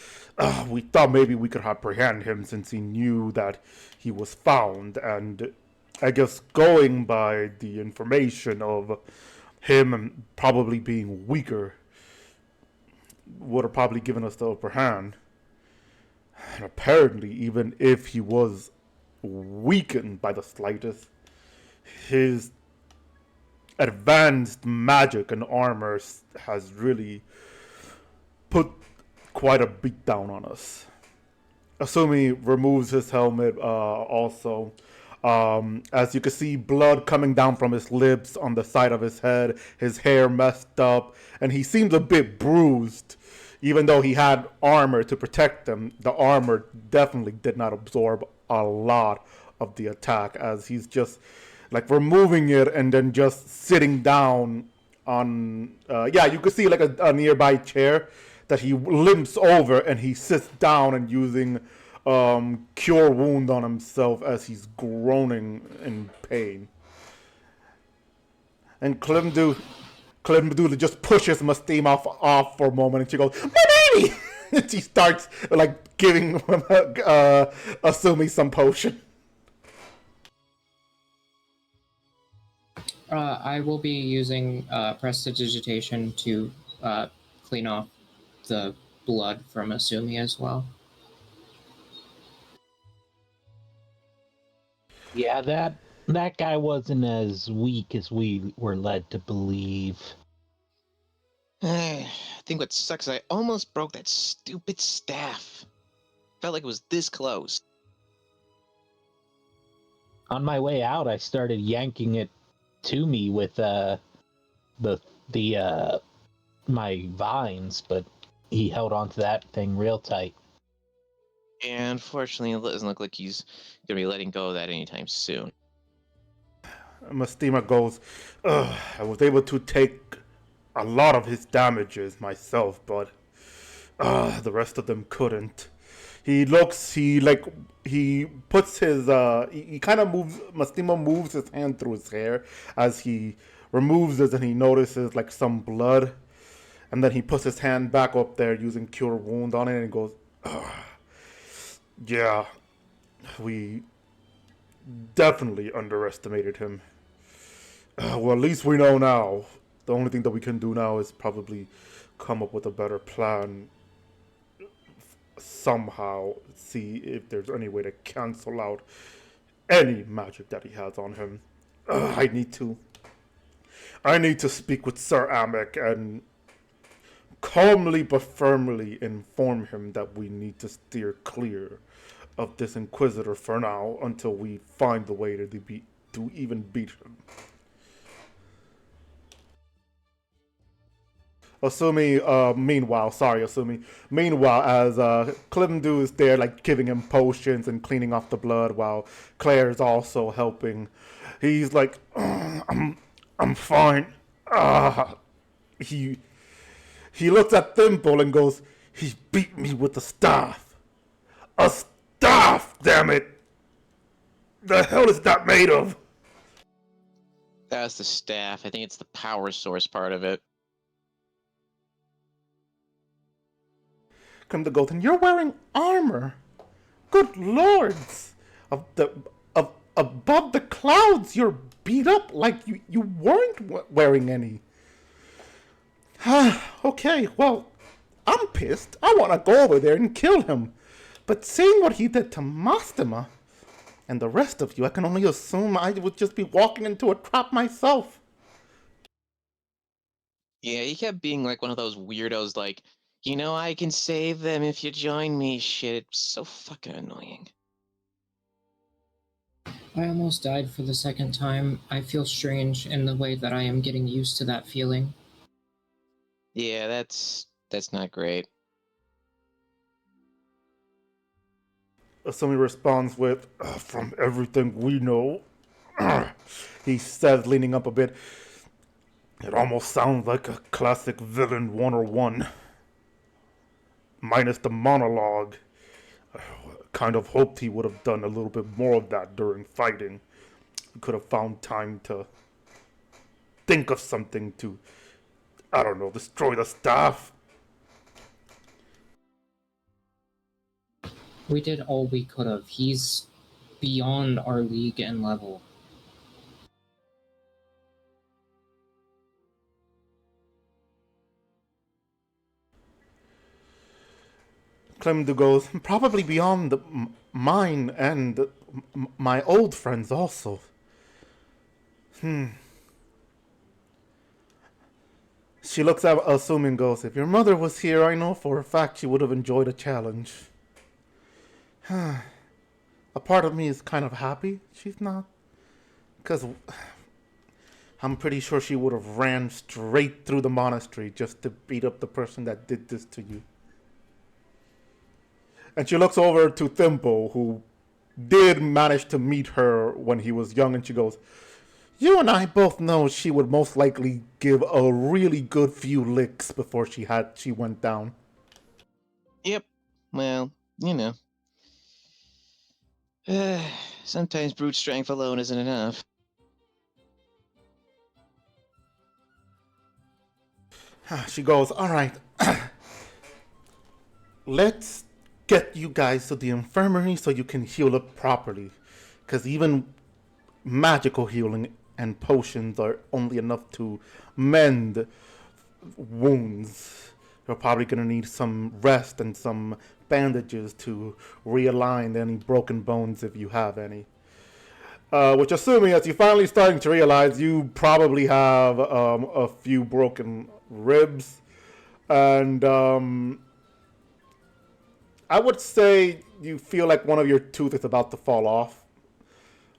we thought maybe we could apprehend him since he knew that he was found. And I guess going by the information of him probably being weaker would have probably given us the upper hand. And apparently, even if he was weakened by the slightest, his advanced magic and armor has really put quite a beat down on us. Asumi removes his helmet also. As you can see, blood coming down from his lips on the side of his head, his hair messed up, and he seems a bit bruised. Even though he had armor to protect him, the armor definitely did not absorb a lot of the attack, as he's just like removing it and then just sitting down on, you could see like a nearby chair that he limps over and he sits down and using Cure Wound on himself as he's groaning in pain. And Klimdu just pushes Mastima off for a moment and she goes, my baby! And she starts like giving Asumi some potion. I will be using prestidigitation to clean off the blood from Asumi as well. Yeah, that guy wasn't as weak as we were led to believe. I think what sucks is I almost broke that stupid staff. Felt like it was this close. On my way out, I started yanking it to me with my vines, but he held on to that thing real tight. And unfortunately, it doesn't look like he's going to be letting go of that anytime soon. Mastima goes, "Ugh, I was able to take a lot of his damages myself, but the rest of them couldn't." He puts his, he kind of moves, Mastima moves his hand through his hair as he removes it, and he notices like some blood. And then he puts his hand back up there using Cure Wound on it and goes, "Ugh. Yeah, we definitely underestimated him. Well, at least we know now. The only thing that we can do now is probably come up with a better plan. Somehow see if there's any way to cancel out any magic that he has on him. I need to speak with Sir Amek and calmly but firmly inform him that we need to steer clear of this Inquisitor for now until we find the way to even beat him." Meanwhile, as Klimdu is there, like giving him potions and cleaning off the blood, while Claire's also helping, he's like, I'm fine. He looks at Thimble and goes, "He beat me with a staff. A staff, damn it! The hell is that made of?" That's the staff. I think it's the power source part of it. Come to Golden, "You're wearing armor. Good lords! Above the clouds, you're beat up like you weren't wearing any." "Okay, well, I'm pissed. I want to go over there and kill him. But seeing what he did to Mastima and the rest of you, I can only assume I would just be walking into a trap myself." Yeah, he kept being like one of those weirdos, like, I can save them if you join me shit. It's so fucking annoying. I almost died for the second time. I feel strange in the way that I am getting used to that feeling. Yeah, that's not great. Asumi responds with, "From everything we know," he says, leaning up a bit, "it almost sounds like a classic villain 101. Minus the monologue. I kind of hoped he would have done a little bit more of that during fighting. He could have found time to think of something to, I don't know, destroy the staff." We did all we could have. He's beyond our league and level. Clemdu goes, "Probably beyond mine and my old friends also. She looks at Asumi and goes, "If your mother was here, I know for a fact she would have enjoyed a challenge." A part of me is kind of happy she's not, because I'm pretty sure she would have ran straight through the monastery just to beat up the person that did this to you. And she looks over to Thimble, who did manage to meet her when he was young, and she goes, "You and I both know she would most likely give a really good few licks before she went down." Yep. Well, sometimes brute strength alone isn't enough. She goes, "All right, let's get you guys to the infirmary so you can heal up properly. Because even magical healing and potions are only enough to mend wounds. You're probably going to need some rest and some bandages to realign any broken bones if you have any." Which, assuming as you're finally starting to realize, you probably have a few broken ribs. And I would say you feel like one of your tooth is about to fall off.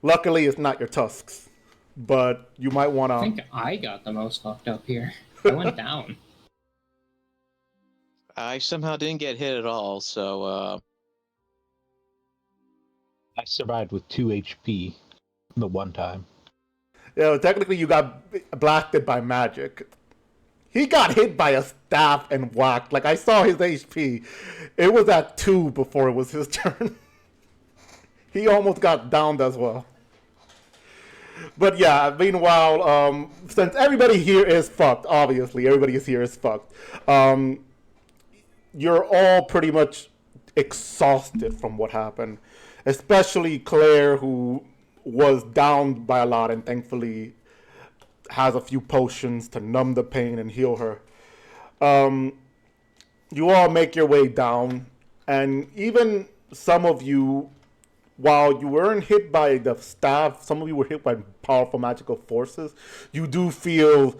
Luckily, it's not your tusks, but you might want to... I think I got the most fucked up here. I went down. I somehow didn't get hit at all, so I survived with 2 HP the one time. Technically you got blasted by magic. He got hit by a staff and whacked. Like, I saw his HP. It was at 2 before it was his turn. He almost got downed as well. But yeah, meanwhile, since everybody here is fucked, obviously, everybody here is fucked. You're all pretty much exhausted from what happened. Especially Claire, who was downed by a lot and thankfully has a few potions to numb the pain and heal her. You all make your way down, and even some of you, while you weren't hit by the staff, some of you were hit by powerful magical forces. You do feel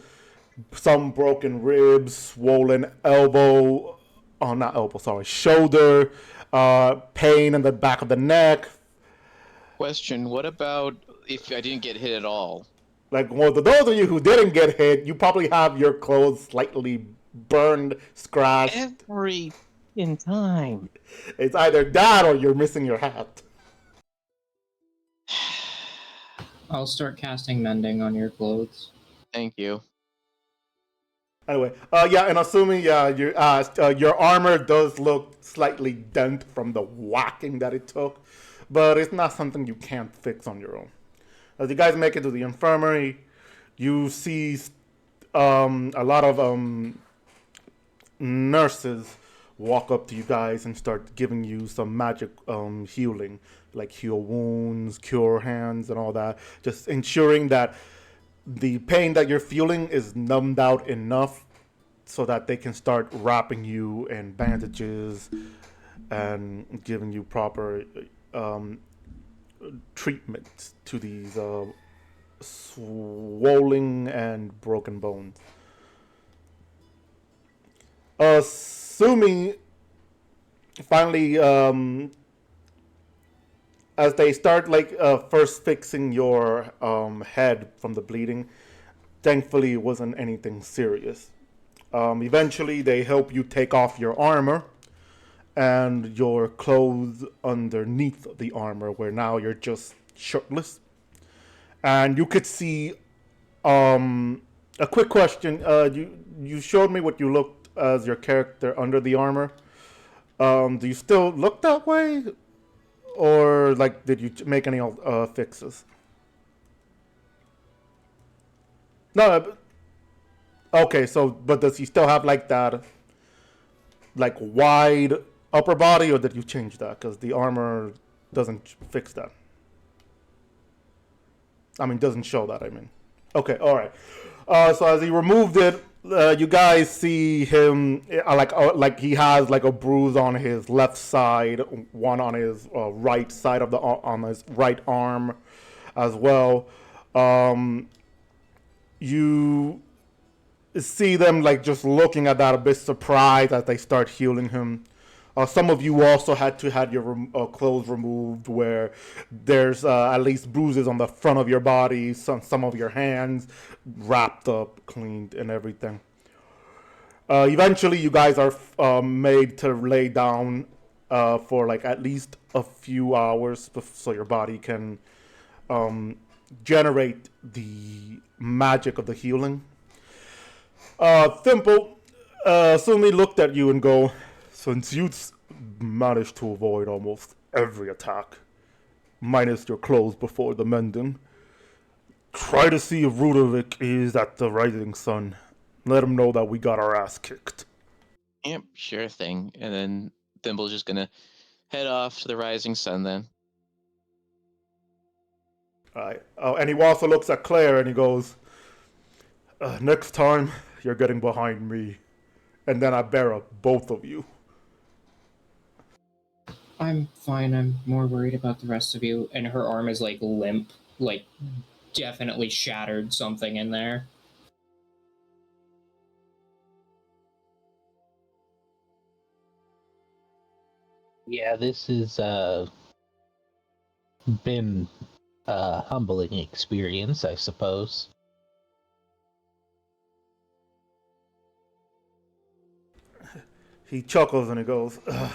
some broken ribs, swollen elbow, not elbow, sorry, shoulder, pain in the back of the neck. question, what about if I didn't get hit at all? Like, well, to those of you who didn't get hit, you probably have your clothes slightly burned, scratched. Every in time. It's either that or you're missing your hat. I'll start casting mending on your clothes. Thank you. Anyway, yeah, and assuming your armor does look slightly dent from the whacking that it took, but it's not something you can't fix on your own. As you guys make it to the infirmary, you see a lot of nurses walk up to you guys and start giving you some magic healing, like heal wounds, cure hands, and all that. Just ensuring that the pain that you're feeling is numbed out enough so that they can start wrapping you in bandages and giving you proper treatment to these swollen and broken bones. Assuming finally, as they start first fixing your head from the bleeding, thankfully it wasn't anything serious. Eventually they help you take off your armor and your clothes underneath the armor, where now you're just shirtless. And you could see a quick question. You showed me what you looked as your character under the armor. Do you still look that way? Or did you make any fixes? No. Okay, but does he still have that wide upper body, or did you change that? Because the armor doesn't fix that. I mean, doesn't show that, I mean. Okay, alright. So as he removed it, you guys see him, he has a bruise on his left side, one on his right side on his right arm as well. You see them just looking at that a bit surprised as they start healing him. Some of you also had to have your clothes removed, where there's at least bruises on the front of your body, some of your hands wrapped up, cleaned, and everything. Eventually, you guys are made to lay down for at least a few hours so your body can generate the magic of the healing. Thimble, Sumi looked at you and go, since you managed to avoid almost every attack, minus your clothes before the mending, try to see if Rudovik is at the Rising Sun. Let him know that we got our ass kicked. Yep, sure thing. And then Thimble's just gonna head off to the Rising Sun then. Alright. And he also looks at Claire and he goes, next time, you're getting behind me. And then I bear up both of you. I'm fine. I'm more worried about the rest of you. And her arm is limp, definitely shattered something in there. Yeah, this has been a humbling experience, I suppose. He chuckles and he goes, "Ugh,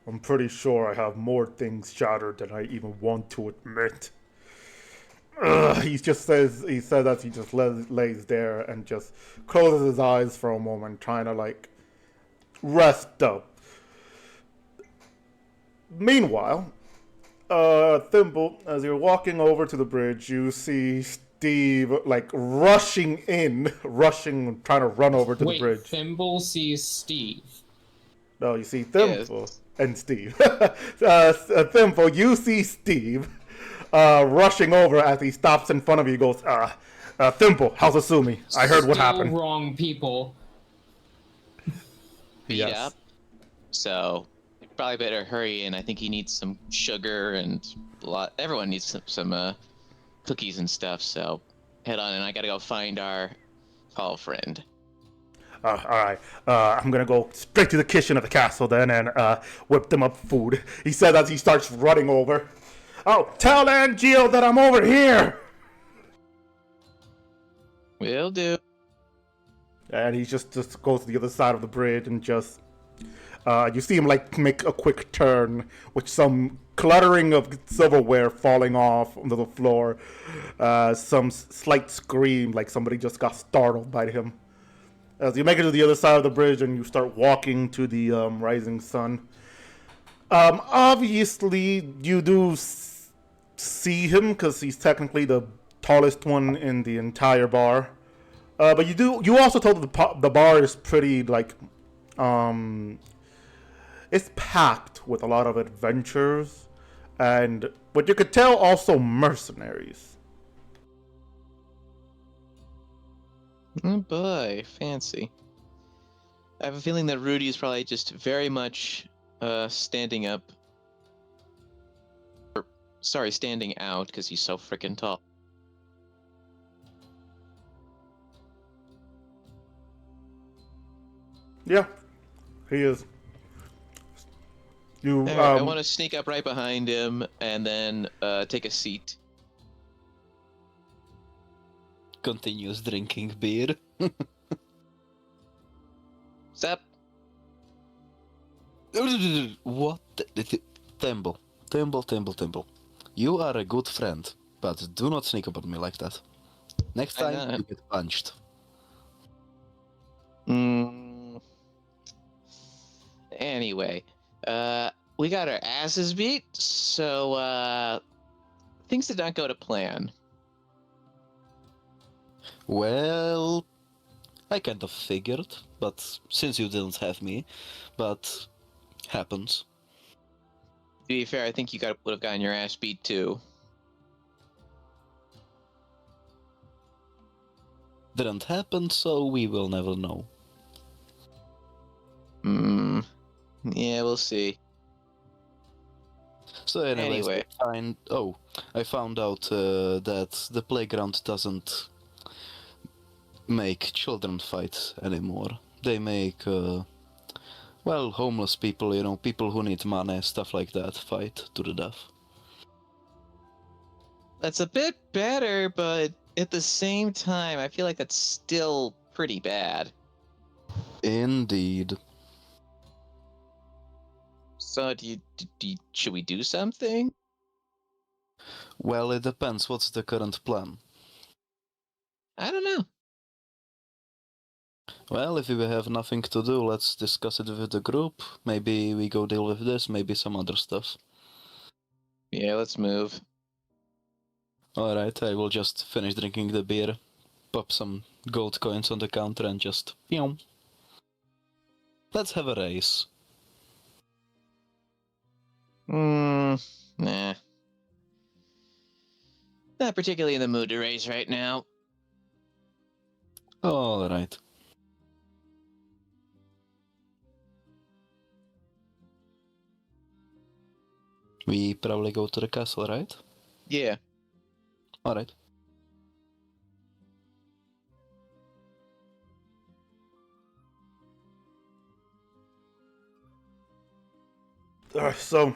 I'm pretty sure I have more things shattered than I even want to admit." He says that he just lays there and just closes his eyes for a moment, trying to like rest up. Meanwhile, Thimble, as you're walking over to the bridge, you see Steve like trying to run over to the bridge. Thimble sees Steve. No, you see Thimble Yes. and Steve. Thimble, you see Steve rushing over as he stops in front of you. He goes, Thimble, how's Asumi? I heard what happened. Still wrong people. Beat up. So you probably better hurry in. I think he needs some sugar and everyone needs some cookies and stuff. So head on, and I gotta go find our tall friend. All right. I'm gonna go straight to the kitchen of the castle then and whip them up food. He said as he starts running over. Oh, tell Aunt Gio that I'm over here. Will do. And he just goes to the other side of the bridge and just you see him like make a quick turn with some cluttering of silverware falling off onto the floor. Some slight scream like somebody just got startled by him. As you make it to the other side of the bridge and you start walking to the rising sun. Obviously you do see him because he's technically the tallest one in the entire bar. But you also told that the bar is pretty like it's packed with a lot of adventurers and but you could tell also mercenaries. Oh boy, fancy. I have a feeling that Rudy is probably just very much standing up. Standing out because he's so freaking tall. Yeah, he is. I want to sneak up right behind him and then take a seat. Continues drinking beer. Sup? What? Thimble. You are a good friend, but do not sneak up on me like that. Next time, you get punched. Anyway, we got our asses beat, so things did not go to plan. Well, I kind of figured, but since you didn't have me, but happens. To be fair, I think you would have gotten your ass beat too. Didn't happen, so we will never know. Yeah, we'll see. So anyways, Anyway. I found out that the playground doesn't make children fight anymore. They make, homeless people, people who need money, stuff like that, fight to the death. That's a bit better, but at the same time, I feel like that's still pretty bad. Indeed. So, should we do something? Well, it depends. What's the current plan? I don't know. Well, if we have nothing to do, let's discuss it with the group. Maybe we go deal with this, maybe some other stuff. Yeah, let's move. Alright, I will just finish drinking the beer, pop some gold coins on the counter and just, let's have a race. Nah. Not particularly in the mood to race right now. Alright. We probably go to the castle, right? Yeah. Alright. So,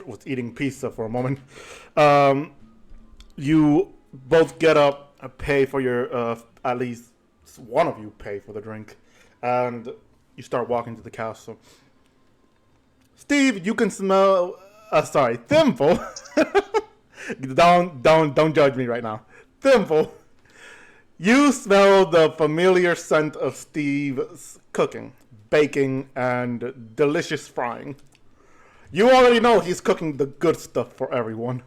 was eating pizza for a moment. You both get up, pay for your at least one of you pay for the drink, and you start walking to the castle. Steve, you can smell. Sorry, Thimble. Don't judge me right now. Thimble, you smell the familiar scent of Steve's cooking, baking, and delicious frying. You already know he's cooking the good stuff for everyone.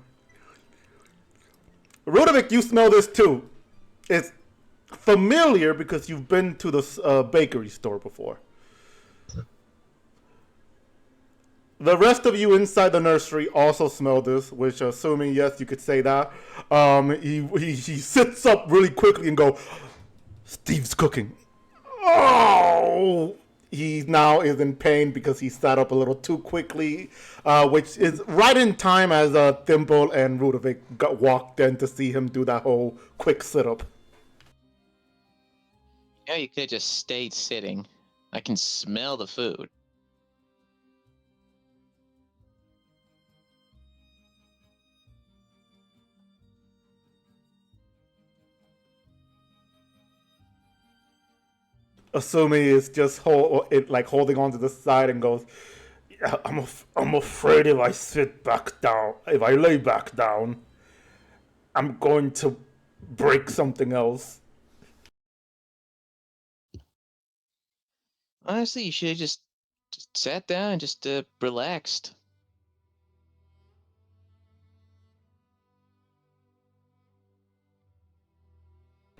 Rudovic, you smell this too. It's familiar because you've been to the bakery store before. The rest of you inside the nursery also smell this, which, assuming yes, you could say that. He sits up really quickly and go, Steve's cooking. Oh! He now is in pain because he sat up a little too quickly, which is right in time as Thimble and Rudovic walked in to see him do that whole quick sit-up. Yeah, you could have just stayed sitting. I can smell the food. Assuming it's just holding on to the side and goes, yeah, I'm afraid if I lay back down, I'm going to break something else. Honestly, you should have just sat down and just relaxed.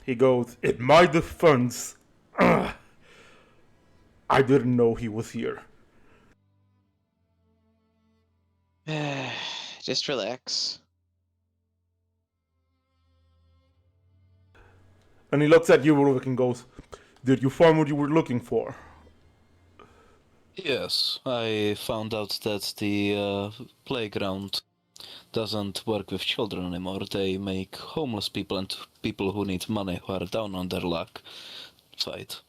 He goes, in my defense, I didn't know he was here. Just relax. And he looks at you, Rudovic, and goes, did you find what you were looking for? Yes, I found out that the playground doesn't work with children anymore. They make homeless people and people who need money, who are down on their luck, fight.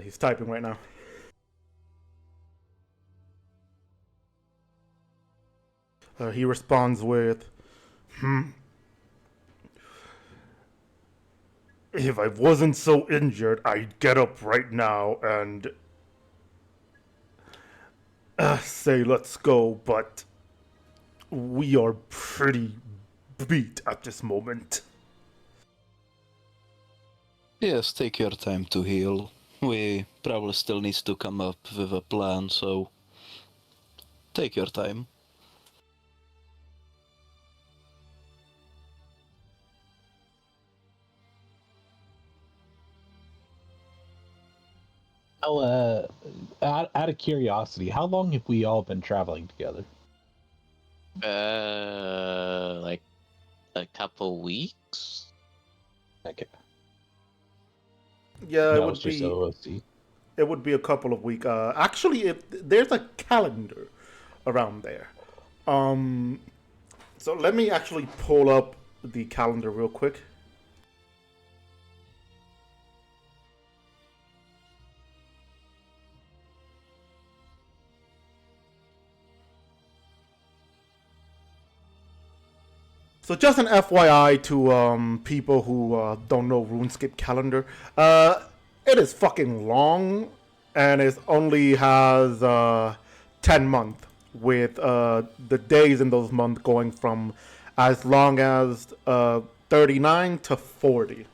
He's typing right now. He responds with, if I wasn't so injured, I'd get up right now and say let's go, but we are pretty beat at this moment. Yes, take your time to heal. We probably still need to come up with a plan, so take your time. Oh, out of curiosity, how long have we all been traveling together? Like a couple weeks. Okay. Yeah, That was just OOC. it would be a couple of weeks. Actually, there's a calendar around there. So let me actually pull up the calendar real quick. So just an FYI to people who don't know RuneScape calendar, it is fucking long, and it only has 10 months, with the days in those months going from as long as 39 to 40,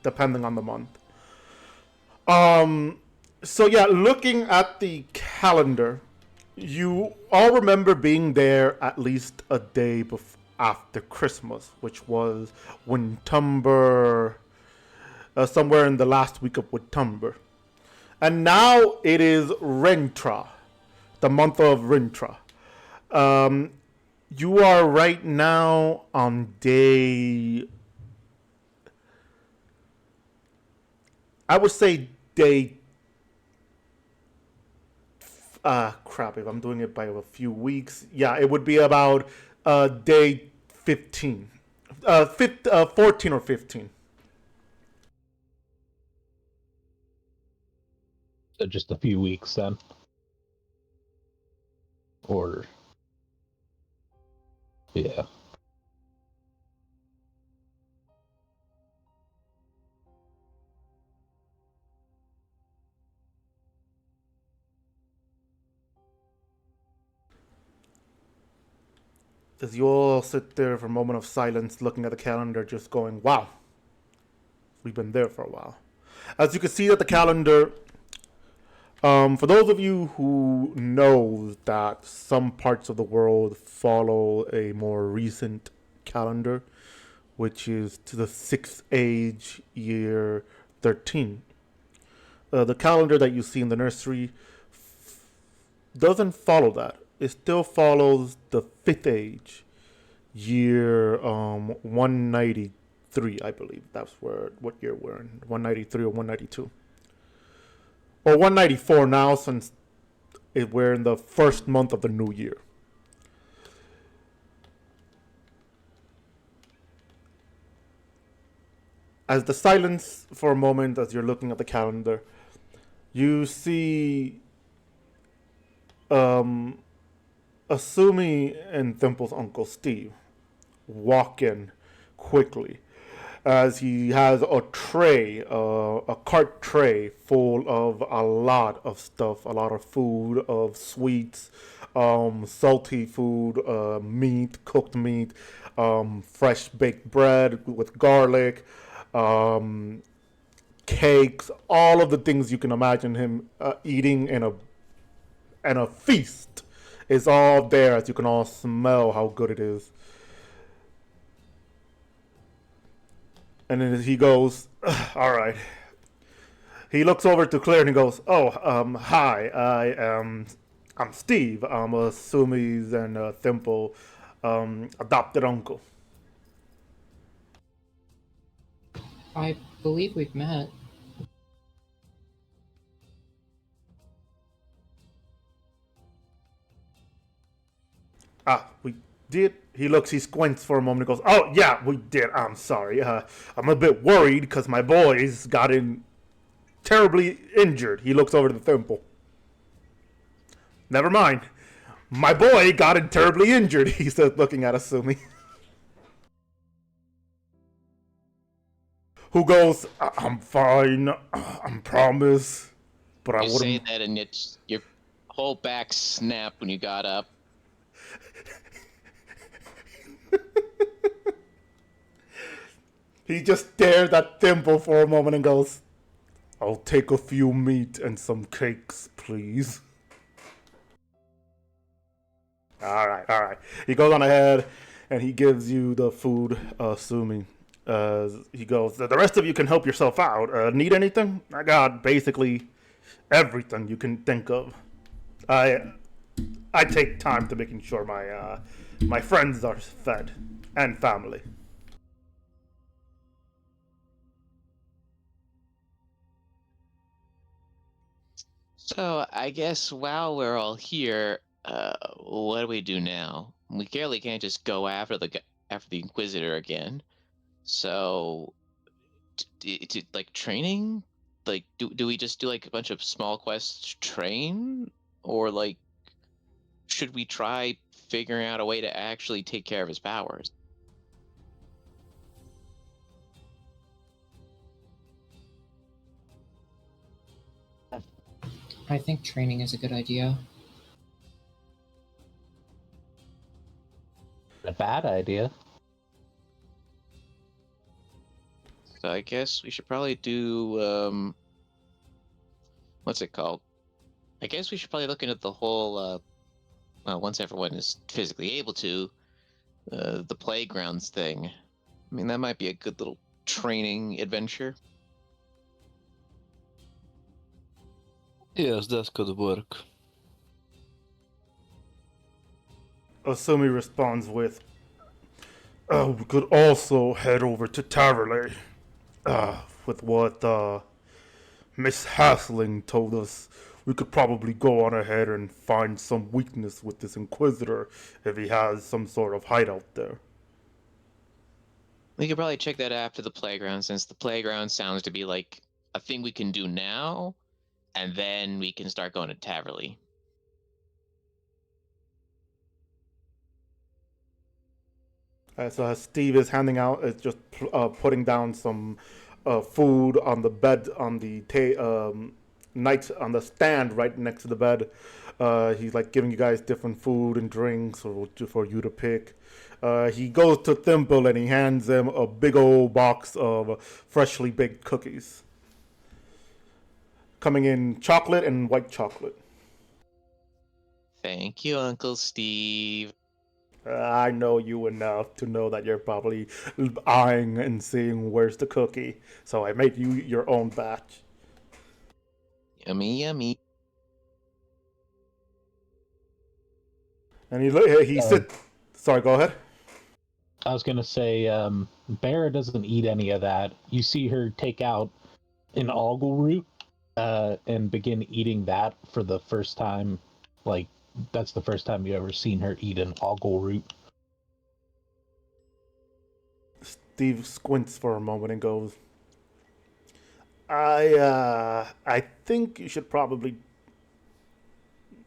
depending on the month. So yeah, looking at the calendar, you all remember being there at least a day after Christmas, which was Wintumber, somewhere in the last week of Wintumber. And now it is Rentra, the month of Rentra. You are right now on day, I would say day, crap, if I'm doing it by a few weeks, yeah, it would be about day 15, 14 or 15. So just a few weeks then. Or yeah. As you all sit there for a moment of silence, looking at the calendar, just going, wow, we've been there for a while. As you can see at the calendar, for those of you who know that some parts of the world follow a more recent calendar, which is to the 6th age, year 13. The calendar that you see in the nursery doesn't follow that. It still follows the 5th age, year 193, I believe. That's what year we're in. 193 or 192. Or 194 now, since we're in the first month of the new year. As the silence for a moment, as you're looking at the calendar, you see Asumi and Thimple's uncle Steve walk in quickly as he has a tray, a cart tray full of a lot of stuff, a lot of food, of sweets, salty food, meat, cooked meat, fresh baked bread with garlic, cakes, all of the things you can imagine him eating in a feast is all there, as you can all smell how good it is. And then he goes, all right. He looks over to Claire and he goes, oh, hi, I'm Steve. I'm Sumi's and Thimple adopted uncle. I believe we've met. We did. He squints for a moment and goes, oh, yeah, we did. I'm sorry. I'm a bit worried because my boys got terribly injured. He looks over to the Thimple. Never mind. My boy got terribly injured, he says, looking at Asumi. Who goes, I'm fine. I promise. But I You wouldn't. say that and your whole back snapped when you got up. He just stares at Thimble for a moment and goes, I'll take a few meat and some cakes, please. All right. He goes on ahead and he gives you the food, assuming. He goes, the rest of you can help yourself out. Need anything? I got basically everything you can think of. I take time to making sure my friends are fed and family. So I guess while we're all here, what do we do now? We clearly can't just go after the Inquisitor again. So, like training, like do we just do like a bunch of small quests to train, or like should we try figuring out a way to actually take care of his powers? I think training is a good idea. A bad idea. So I guess we should probably do what's it called? I guess we should probably look into the whole well, once everyone is physically able to, the playgrounds thing. I mean, that might be a good little training adventure. Yes, that could work. Asumi responds with, we could also head over to Taverley. With what Miss Hasling told us, we could probably go on ahead and find some weakness with this Inquisitor if he has some sort of hideout there. We could probably check that after the playground, since the playground sounds to be like a thing we can do now, and then we can start going to Taverley. So as Steve is handing out, is just putting down some food on the bed on the night on the stand right next to the bed. He's like giving you guys different food and drinks for you to pick. He goes to Thimble and he hands him a big old box of freshly baked cookies, coming in chocolate and white chocolate. Thank you, Uncle Steve. I know you enough to know that you're probably eyeing and seeing where's the cookie. So I made you your own batch. Yummy, yummy. And he sit. Sorry, go ahead. I was gonna say, Bear doesn't eat any of that. You see her take out an ogle root and begin eating that for the first time. Like, that's the first time you ever seen her eat an ogle root. Steve squints for a moment and goes, I think you should probably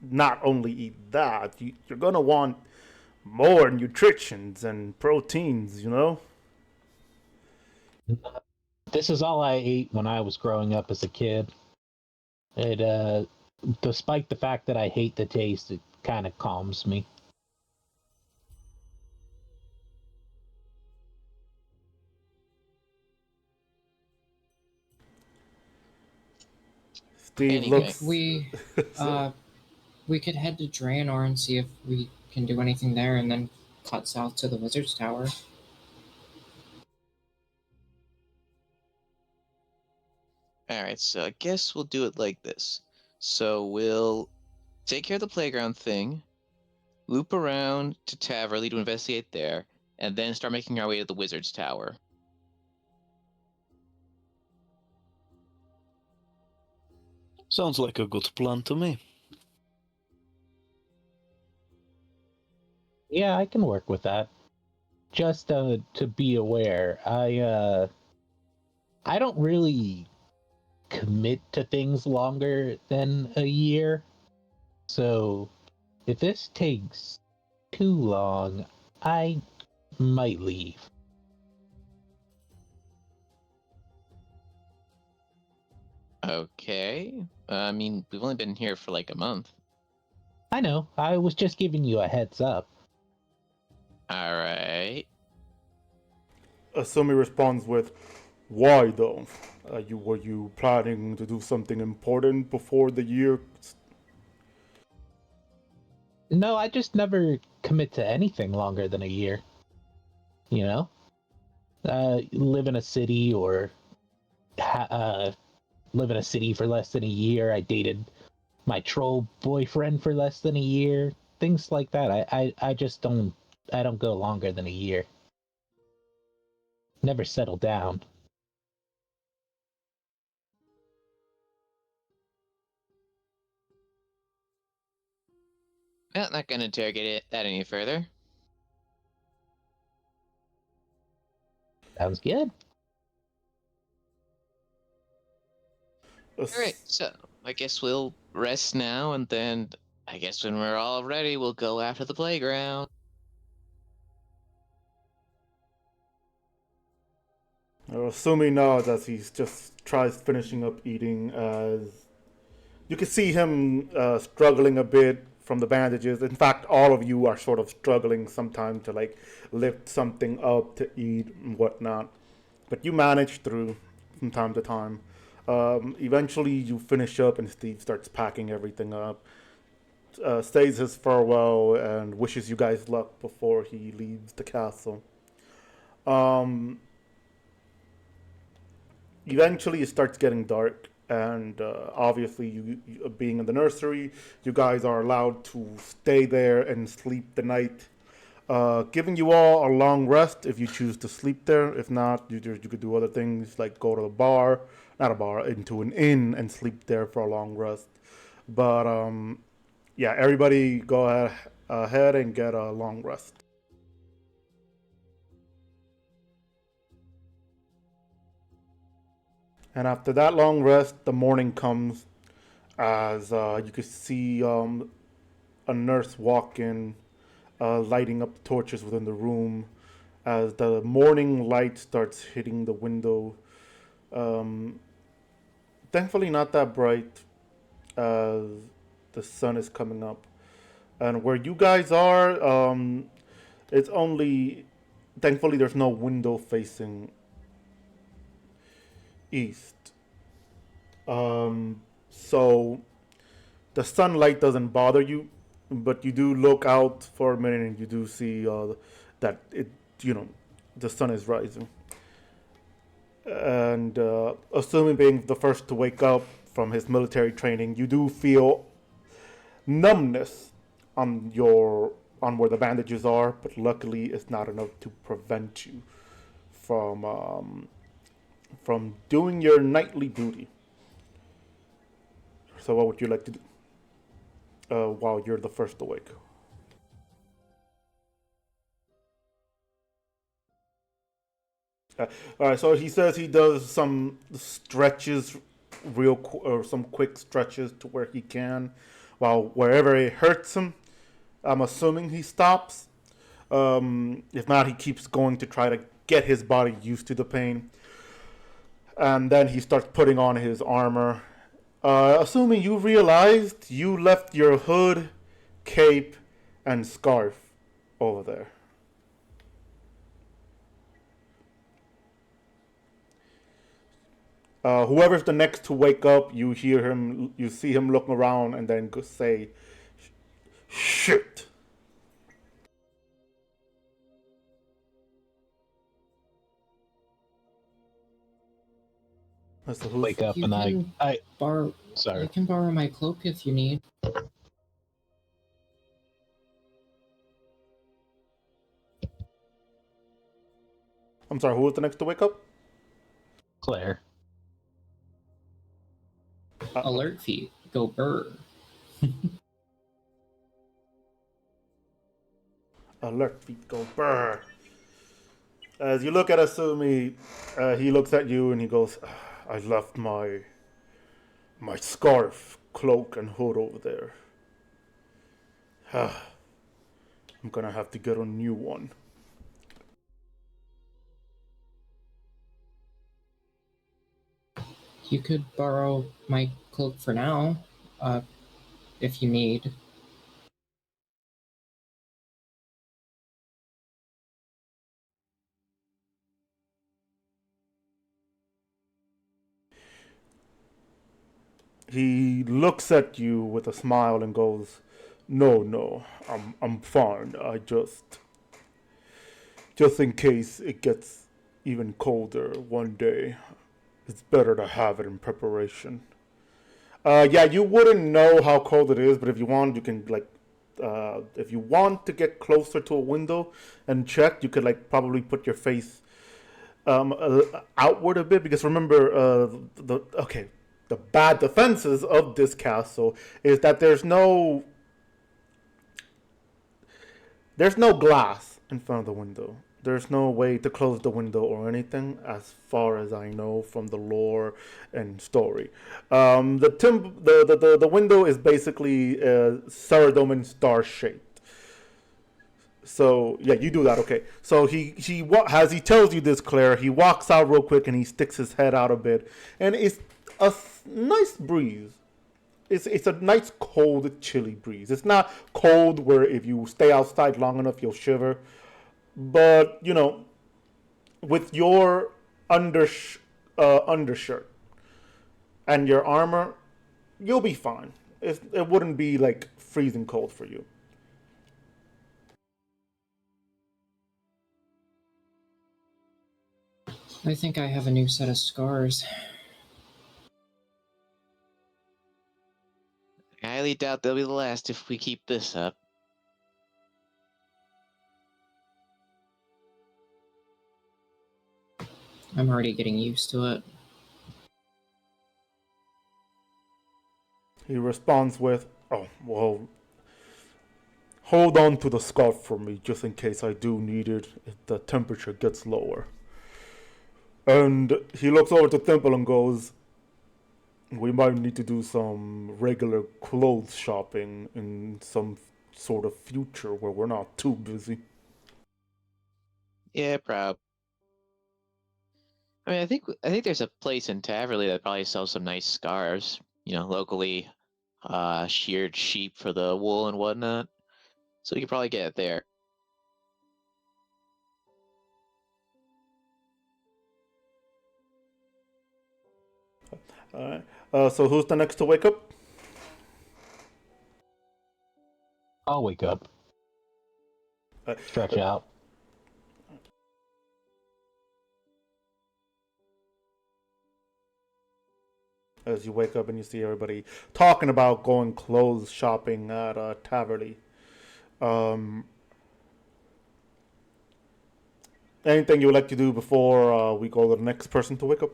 not only eat that, you're gonna want more nutritions and proteins, you know? This is all I ate when I was growing up as a kid. It, despite the fact that I hate the taste, it kind of calms me. Steve Anyway. looks. We could head to Draenor and see if we can do anything there, and then cut south to the Wizard's Tower. Alright, so I guess we'll do it like this. So we'll take care of the playground thing, loop around to Taverley to investigate there, and then start making our way to the Wizard's Tower. Sounds like a good plan to me. Yeah, I can work with that. Just to be aware, I don't really commit to things longer than a year. So if this takes too long, I might leave. Okay. I mean, we've only been here for like a month. I know, I was just giving you a heads up. Alright. Asumi responds with, "Why though? Were you planning to do something important before the year?" No, I just never commit to anything longer than a year. You know? Live in a city or live in a city for less than a year. I dated my troll boyfriend for less than a year. Things like that. I just don't go longer than a year. Never settle down. Well, not gonna interrogate that any further. Sounds good. Alright, so I guess we'll rest now, and then I guess when we're all ready, we'll go after the playground. Asumi nods as he just tries finishing up eating. As you can see him struggling a bit from the bandages. In fact, all of you are sort of struggling sometimes to like lift something up to eat and whatnot. But you manage through from time to time. Eventually, you finish up, and Steve starts packing everything up. Says his farewell and wishes you guys luck before he leaves the castle. Um, Eventually, it starts getting dark, and obviously, you being in the nursery, you guys are allowed to stay there and sleep the night. Giving you all a long rest if you choose to sleep there. If not, you could do other things like go to the bar, not a bar, into an inn and sleep there for a long rest. But yeah, everybody go ahead and get a long rest. And after that long rest, the morning comes as you can see a nurse walk in, lighting up the torches within the room. as the morning light starts hitting the window. Thankfully, not that bright as the sun is coming up. And where you guys are, it's only. Thankfully, there's no window facing east. So the sunlight doesn't bother you, but you do look out for a minute and you do see that the sun is rising. And assuming being the first to wake up from his military training, you do feel numbness on where the bandages are, but luckily it's not enough to prevent you from doing your nightly duty. So what would you like to do while you're the first awake? All right, so he says he does some stretches, or some quick stretches to where he can, while wherever it hurts him, I'm assuming he stops. If not, he keeps going to try to get his body used to the pain, and then he starts putting on his armor. Assuming you realized you left your hood, cape, and scarf over there. Whoever's the next to wake up, you see him look around and then say, "Shit." So Wake up You and can I borrow. sorry. You can borrow my cloak if you need. I'm sorry, who was the next to wake up? Claire. Alert feet. Go burr. Alert feet go brr. As you look at Asumi, he looks at you and he goes, "I left my scarf, cloak, and hood over there. I'm gonna have to get a new one." You could borrow my cloak for now, if you need. He looks at you with a smile and goes, "No, I'm fine. I just in case it gets even colder one day, it's better to have it in preparation." Yeah, you wouldn't know how cold it is, but if you want, you can if you want to get closer to a window and check, you could probably put your face outward a bit, because remember, the bad defenses of this castle is that there's no glass in front of the window. There's no way to close the window or anything, as far as I know from the lore and story. The window is basically Saradomin star shaped. So yeah, you do that. Okay. So as he tells you this, Claire, he walks out real quick and he sticks his head out a bit, and it's a nice breeze. It's a nice cold, chilly breeze. It's not cold where if you stay outside long enough you'll shiver, but with your undershirt and your armor, you'll be fine. It wouldn't be freezing cold for you. I think I have a new set of scars. I highly doubt they'll be the last if we keep this up. I'm already getting used to it. He responds with, "Oh, well, hold on to the scarf for me just in case I do need it if the temperature gets lower." And he looks over to Thimble and goes, "We might need to do some regular clothes shopping in some sort of future where we're not too busy." Yeah, prob. I mean, I think there's a place in Taverley that probably sells some nice scarves. You know, locally sheared sheep for the wool and whatnot. So you could probably get it there. All right. So who's the next to wake up? I'll wake up, stretch out. As you wake up and you see everybody talking about going clothes shopping at Taverley. Anything you would like to do before we go to the next person to wake up?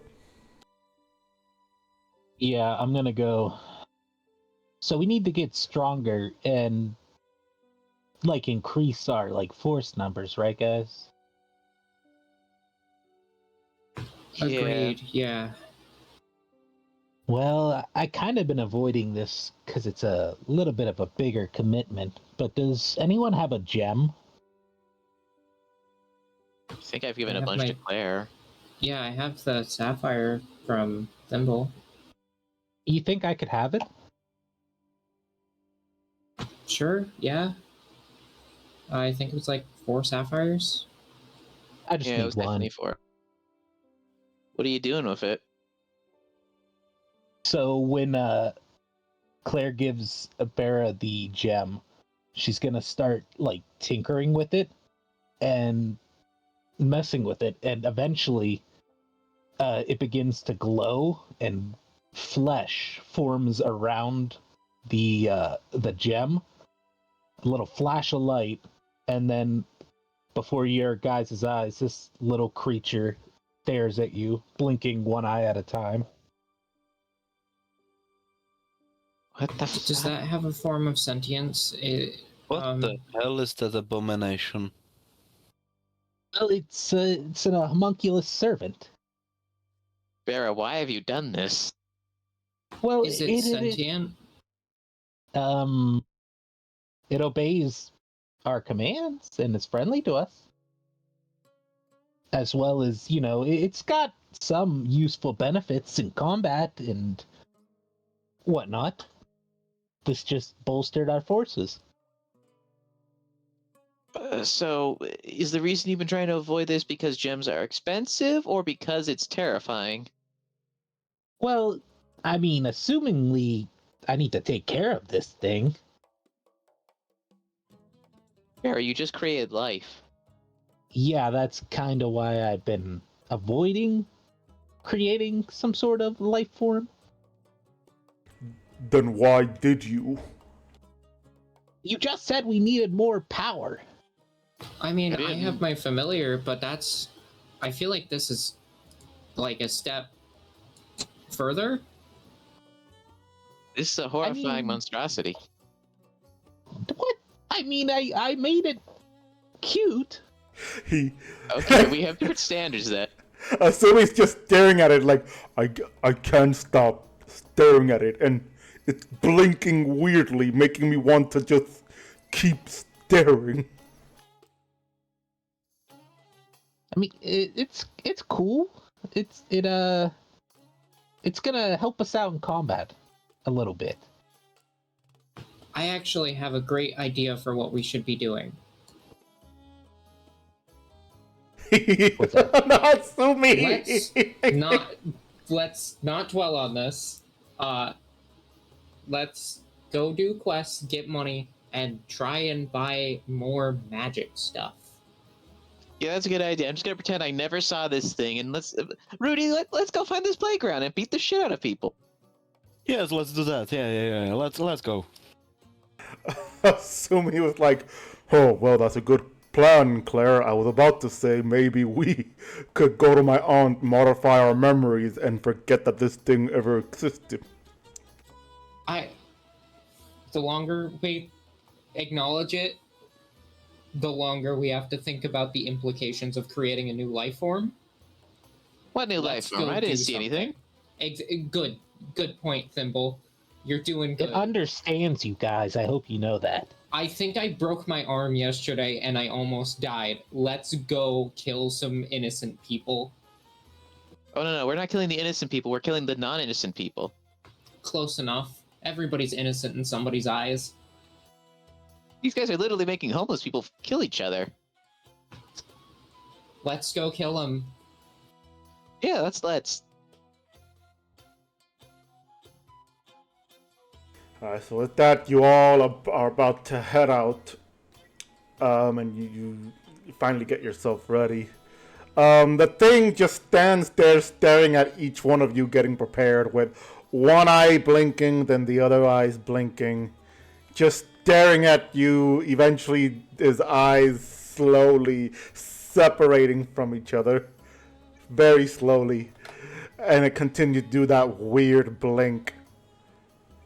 Yeah, I'm gonna go. So we need to get stronger and like increase our like force numbers, right, guys? Agreed. Yeah. Well, I kind of been avoiding this because it's a little bit of a bigger commitment. But does anyone have a gem? I think I've given I a have bunch to my- Claire. Yeah, I have the sapphire from Thimble. You think I could have it? Sure. Yeah. I think it was like 4 sapphires. I just Yeah, it was need one. definitely 4. What are you doing with it? So when Claire gives Abera the gem, she's gonna start like tinkering with it and messing with it, and eventually it begins to glow and flesh forms around the gem, a little flash of light, and then before your guys' eyes, this little creature stares at you, blinking one eye at a time. What the Does fuck? that have a form of sentience? What the hell is that abomination? Well, it's an homunculus servant. Vera, why have you done this? Well, Is it sentient? It obeys our commands and is friendly to us. As well as, you know, it's got some useful benefits in combat and whatnot. This just bolstered our forces. So, is the reason you've been trying to avoid this because gems are expensive, or because it's terrifying? Well, I mean, assumingly, I need to take care of this thing. Vera, you just created life. Yeah, that's kind of why I've been avoiding creating some sort of life form. Then why did you? You just said we needed more power. I mean, I I didn't. have my familiar, but that's. I feel like this is like a step further. This is a horrifying mean- monstrosity. What? I mean, I made it cute. He, Okay, we have different standards then. so he's just staring at it like, I can't stop staring at it, and it's blinking weirdly, making me want to just keep staring. I mean, it's cool. It's gonna help us out in combat a little bit. I actually have a great idea for what we should be doing. What's that? Not sue me. Let's not dwell on this. Let's go do quests, get money, and try and buy more magic stuff. Yeah, that's a good idea. I'm just gonna pretend I never saw this thing, and Rudy, let's go find this playground and beat the shit out of people. Yes, let's do that. Yeah. Let's go. Assume he was like, oh, well, that's a good plan, Claire. I was about to say maybe we could go to my aunt, modify our memories, and forget that this thing ever existed. The longer we acknowledge it, the longer we have to think about the implications of creating a new life form. What new Let's life form? go I didn't do see something. anything. Good point, Thimble. You're doing good. It understands you guys. I hope you know that. I think I broke my arm yesterday and I almost died. Let's go kill some innocent people. Oh no, we're not killing the innocent people. We're killing the non-innocent people. Close enough. Everybody's innocent in somebody's eyes. These guys are literally making homeless people kill each other. Let's go kill them. Yeah, let's. Alright, so with that, you all are about to head out. And you finally get yourself ready. The thing just stands there staring at each one of you getting prepared with one eye blinking, then the other eye's blinking. Just staring at you, eventually his eyes slowly separating from each other. Very slowly. And it continues to do that weird blink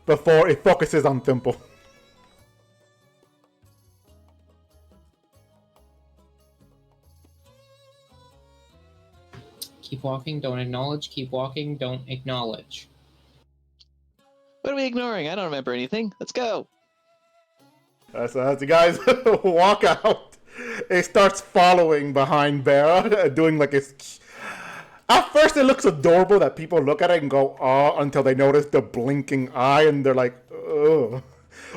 before it focuses on Thimble. Keep walking, don't acknowledge. Keep walking, don't acknowledge. What are we ignoring? I don't remember anything. Let's go. So as you guys walk out, it starts following behind Bera, doing like its... At first it looks adorable that people look at it and go, oh, until they notice the blinking eye and they're like, ugh.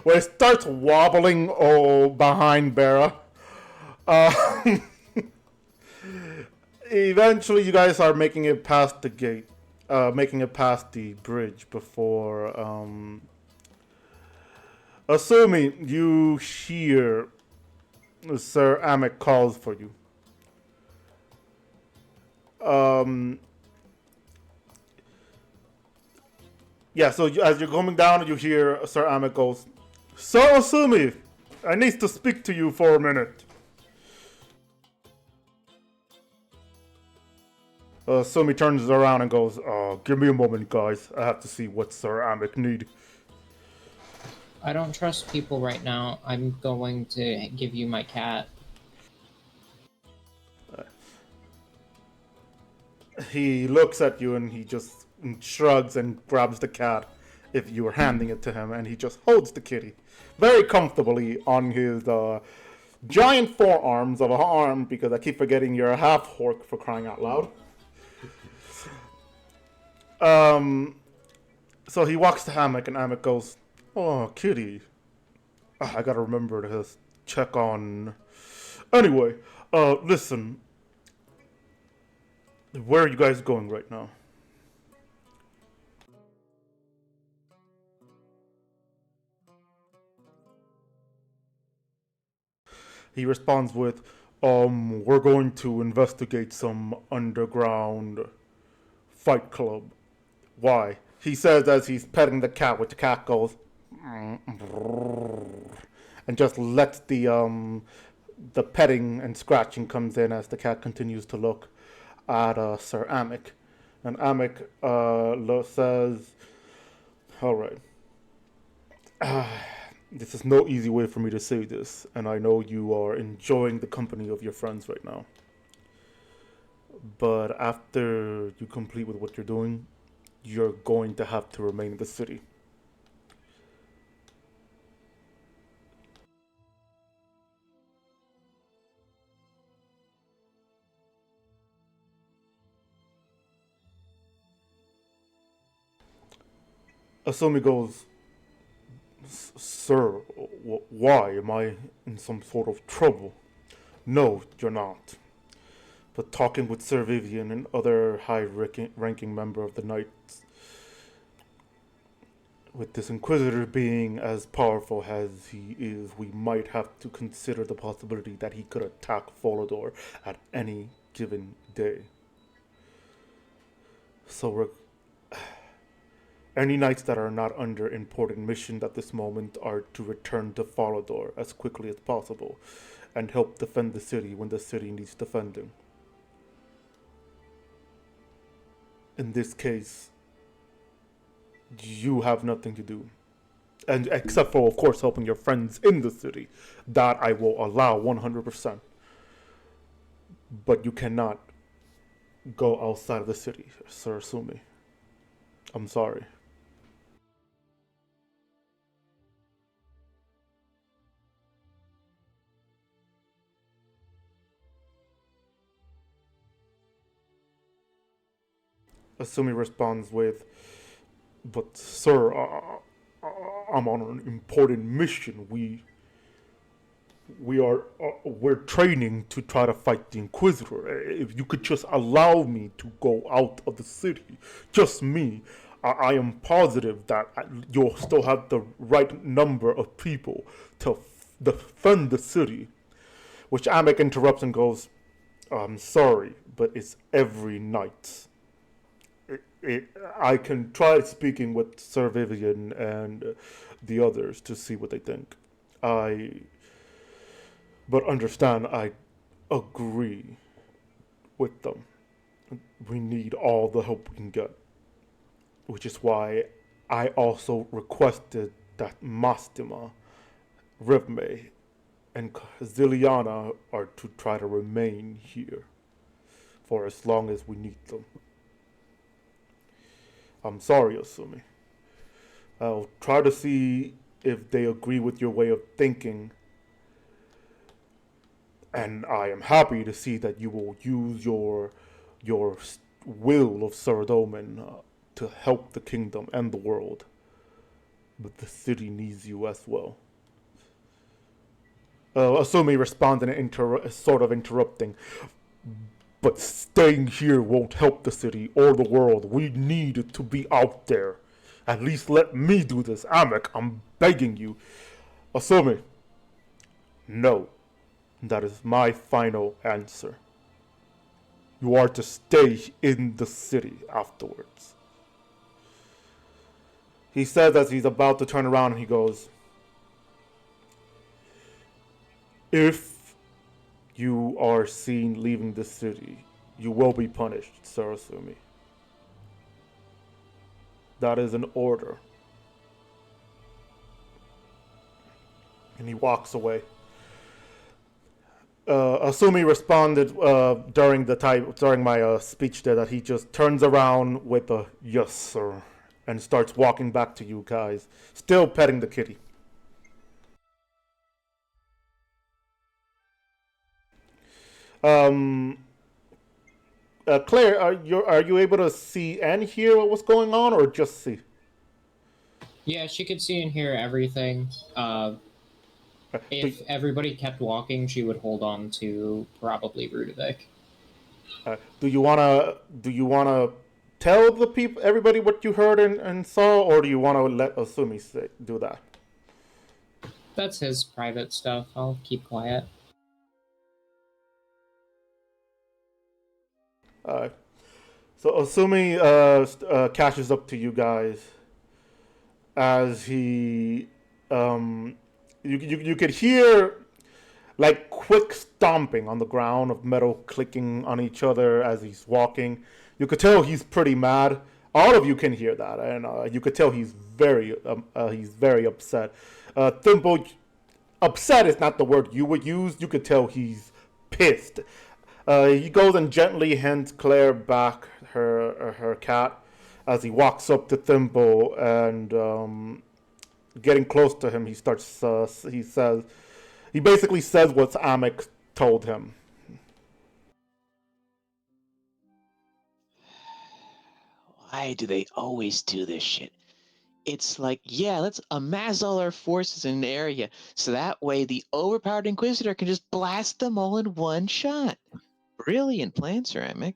When it starts wobbling behind Bera, eventually you guys are making it past the gate, making it past the bridge before, assuming you hear Sir Amic calls for you. Yeah, so as you're coming down, you hear Sir Amic goes, Sir Asumi, I need to speak to you for a minute. Asumi turns around and goes, give me a moment, guys. I have to see what Sir Amic need. I don't trust people right now. I'm going to give you my cat. He looks at you and he just shrugs and grabs the cat if you were handing it to him, and he just holds the kitty very comfortably on his giant forearms of an arm, because I keep forgetting you're a half-orc, for crying out loud. So he walks to Amic and Amic goes, oh, kitty. I gotta remember to check on... Anyway, listen. Where are you guys going right now? He responds with, we're going to investigate some underground fight club. Why? He says as he's petting the cat, which the cat goes, and just lets the petting and scratching comes in as the cat continues to look at Sir Amic. And Amic says, alright, this is no easy way for me to say this, and I know you are enjoying the company of your friends right now. But after you complete with what you're doing, you're going to have to remain in the city. Asumi goes, Sir, why? Am I in some sort of trouble? No, you're not. But talking with Sir Vivian and other high-ranking member of the Knights, with this Inquisitor being as powerful as he is, we might have to consider the possibility that he could attack Folador at any given day. So any knights that are not under important mission at this moment are to return to Folador as quickly as possible and help defend the city when the city needs defending. In this case, you have nothing to do. And except for, of course, helping your friends in the city. That I will allow 100%. But you cannot go outside of the city, Sir Asumi. I'm sorry. Asumi responds with, "But sir, I'm on an important mission. We're training to try to fight the Inquisitor. If you could just allow me to go out of the city, just me, I am positive that you'll still have the right number of people to defend the city." Which Amek interrupts and goes, "I'm sorry, but it's every night. I can try speaking with Sir Vivian and the others to see what they think. But understand, I agree with them. We need all the help we can get. Which is why I also requested that Mastima, Rivme, and Ziliana are to try to remain here for as long as we need them. I'm sorry, Asumi. I'll try to see if they agree with your way of thinking, and I am happy to see that you will use your will of Saradomin to help the kingdom and the world. But the city needs you as well." Asumi responded, sort of interrupting, "But staying here won't help the city or the world. We need to be out there. At least let me do this. Amek, I'm begging you." "Asumi, no. That is my final answer. You are to stay in the city afterwards." He says as he's about to turn around, and he goes, "If you are seen leaving the city, you will be punished, Sarasumi. That is an order." And he walks away. Asumi responded during my speech there that he just turns around with a "yes, sir," and starts walking back to you guys, still petting the kitty. Claire, are you able to see and hear what was going on, or just see? Yeah, she could see and hear everything. If everybody kept walking, she would hold on to probably Rudovic. Do you wanna tell the people, everybody, what you heard and saw, or do you want to let Asumi do that? That's his private stuff. I'll keep quiet. So Asumi catches up to you guys as he you could hear like quick stomping on the ground of metal clicking on each other as he's walking. You could tell he's pretty mad. All of you can hear that, and you could tell he's very upset. Thimble, upset is not the word you would use. You could tell he's pissed. He goes and gently hands Claire back her cat as he walks up to Thimble, and getting close to him, he basically says what Amek told him. Why do they always do this shit? It's like, yeah, let's amass all our forces in an area so that way the overpowered Inquisitor can just blast them all in one shot. Brilliant plan, Ceramic.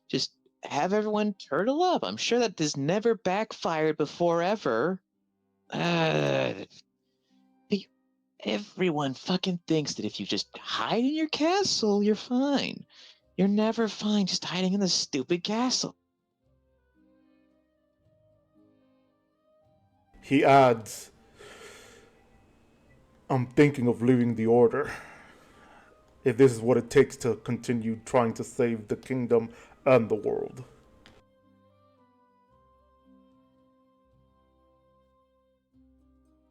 Just have everyone turtle up. I'm sure that this never backfired before ever. Everyone fucking thinks that if you just hide in your castle, you're fine. You're never fine just hiding in the stupid castle. He adds, "I'm thinking of leaving the Order. If this is what it takes to continue trying to save the kingdom and the world."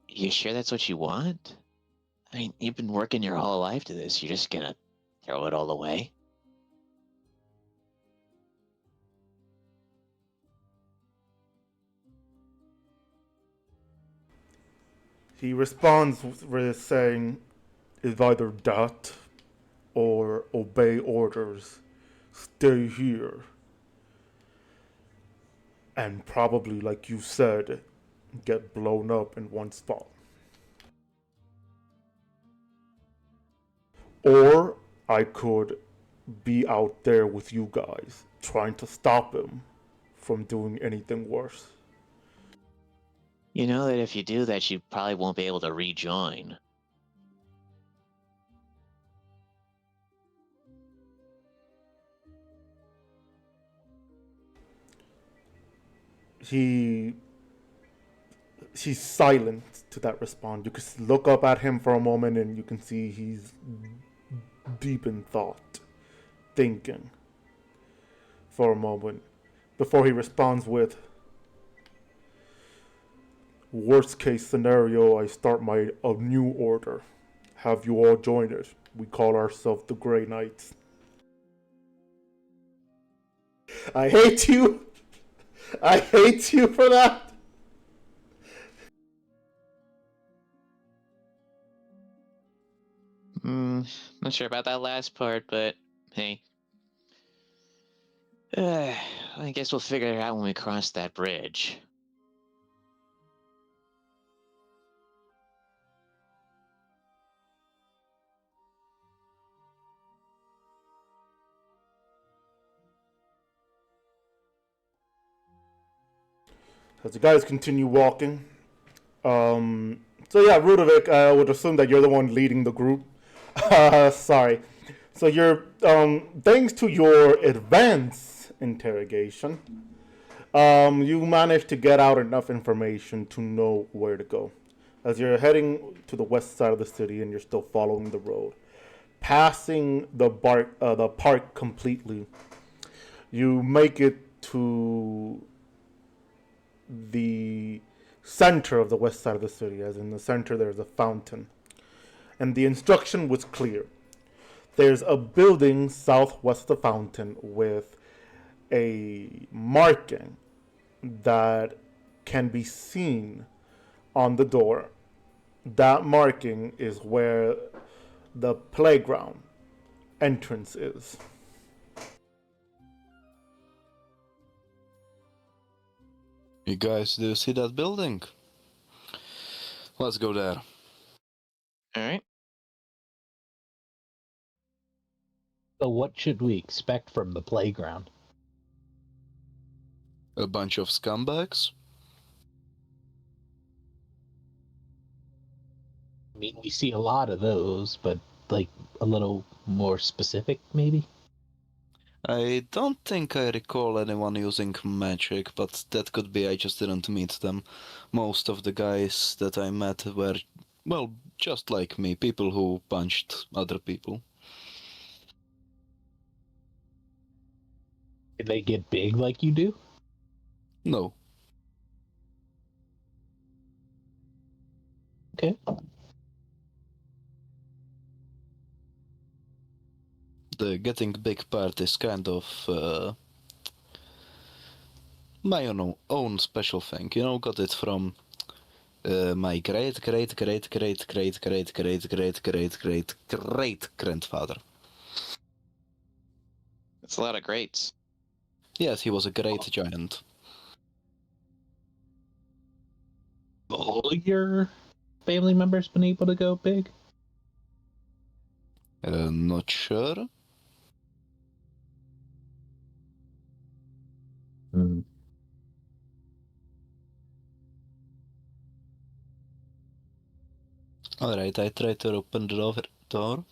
You sure that's what you want? I mean, you've been working your whole life to this. You're just gonna throw it all away? He responds with saying, "It's either that or obey orders. Stay here. and probably, like you said, get blown up in one spot. Or I could be out there with you guys, trying to stop him from doing anything worse. You know that if you do that, you probably won't be able to rejoin. He's silent to that response. You can look up at him for a moment and you can see he's deep in thought, thinking for a moment before he responds with, worst case scenario, I start a new order. Have you all join it. We call ourselves the Grey Knights. I hate you. I hate you for that. Not sure about that last part, but hey. I guess we'll figure it out when we cross that bridge. As you guys continue walking, so yeah, Rudovic, I would assume that you're the one leading the group. Sorry. So you're, thanks to your advanced interrogation, you managed to get out enough information to know where to go. As you're heading to the west side of the city and you're still following the road, passing the park completely, you make it to the center of the west side of the city. As in the center, there's a fountain. And the instruction was clear. There's a building southwest of the fountain with a marking that can be seen on the door. That marking is where the playground entrance is. You guys do see that building? Let's go there. Alright. So what should we expect from the playground? A bunch of scumbags? I mean, we see a lot of those, but like a little more specific, maybe? I don't think I recall anyone using magic, but that could be I just didn't meet them. Most of the guys that I met were, well, just like me, people who punched other people. Did they get big like you do? No. Okay. The getting big part is kind of my own special thing. You know, got it from my great grandfather. That's a lot of greats. Yes, he was a great giant. All your family members been able to go big? Not sure. Hmm. Alright, I try to open the door.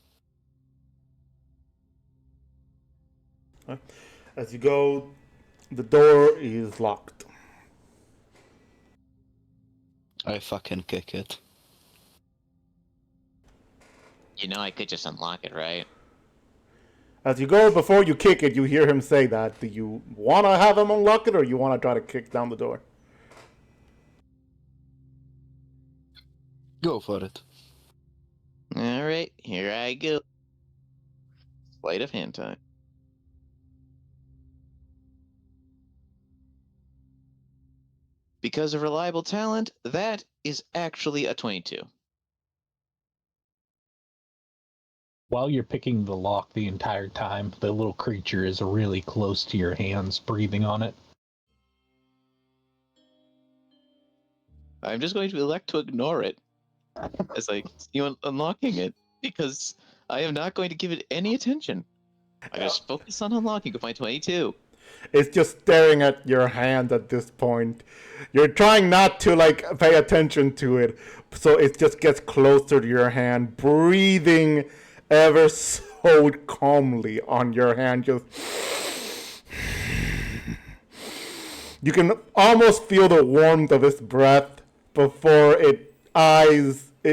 As you go, the door is locked. I fucking kick it. You know I could just unlock it, right? As you go, before you kick it, you hear him say that. Do you want to have him unlock it, or you want to try to kick down the door? Go for it. Alright, here I go. Sleight of hand time. Because of reliable talent, that is actually a 22. While you're picking the lock the entire time, the little creature is really close to your hands, breathing on it. I'm just going to elect to ignore it as I continue unlocking it because I am not going to give it any attention. I just focus on unlocking with my 22. It's just staring at your hand at this point. You're trying not to like pay attention to it, so it just gets closer to your hand, breathing ever so calmly on your hand. Just you can almost feel the warmth of its breath before it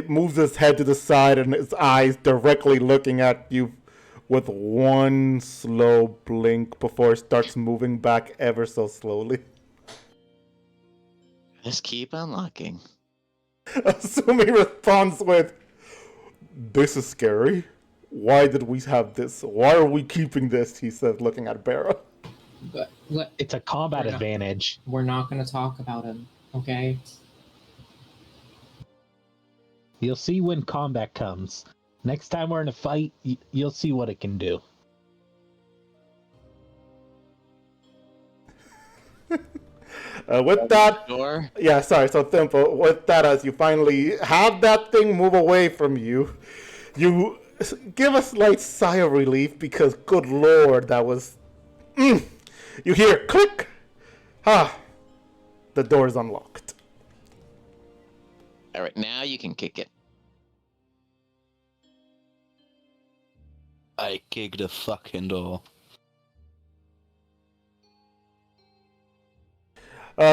moves its head to the side and its eyes directly looking at you with one slow blink before it starts moving back ever so slowly. Just keep unlocking. Assuming responds with, "This is scary. Why did we have this? Why are we keeping this?" He says, looking at Barra. But It's a combat We're not- advantage. we're not going to talk about him, okay? You'll see when combat comes. Next time we're in a fight, you'll see what it can do. With that, Door. yeah, sorry, so Thimble, with that, as you finally have that thing move away from you, you give a slight sigh of relief because, good lord, that was... You hear click! The door is unlocked. All right, now you can kick it. I kick the fucking door.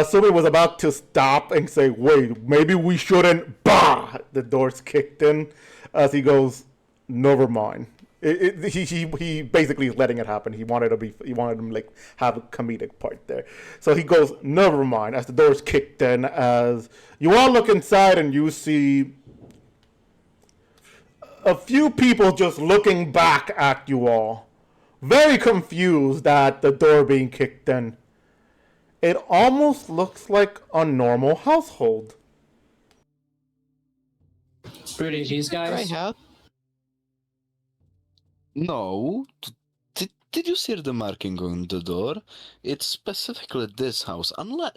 Sumi was about to stop and say, "Wait, maybe we shouldn't." Bah! The door's kicked in as he goes, "Never mind." He basically is letting it happen. He wanted him like have a comedic part there. So he goes, "Never mind," as the door's kicked in. As you all look inside and you see a few people just looking back at you all, very confused at the door being kicked in. It almost looks like a normal household. Pretty these guys? Have? No. Did you see the marking on the door? It's specifically this house. Unless...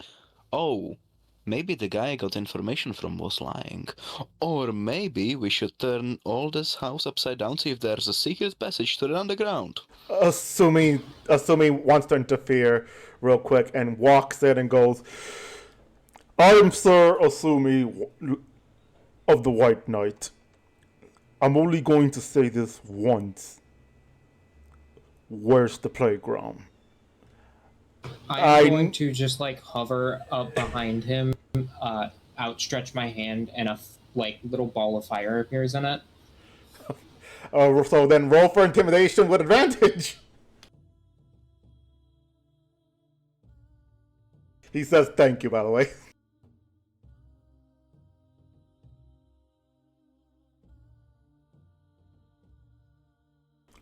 Oh, maybe the guy I got information from was lying. Or maybe we should turn all this house upside down, see if there's a secret passage to the underground. Assuming wants to interfere real quick and walks in and goes, "I am Sir Asumi of the White Knight. I'm only going to say this once. Where's the playground?" I'm going to just like hover up behind him, outstretch my hand, and a little ball of fire appears in it. So then roll for intimidation with advantage. He says thank you, by the way.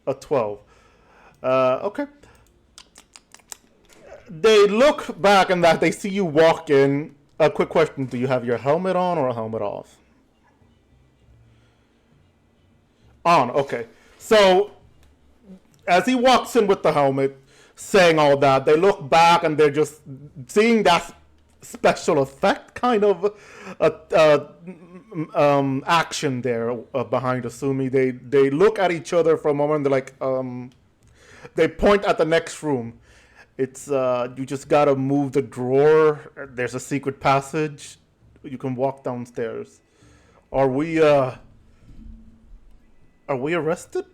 A 12. Okay. They look back and that they see you walk in. A quick question: do you have your helmet on or a helmet off? On. Okay. So as he walks in with the helmet, saying all that, they look back and they're just seeing that special effect kind of action there behind Asumi. They look at each other for a moment. They're like, they point at the next room. It's you just gotta move the drawer. There's a secret passage. You can walk downstairs. Are we arrested?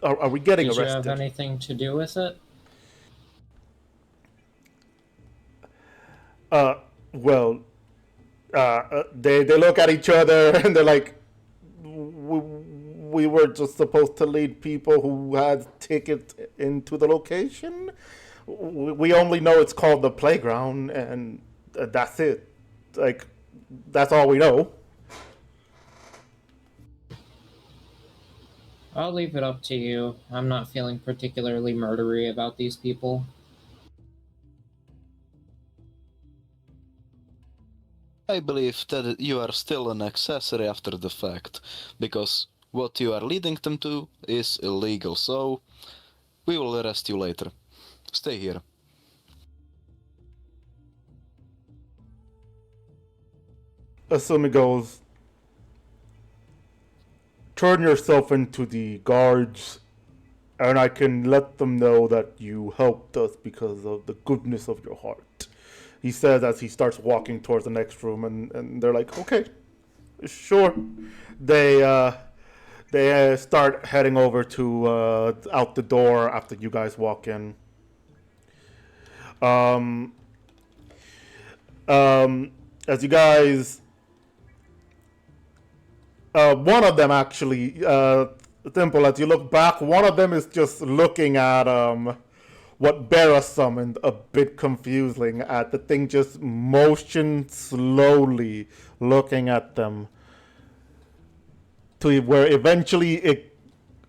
Are we getting Did arrested? you have anything to do with it? Well, they look at each other and they're like, we were just supposed to lead people who had tickets into the location. We only know it's called the playground, and that's it. Like, that's all we know. I'll leave it up to you. I'm not feeling particularly murdery about these people. I believe that you are still an accessory after the fact, because what you are leading them to is illegal, so we will arrest you later. Stay here. Asumi goes, turn yourself into the guards, and I can let them know that you helped us because of the goodness of your heart. He says as he starts walking towards the next room, and they're like, okay, sure. They start heading over to out the door after you guys walk in. As you guys, one of them actually, Temple, as you look back, one of them is just looking at what Bera summoned, a bit confusing at the thing just motion slowly, looking at them, to where eventually it,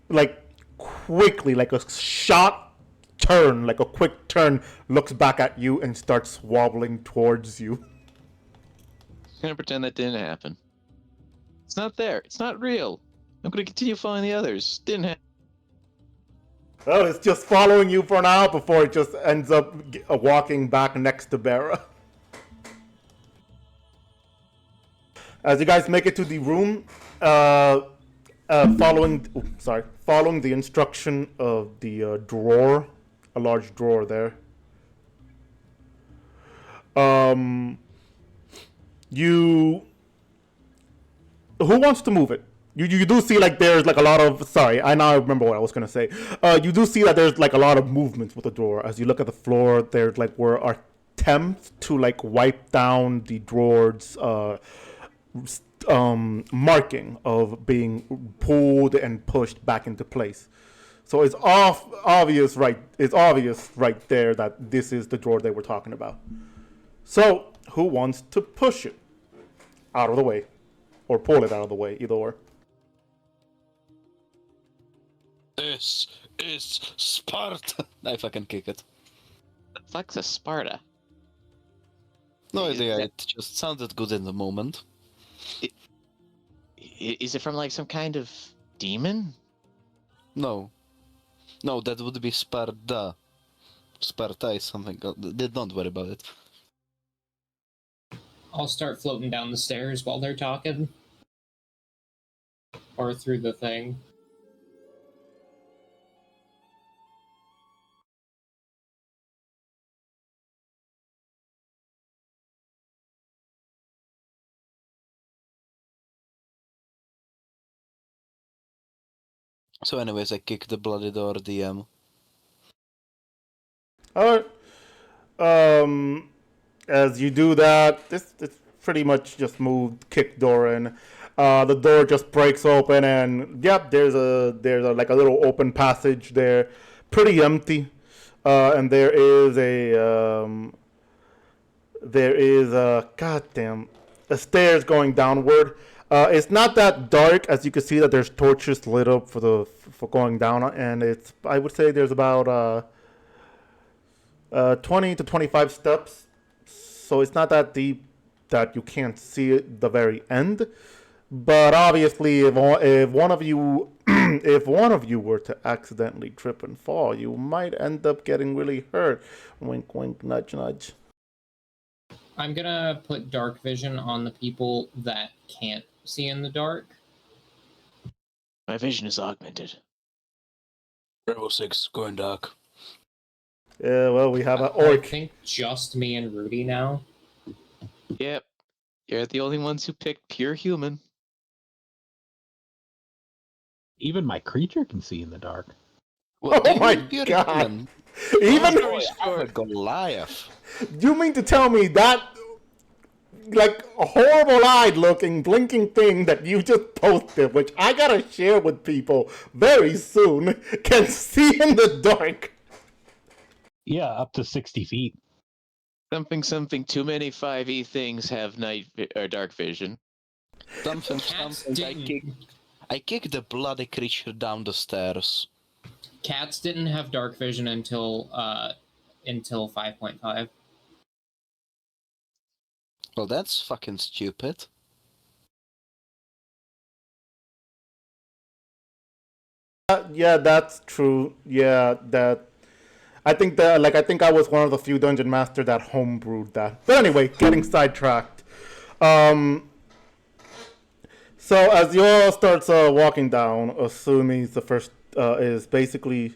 like, quickly, like a shot turn, like a quick turn, looks back at you and starts wobbling towards you. I'm gonna pretend that didn't happen. It's not there. It's not real. I'm gonna continue following the others. Didn't happen. Well, it's just following you for now before it just ends up walking back next to Bera. As you guys make it to the room, following the instruction of the drawer, a large drawer there. Who wants to move it? You do see like there's like a lot of, sorry, I now remember what I was gonna say. You do see that there's like a lot of movement with the drawer. As you look at the floor, there's like were attempts to like wipe down the drawer's marking of being pulled and pushed back into place. So it's obvious right there that this is the drawer they were talking about. So who wants to push it out of the way, or pull it out of the way, either or? This is Sparta. I fucking kick it. The fuck's a Sparta? No Is idea. that- It just sounded good in the moment. Is it from like some kind of demon? No, that would be Sparta. Sparta is something. Don't worry about it. I'll start floating down the stairs while they're talking. Or through the thing. So, anyways, I kick the bloody door, DM. Alright. As you do that, it's pretty much just moved, kick door in. The door just breaks open, and yep, there's a like a little open passage there, pretty empty. And there is a stairs going downward. It's not that dark, as you can see that there's torches lit up for going down, and it's, I would say there's about 20 to 25 steps, so it's not that deep that you can't see it, the very end. But obviously, if one of you if one of you were to accidentally trip and fall, you might end up getting really hurt. Wink, wink, nudge, nudge. I'm gonna put dark vision on the people that can't see in the dark. My vision is augmented. Level 6, going dark. Yeah, well, we have an I orc. think just me and Rudy now. Yep. You're the only ones who picked pure human. Even my creature can see in the dark. What, Oh my you're God. human? Even I'm a Goliath. you mean to tell me that, like, a horrible-eyed looking blinking thing that you just posted, which I gotta share with people very soon, can see in the dark? Yeah, up to 60 feet. Something. Too many 5e things have or dark vision. Something. Cats I kick the bloody creature down the stairs. Cats didn't have dark vision until 5.5. Well, that's fucking stupid. Yeah, that's true. Yeah, that. I think I was one of the few dungeon master that homebrewed that. But anyway, getting sidetracked. So as you all starts walking down, Asumi is the first is basically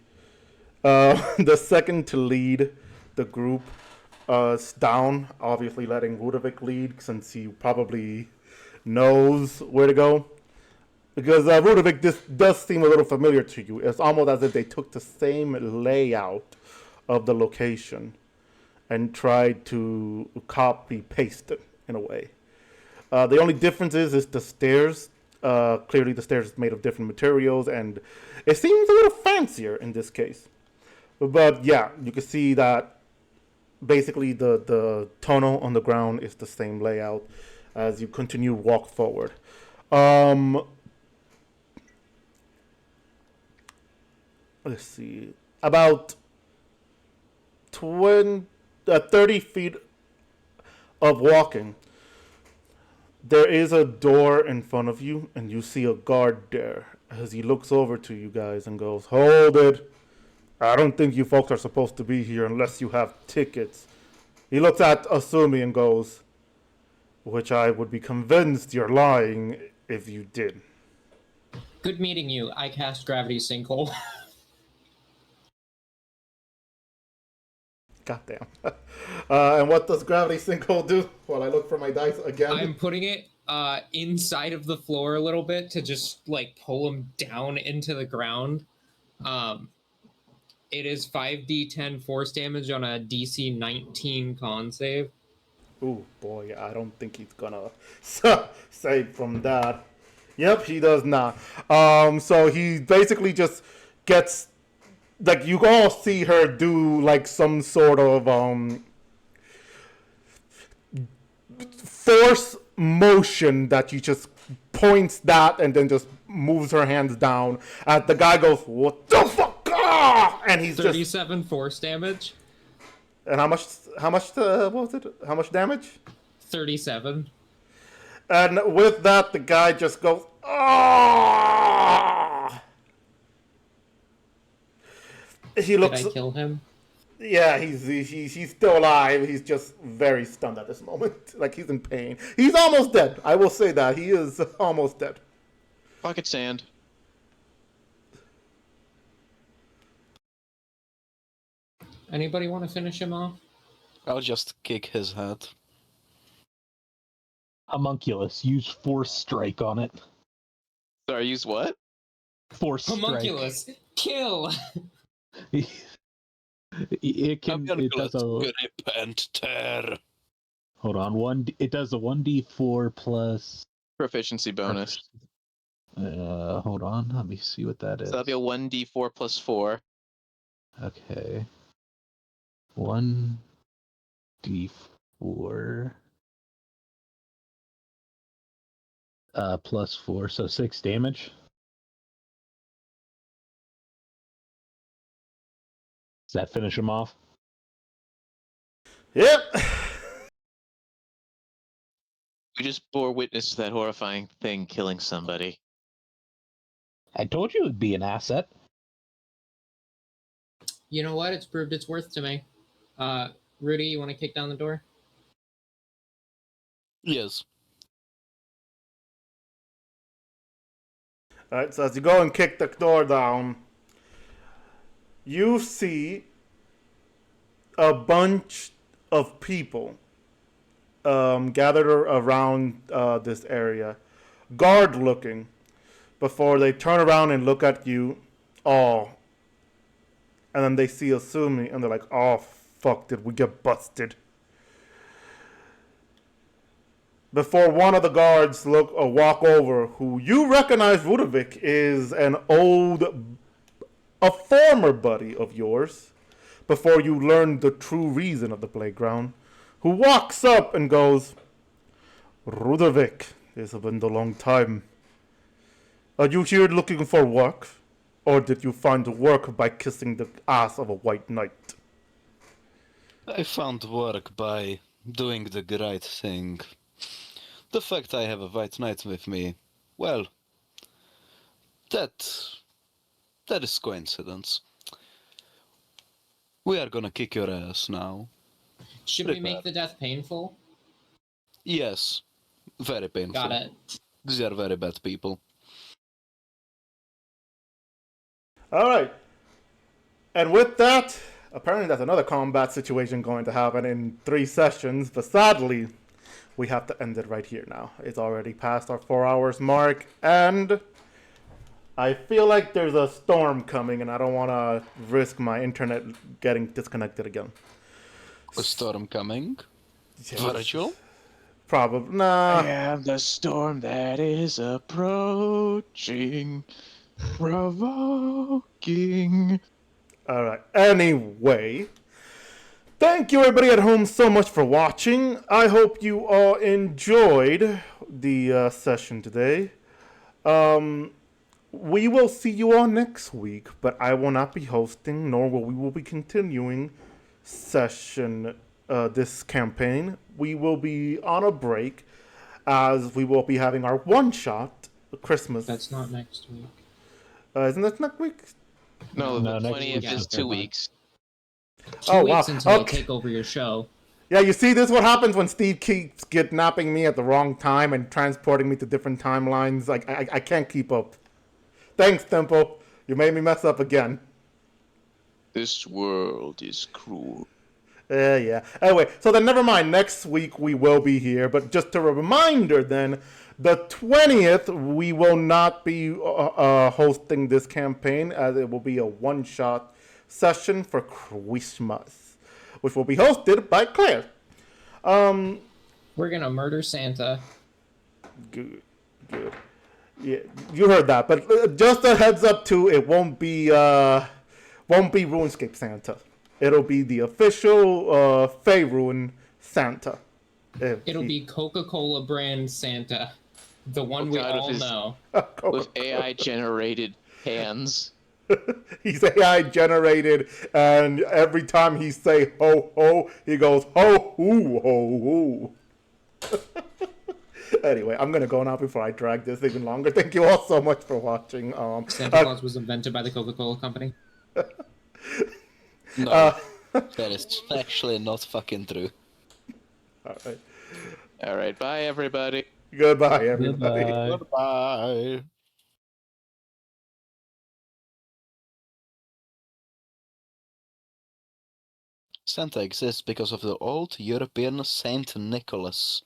the second to lead the group. Down, obviously letting Ludovic lead since he probably knows where to go. Because Ludovic, this does seem a little familiar to you. It's almost as if they took the same layout of the location and tried to copy paste it in a way. The only difference is the stairs. Clearly, the stairs is made of different materials, and it seems a little fancier in this case. But yeah, you can see that basically the tunnel on the ground is the same layout as you continue to walk forward. Let's see. About 30 feet of walking, there is a door in front of you, and you see a guard there as he looks over to you guys and goes, "Hold it. I don't think you folks are supposed to be here unless you have tickets." He looks at Asumi and goes, "Which I would be convinced you're lying if you did." Good meeting you. I cast Gravity Sinkhole. Goddamn. And what does Gravity Sinkhole do? While I look for my dice again. I'm putting it inside of the floor a little bit to just like pull him down into the ground. It is 5d10 force damage on a DC 19 con save. Ooh, boy, I don't think he's gonna save from that. Yep, he does not. So he basically just gets, like, you all see her do like some sort of force motion that she just points that and then just moves her hands down. And the guy goes, "What the fuck?" Ah! And he's 37 force damage. And how much? What was it? How much damage? 37. And with that, the guy just goes, "Ah!" He looks. Did I kill him? Yeah, he's still alive. He's just very stunned at this moment. Like, he's in pain. He's almost dead. I will say that. He is almost dead. Pocket sand. Anybody want to finish him off? I'll just kick his head. Homunculus, use Force Strike on it. Sorry, use what? Force Strike. Homunculus, kill! It can. It Homunculus, does a. grip and tear. Hold on. It does a 1d4 plus. Proficiency bonus. Hold on. Let me see what that is. So that'll be a 1d4 plus 4. Okay. 1d4 plus 4, so 6 damage. Does that finish him off? Yep. We just bore witness to that horrifying thing killing somebody. I told you it would be an asset. You know what? It's proved its worth to me. Rudy, you want to kick down the door? Yes. Alright, so as you go and kick the door down, you see a bunch of people gathered around this area, guard looking, before they turn around and look at you all. And then they see Asumi and they're like, "Oh, fuck, did we get busted?" Before one of the guards walk over, who you recognize, Ludovic, is a former buddy of yours, before you learn the true reason of the playground, who walks up and goes, "Ludovic, it's been a long time. Are you here looking for work? Or did you find work by kissing the ass of a white knight?" I found work by doing the right thing. The fact I have a white knight with me, well, that is coincidence. We are gonna kick your ass now. Should we make the death painful? Yes, very painful. Got it. These are very bad people. All right. And with that, apparently that's another combat situation going to happen in 3 sessions, but sadly, we have to end it right here now. It's already past our 4 hours mark, and I feel like there's a storm coming, and I don't want to risk my internet getting disconnected again. A storm coming? Virgil? Probably. Nah. am the storm that is approaching, provoking. All right. Anyway, thank you everybody at home so much for watching. I hope you all enjoyed the session today. We will see you all next week, but I will not be hosting, nor will we be continuing this campaign. We will be on a break, as we will be having our one-shot Christmas. That's not next week. Isn't that next week? No, No, the next 20th week is is 2 deadline. weeks. 2 Oh, weeks wow. until I Okay. take over your show. Yeah, you see, this is what happens when Steve keeps kidnapping me at the wrong time and transporting me to different timelines. Like, I can't keep up. Thanks, Tempo. You made me mess up again. This world is cruel. Yeah. Anyway, so then never mind. Next week we will be here. But just a reminder then, the 20th we will not be hosting this campaign, as it will be a one-shot session for Christmas, which will be hosted by Claire. We're gonna murder Santa. Good. Yeah, you heard that. But just a heads up too, it won't be RuneScape Santa. It'll be the official Faerun Santa. It'll be Coca-Cola brand Santa. The one we God, all with his- know. With AI generated hands. He's AI generated, and every time he say ho ho, he goes ho hoo ho hoo. Anyway, I'm gonna go now before I drag this even longer. Thank you all so much for watching. Santa Claus was invented by the Coca-Cola company. No, that is actually not fucking true. All right. Alright, bye everybody. Goodbye, everybody. Goodbye. Goodbye. Santa exists because of the old European Saint Nicholas.